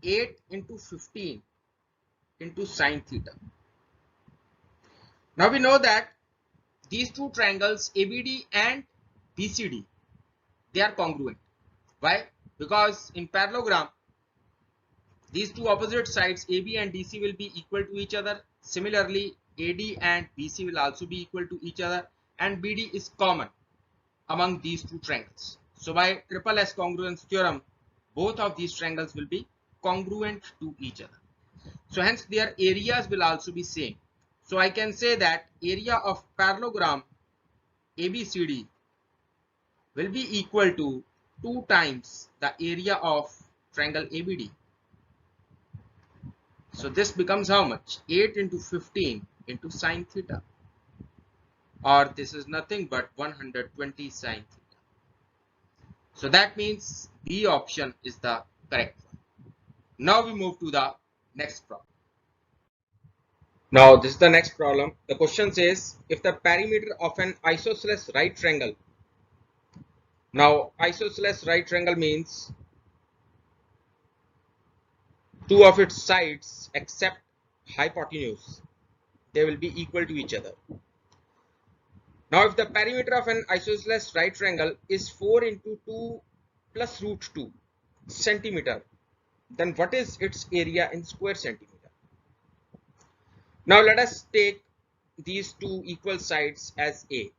8 into 15 into sine theta. Now we know that these two triangles ABD and BCD, they are congruent. Why? Because in parallelogram, these two opposite sides AB and DC will be equal to each other. Similarly, AD and BC will also be equal to each other, and BD is common among these two triangles. So by triple S congruence theorem, both of these triangles will be congruent to each other. So hence their areas will also be same. So I can say that area of parallelogram ABCD will be equal to 2 times the area of triangle ABD. So this becomes how much? 8 into 15 into sine theta, or this is nothing but 120 sine theta. So that means B option is the correct one. Now we move to the next problem. Now this is the next problem. The question says if the perimeter of an isosceles right triangle. Now isosceles right triangle means two of its sides except hypotenuse, they will be equal to each other. Now if the perimeter of an isosceles right triangle is 4 into 2 plus root 2 centimeter, then what is its area in square centimeter? Now let us take these two equal sides as A.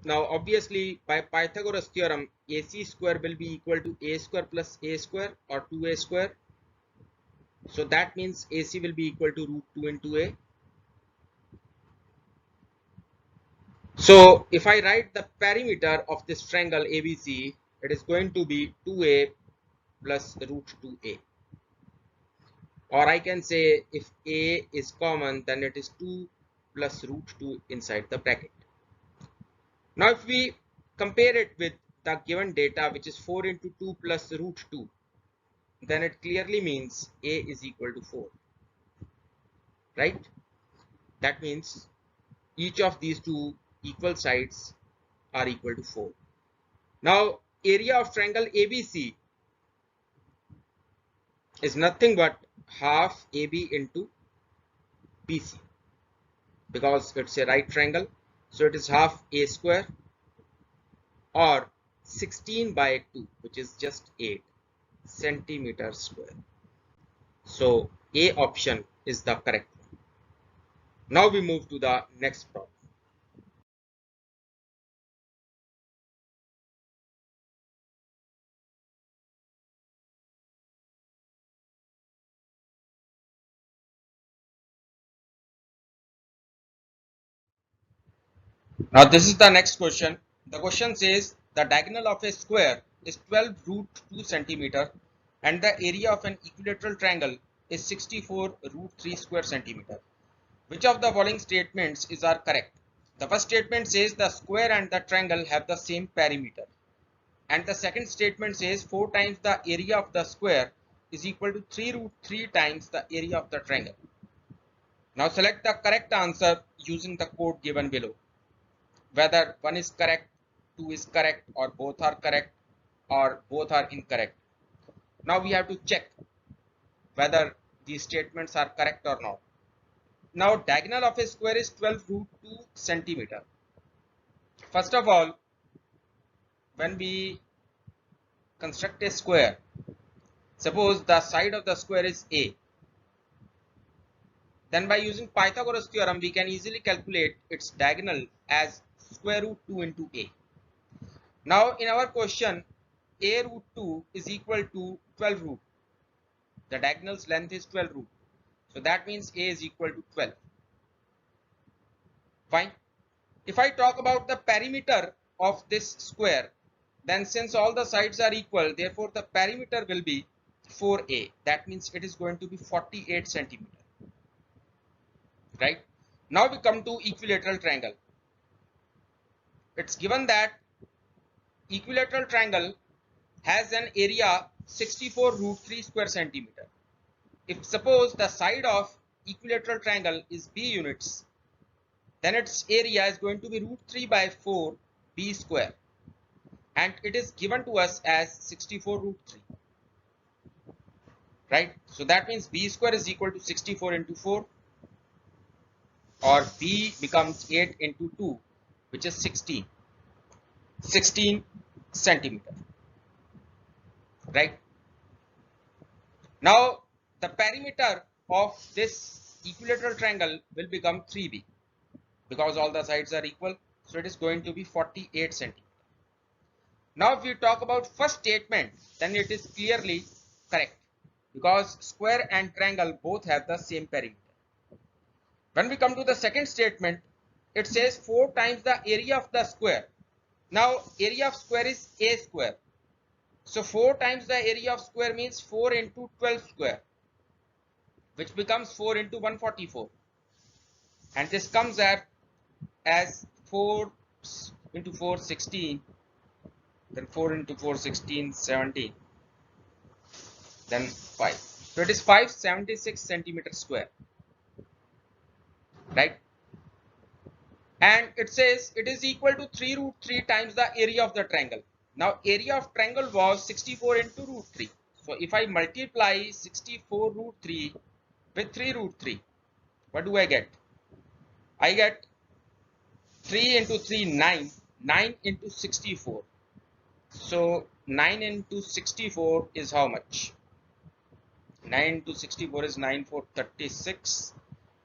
Now obviously by Pythagoras theorem, AC square will be equal to A square plus A square or 2A square. So that means AC will be equal to root 2 into A. So if I write the perimeter of this triangle ABC, it is going to be 2A plus root 2A. Or I can say if A is common, then it is 2 plus root 2 inside the bracket. Now if we compare it with the given data, which is 4 into 2 plus root 2, then it clearly means A is equal to 4, right? That means each of these two equal sides are equal to 4. Now area of triangle ABC is nothing but half AB into BC, because it's a right triangle, so it is half A square or 16 by 2, which is just 8 centimeters square. So A option is the correct one. Now we move to the next problem. Now this is the next question. The question says the diagonal of a square is 12 root 2 centimeter and the area of an equilateral triangle is 64 root 3 square centimeter. Which of the following statements are correct? The first statement says the square and the triangle have the same perimeter. And the second statement says 4 times the area of the square is equal to 3 root 3 times the area of the triangle. Now select the correct answer using the code given below. Whether one is correct, two is correct, or both are correct, or both are incorrect. Now we have to check whether these statements are correct or not. Now diagonal of a square is 12 root 2 centimeter. First of all, when we construct a square, suppose the side of the square is A, then by using Pythagoras theorem we can easily calculate its diagonal as square root 2 into A. Now in our question, A root 2 is equal to 12 root. The diagonal's length is 12 root. So that means A is equal to 12. Fine. If I talk about the perimeter of this square, then since all the sides are equal, therefore the perimeter will be 4a. That means it is going to be 48 centimeter. Right? Now we come to equilateral triangle. It's given that equilateral triangle has an area 64 root 3 square centimeter. If suppose the side of equilateral triangle is b units, then its area is going to be root 3 by 4 b square, and it is given to us as 64 root 3, right? So that means b square is equal to 64 into 4, or b becomes 8 into 2, which is 16 centimeter, right? Now the perimeter of this equilateral triangle will become 3b because all the sides are equal, so it is going to be 48 centimeter. Now if we talk about first statement, then it is clearly correct because square and triangle both have the same perimeter. When we come to the second statement, it says 4 times the area of the square. Now area of square is a square. So 4 times the area of square means 4 into 12 square, which becomes 4 into 144. And this comes as 4 into 4, 16. Then 4 into 4, 16, 17. Then 5. So it is 576 centimeter square. Right? And it says it is equal to 3 root 3 times the area of the triangle. Now area of triangle was 64 into root 3. So if I multiply 64 root 3 with 3 root 3, what do I get? I get 3 into 3, 9. 9 into 64. So 9 into 64 is how much? 9 into 64 is 9 4 36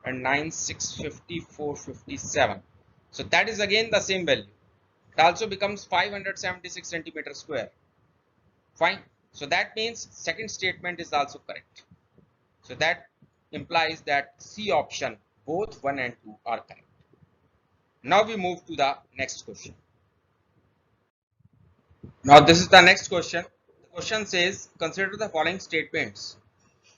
and 9 6 54 57. So that is again the same value. It also becomes 576 centimeter square. Fine. So that means second statement is also correct. So that implies that C option, both 1 and 2 are correct. Now we move to the next question. Now this is the next question. The question says, consider the following statements.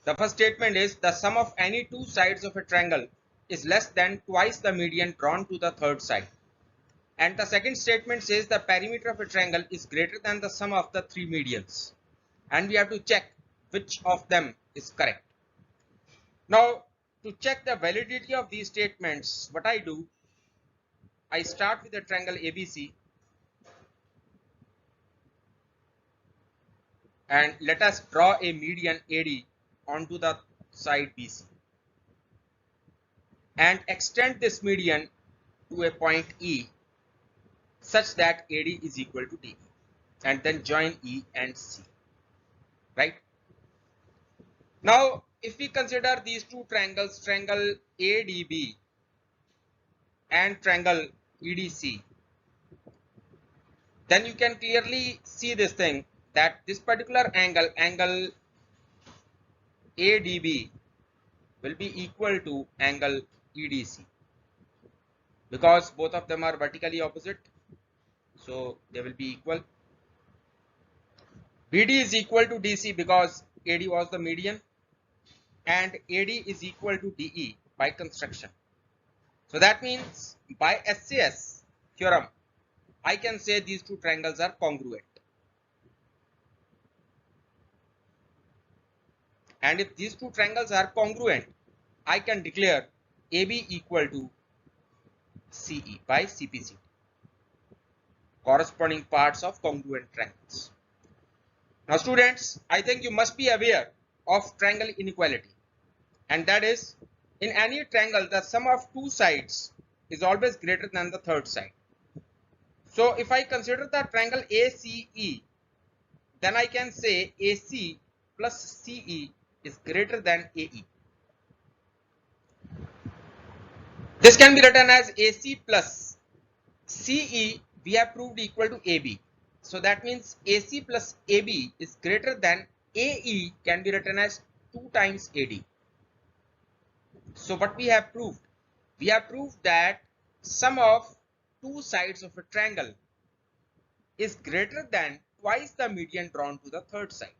The first statement is the sum of any two sides of a triangle is less than twice the median drawn to the third side. And the second statement says the perimeter of a triangle is greater than the sum of the three medians. And we have to check which of them is correct. Now, to check the validity of these statements, what I do, I start with the triangle ABC and let us draw a median AD onto the side BC and extend this median to a point E such that AD is equal to DE, and then join E and C, right? Now, if we consider these two triangles, triangle ADB and triangle EDC, then you can clearly see this thing, that this particular angle ADB will be equal to angle EDC because both of them are vertically opposite, so they will be equal. BD is equal to DC because AD was the median, and AD is equal to DE by construction. So that means by SCS theorem, I can say these two triangles are congruent. And if these two triangles are congruent, I can declare AB equal to CE by CPC, corresponding parts of congruent triangles. Now students, I think you must be aware of triangle inequality, and that is, in any triangle the sum of two sides is always greater than the third side. So if I consider the triangle ACE, then I can say AC plus CE is greater than AE. This can be written as AC plus CE, we have proved equal to AB. So that means AC plus AB is greater than AE, can be written as 2 times AD. So what we have proved? We have proved that sum of two sides of a triangle is greater than twice the median drawn to the third side.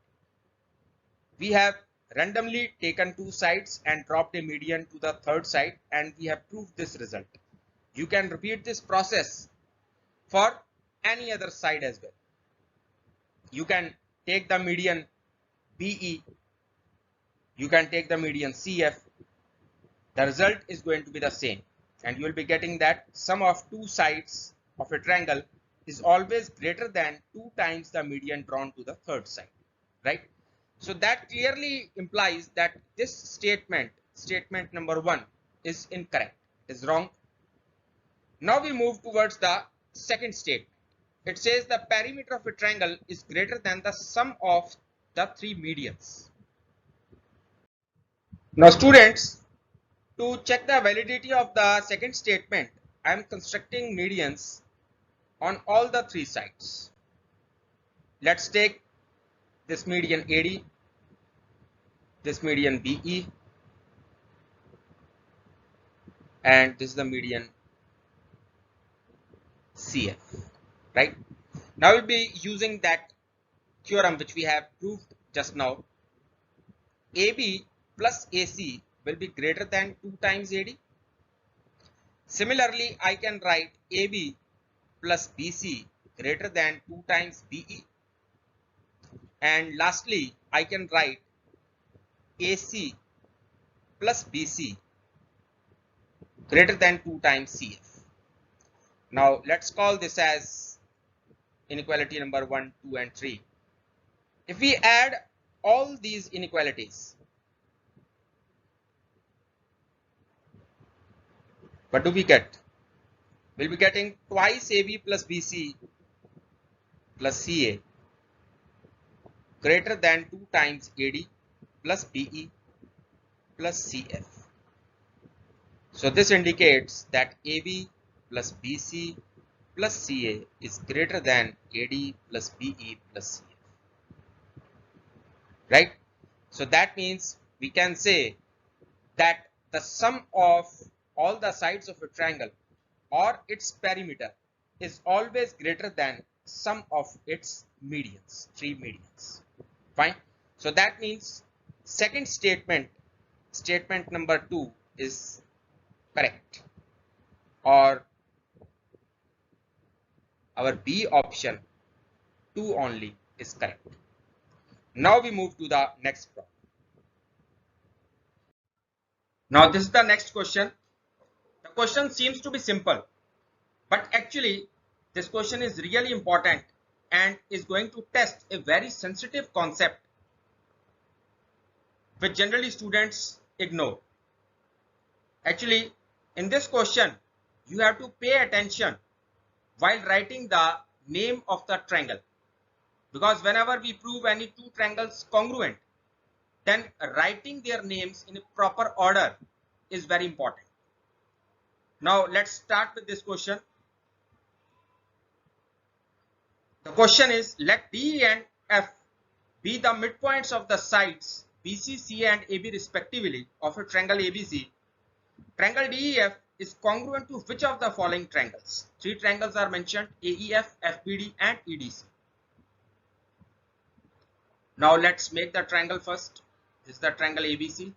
We have randomly taken two sides and dropped a median to the third side, and we have proved this result. You can repeat this process for any other side as well. You can take the median BE, you can take the median CF. The result is going to be the same, and you will be getting that sum of two sides of a triangle is always greater than 2 times the median drawn to the third side, right? So that clearly implies that this statement number 1, is incorrect, is wrong. Now we move towards the second statement. It says the perimeter of a triangle is greater than the sum of the three medians. Now students, to check the validity of the second statement, I am constructing medians on all the three sides. Let's take this median AD, this median BE, and this is the median CF, right? Now we'll be using that theorem which we have proved just now. AB plus AC will be greater than 2 times AD. Similarly, I can write AB plus BC greater than 2 times BE. And lastly, I can write AC plus BC greater than 2 times CF. Now let's call this as inequality number 1, 2 and 3. If we add all these inequalities, what do we get? We'll be getting twice AB plus BC plus CA greater than 2 times AD plus BE plus CF. So this indicates that AB plus BC plus CA is greater than AD plus BE plus CF. Right? So that means we can say that the sum of all the sides of a triangle or its perimeter is always greater than sum of its medians, three medians. Fine. So that means second statement number 2 is correct, or our B option 2 only is correct. Now we move to the next problem. Now this is the next question. The question seems to be simple, but actually this question is really important and is going to test a very sensitive concept which generally students ignore. Actually, in this question, you have to pay attention while writing the name of the triangle, because whenever we prove any two triangles congruent, then writing their names in a proper order is very important. Now let's start with this question. The question is, let D and F be the midpoints of the sides BC, CA and AB respectively of a triangle ABC. Triangle DEF is congruent to which of the following triangles? Three triangles are mentioned: AEF, FBD and EDC. Now let's make the triangle first. This is the triangle ABC.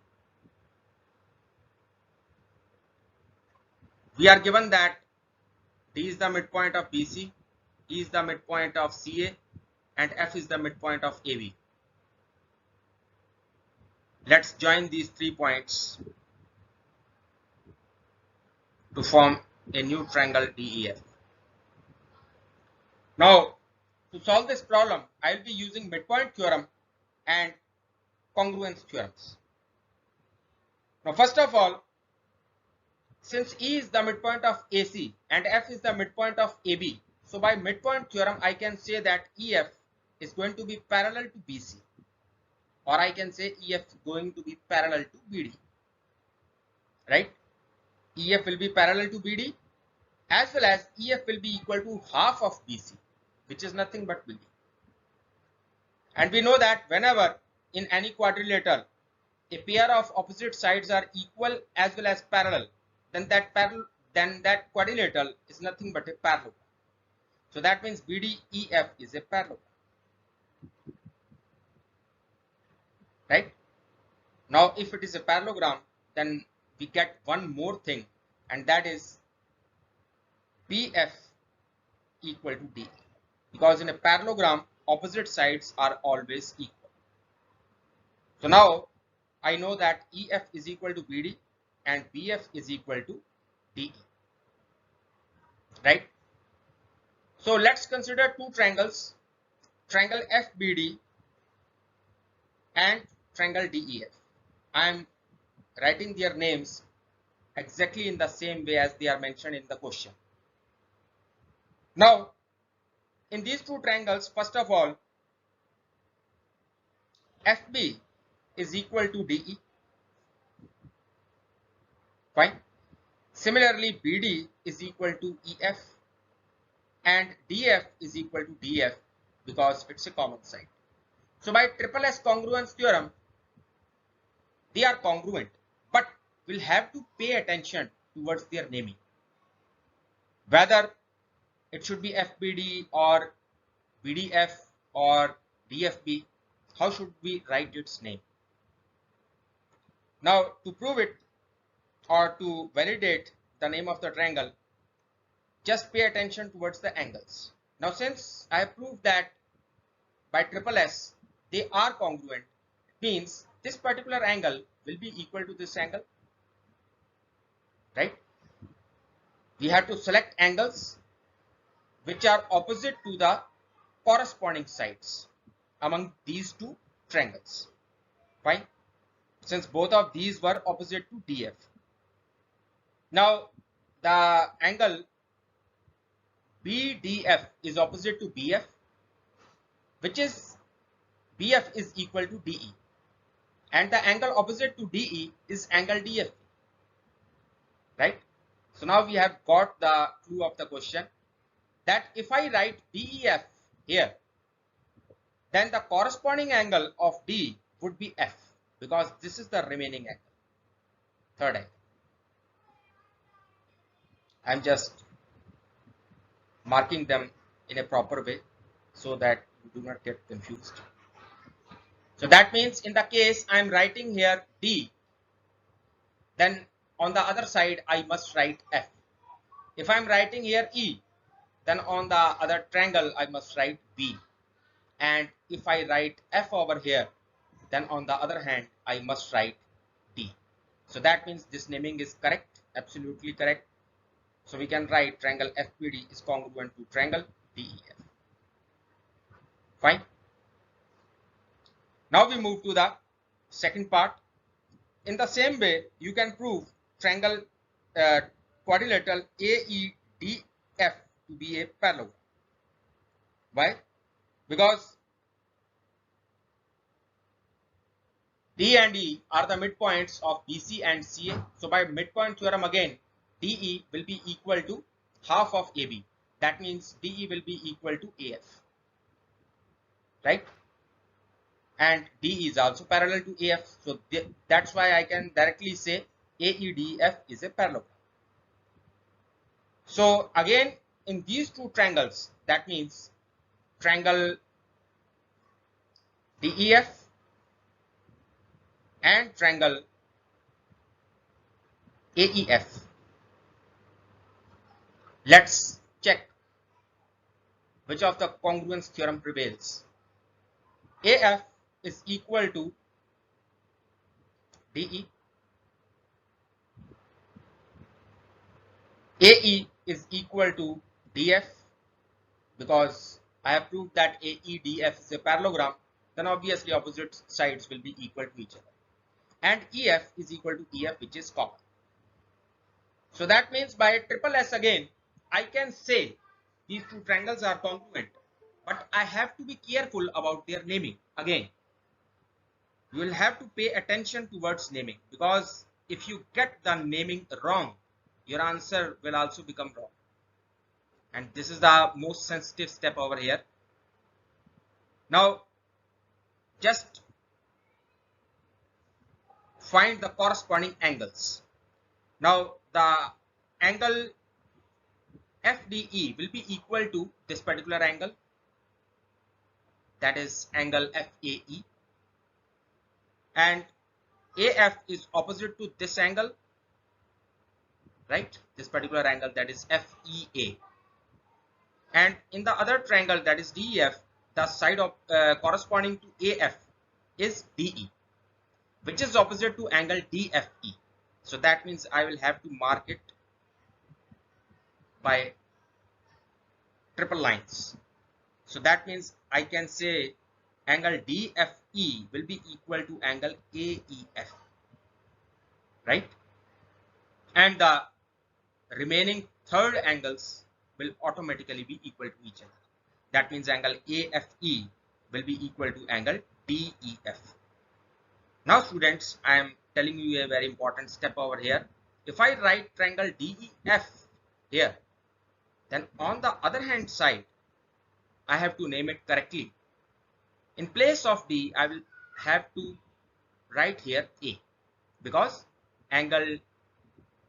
We are given that D is the midpoint of BC, E is the midpoint of CA and F is the midpoint of AB. Let's join these 3 points to form a new triangle DEF. Now, to solve this problem, I will be using midpoint theorem and congruence theorems. Now, first of all, since E is the midpoint of AC and F is the midpoint of AB, so by midpoint theorem, I can say that EF is going to be parallel to BC, or I can say EF is going to be parallel to BD, right? EF will be parallel to BD, as well as EF will be equal to half of BC, which is nothing but BD. And we know that whenever in any quadrilateral a pair of opposite sides are equal as well as parallel, then that then that quadrilateral is nothing but a parallelogram. So that means BDEF is a parallelogram. Right? Now, if it is a parallelogram, then we get one more thing, and that is BF equal to D. Because in a parallelogram, opposite sides are always equal. So now I know that EF is equal to BD and BF is equal to DE. Right? So let's consider two triangles, triangle FBD and triangle DEF. I am writing their names exactly in the same way as they are mentioned in the question. Now, in these two triangles, first of all, FB is equal to DE. Fine. Similarly, BD is equal to EF and DF is equal to DF because it's a common side. So by triple S congruence theorem, they are congruent, but we'll have to pay attention towards their naming. Whether it should be FBD or BDF or DFB, how should we write its name? Now, to prove it or to validate the name of the triangle, just pay attention towards the angles. Now, since I have proved that by triple S they are congruent, it means this particular angle will be equal to this angle, right? We have to select angles which are opposite to the corresponding sides among these two triangles. Fine. Since both of these were opposite to DF. Now, the angle BDF is opposite to BF, which is BF is equal to DE. And the angle opposite to DE is angle DF. Right? So now we have got the clue of the question that if I write DEF here, then the corresponding angle of D would be F, because this is the remaining angle, third angle. I'm just marking them in a proper way so that you do not get confused. So that means in the case I'm writing here D, then on the other side I must write F. If I'm writing here E, then on the other triangle I must write B. And if I write F over here, then on the other hand I must write D. So that means this naming is correct, absolutely correct. So we can write triangle FBD is congruent to triangle DEF. Fine. Now we move to the second part. In the same way, you can prove triangle quadrilateral AEDF to be a parallelogram. Why? Because D and E are the midpoints of BC and CA. So by midpoint theorem again, DE will be equal to half of AB. That means DE will be equal to AF. Right? And DE is also parallel to AF. So that's why I can directly say AEDF is a parallelogram. So again, in these two triangles, that means triangle DEF and triangle AEF. Let's check which of the congruence theorem prevails. AF is equal to DE. AE is equal to DF, because I have proved that AEDF is a parallelogram, then obviously opposite sides will be equal to each other. And EF is equal to EF, which is common. So that means by triple S again, I can say these two triangles are congruent, but I have to be careful about their naming. Again, you will have to pay attention towards naming, because if you get the naming wrong, your answer will also become wrong. And this is the most sensitive step over here. Now, just find the corresponding angles. Now, the angle FDE will be equal to this particular angle, that is angle FAE, and AF is opposite to this angle, right? This particular angle, that is FEA. And in the other triangle, that is DEF, the side of corresponding to AF is DE, which is opposite to angle DFE. So that means I will have to mark it by triple lines. So that means I can say angle DFE will be equal to angle AEF, right? And the remaining third angles will automatically be equal to each other. That means angle AFE will be equal to angle DEF. Now students, I am telling you a very important step over here. If I write triangle DEF here, then on the other hand side, I have to name it correctly. In place of D, I will have to write here A, because angle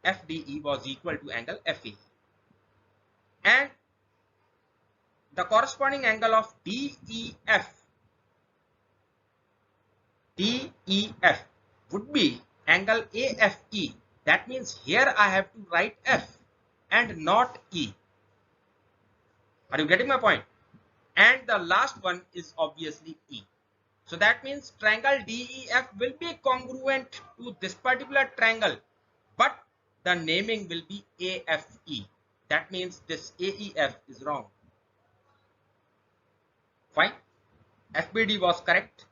FDE was equal to angle FE. And the corresponding angle of DEF would be angle AFE. That means here I have to write F and not E. Are you getting my point? And the last one is obviously E. So that means triangle DEF will be congruent to this particular triangle, but the naming will be AFE. That means this AEF is wrong. Fine. FBD was correct.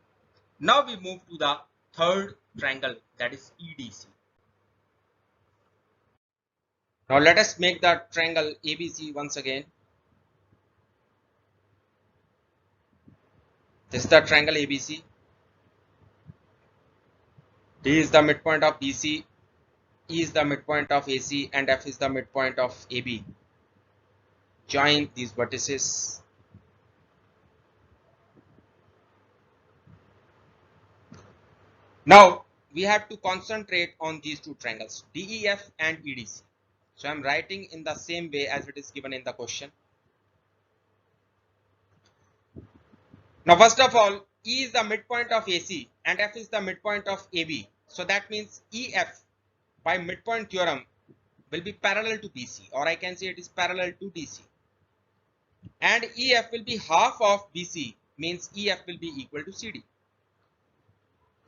Now we move to the third triangle, that is EDC. Now let us make the triangle ABC once again. This is the triangle ABC. D is the midpoint of BC, E is the midpoint of AC, and F is the midpoint of AB. Join these vertices. Now we have to concentrate on these two triangles, DEF and EDC. So I am writing in the same way as it is given in the question. Now first of all, E is the midpoint of AC and F is the midpoint of AB. So that means EF by midpoint theorem will be parallel to BC, or I can say it is parallel to DC. And EF will be half of BC, means EF will be equal to CD.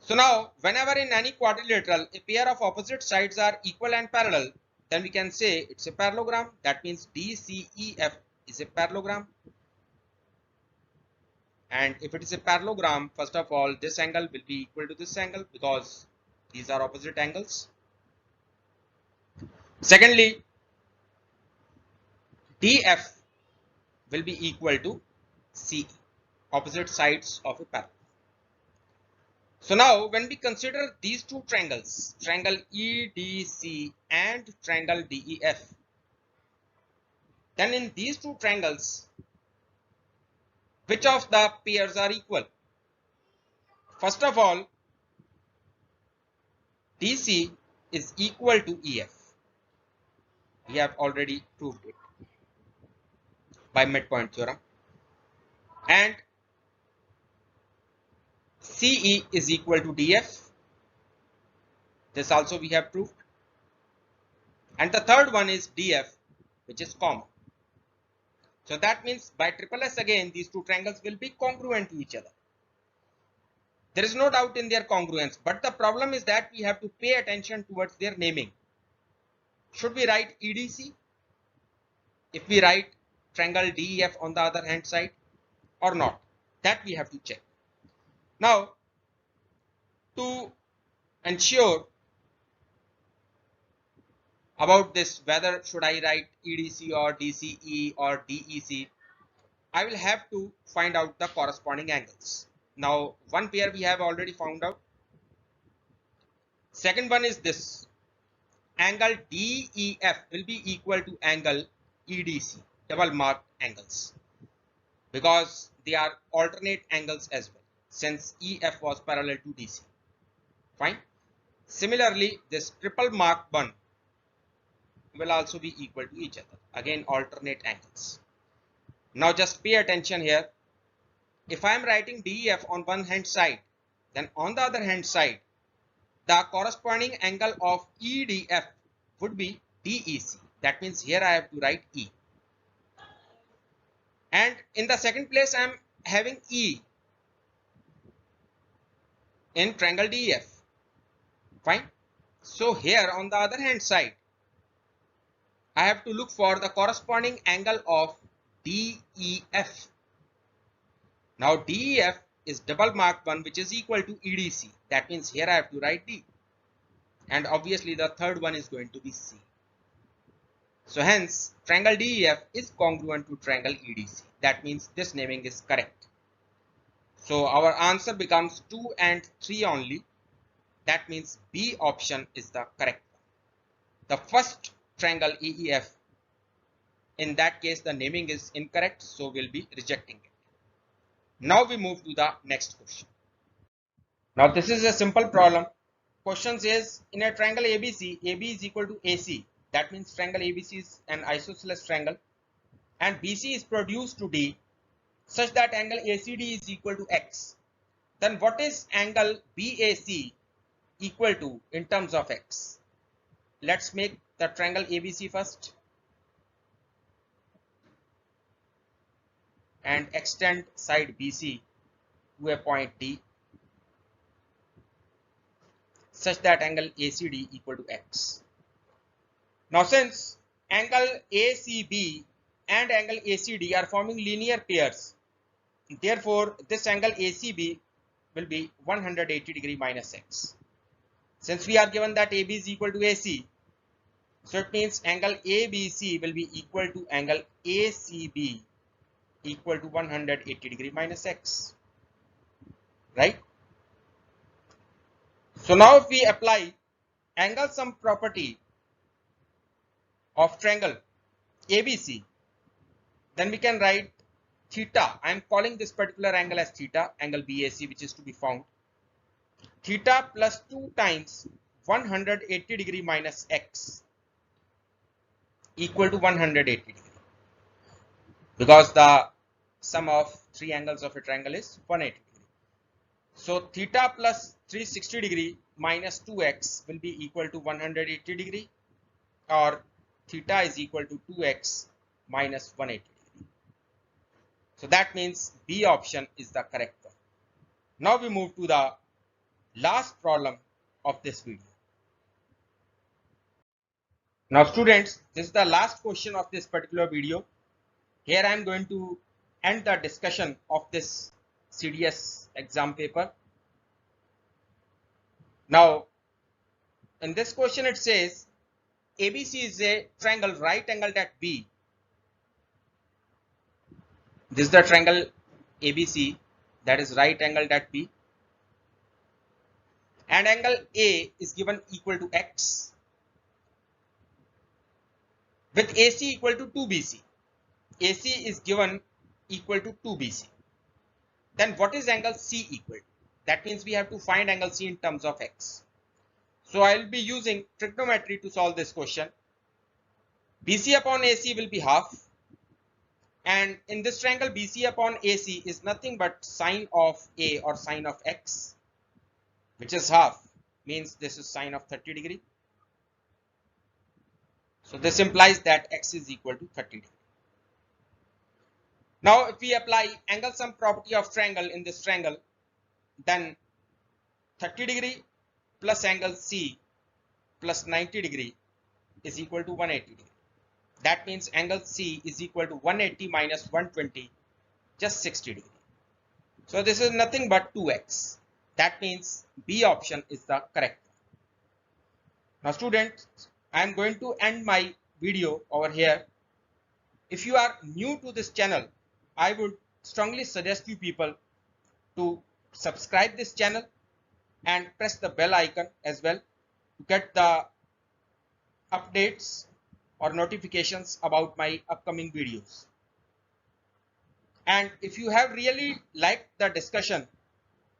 So now whenever in any quadrilateral a pair of opposite sides are equal and parallel, then we can say it's a parallelogram. That means DCEF is a parallelogram. And if it is a parallelogram, first of all, this angle will be equal to this angle because these are opposite angles. Secondly, DF will be equal to CE, opposite sides of a parallel. So now when we consider these two triangles, triangle EDC and triangle DEF, then in these two triangles, which of the pairs are equal? First of all, DC is equal to EF. We have already proved it by midpoint theorem. And CE is equal to DF. This also we have proved. And the third one is DF, which is common. So that means by triple S again, these two triangles will be congruent to each other. There is no doubt in their congruence, but the problem is that we have to pay attention towards their naming. Should we write EDC if we write triangle DEF on the other hand side or not? That we have to check. Now, to ensure about this, whether should I write EDC or DCE or DEC, I will have to find out the corresponding angles. Now, one pair we have already found out. Second one is this. Angle DEF will be equal to angle EDC, double marked angles, because they are alternate angles as well, since EF was parallel to DC. Fine. Similarly, this triple mark one will also be equal to each other. Again, alternate angles. Now just pay attention here. If I am writing DEF on one hand side, then on the other hand side, the corresponding angle of EDF would be DEC. That means here I have to write E. And in the second place, I am having E in triangle DEF. Fine. So here on the other hand side, I have to look for the corresponding angle of DEF. Now DEF is double mark 1, which is equal to EDC. That means here I have to write D. And obviously the third one is going to be C. So hence triangle DEF is congruent to triangle EDC. That means this naming is correct. So our answer becomes 2 and 3 only. That means B option is the correct one. The first triangle EEF, in that case the naming is incorrect, so we'll be rejecting it. Now we move to the next question. Now this is a simple problem. Question says in a triangle ABC, AB is equal to AC. That means triangle ABC is an isosceles triangle and BC is produced to D such that angle ACD is equal to X. Then what is angle BAC equal to in terms of X? Let's make the triangle ABC first and extend side BC to a point D such that angle ACD equal to X. Now since angle ACB and angle ACD are forming linear pairs, therefore this angle ACB will be 180 degree minus X. Since we are given that AB is equal to AC, so it means angle ABC will be equal to angle ACB equal to 180 degree minus X. Right? So now if we apply angle sum property of triangle ABC, then we can write theta. I am calling this particular angle as theta, angle BAC, which is to be found. Theta plus 2 times 180 degree minus X equal to 180 degree. Because the sum of three angles of a triangle is 180 degree. So theta plus 360 degree minus 2x will be equal to 180 degree, or theta is equal to 2x minus 180 degree. So that means B option is the correct one. Now we move to the last problem of this video. Now students, this is the last question of this particular video. Here I am going to end the discussion of this CDS exam paper. Now in this question it says ABC is a triangle right angled at B. This is the triangle ABC that is right angled at B, and angle A is given equal to X with AC equal to 2BC. AC is given equal to 2BC. Then what is angle C equal to? That means we have to find angle C in terms of X. So I will be using trigonometry to solve this question. BC upon AC will be half, and in this triangle BC upon AC is nothing but sine of A or sine of X, which is half, means this is sine of 30 degree. So this implies that X is equal to 30 degree. Now if we apply angle sum property of triangle in this triangle, then 30 degree plus angle C plus 90 degree is equal to 180 degree. That means angle C is equal to 180 minus 120, just 60 degree. So this is nothing but 2x. That means B option is the correct one. Now students, I am going to end my video over here. If you are new to this channel, I would strongly suggest you people to subscribe this channel and press the bell icon as well to get the updates or notifications about my upcoming videos. And if you have really liked the discussion,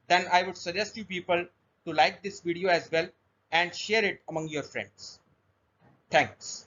then I would suggest you people to like this video as well and share it among your friends. Thanks.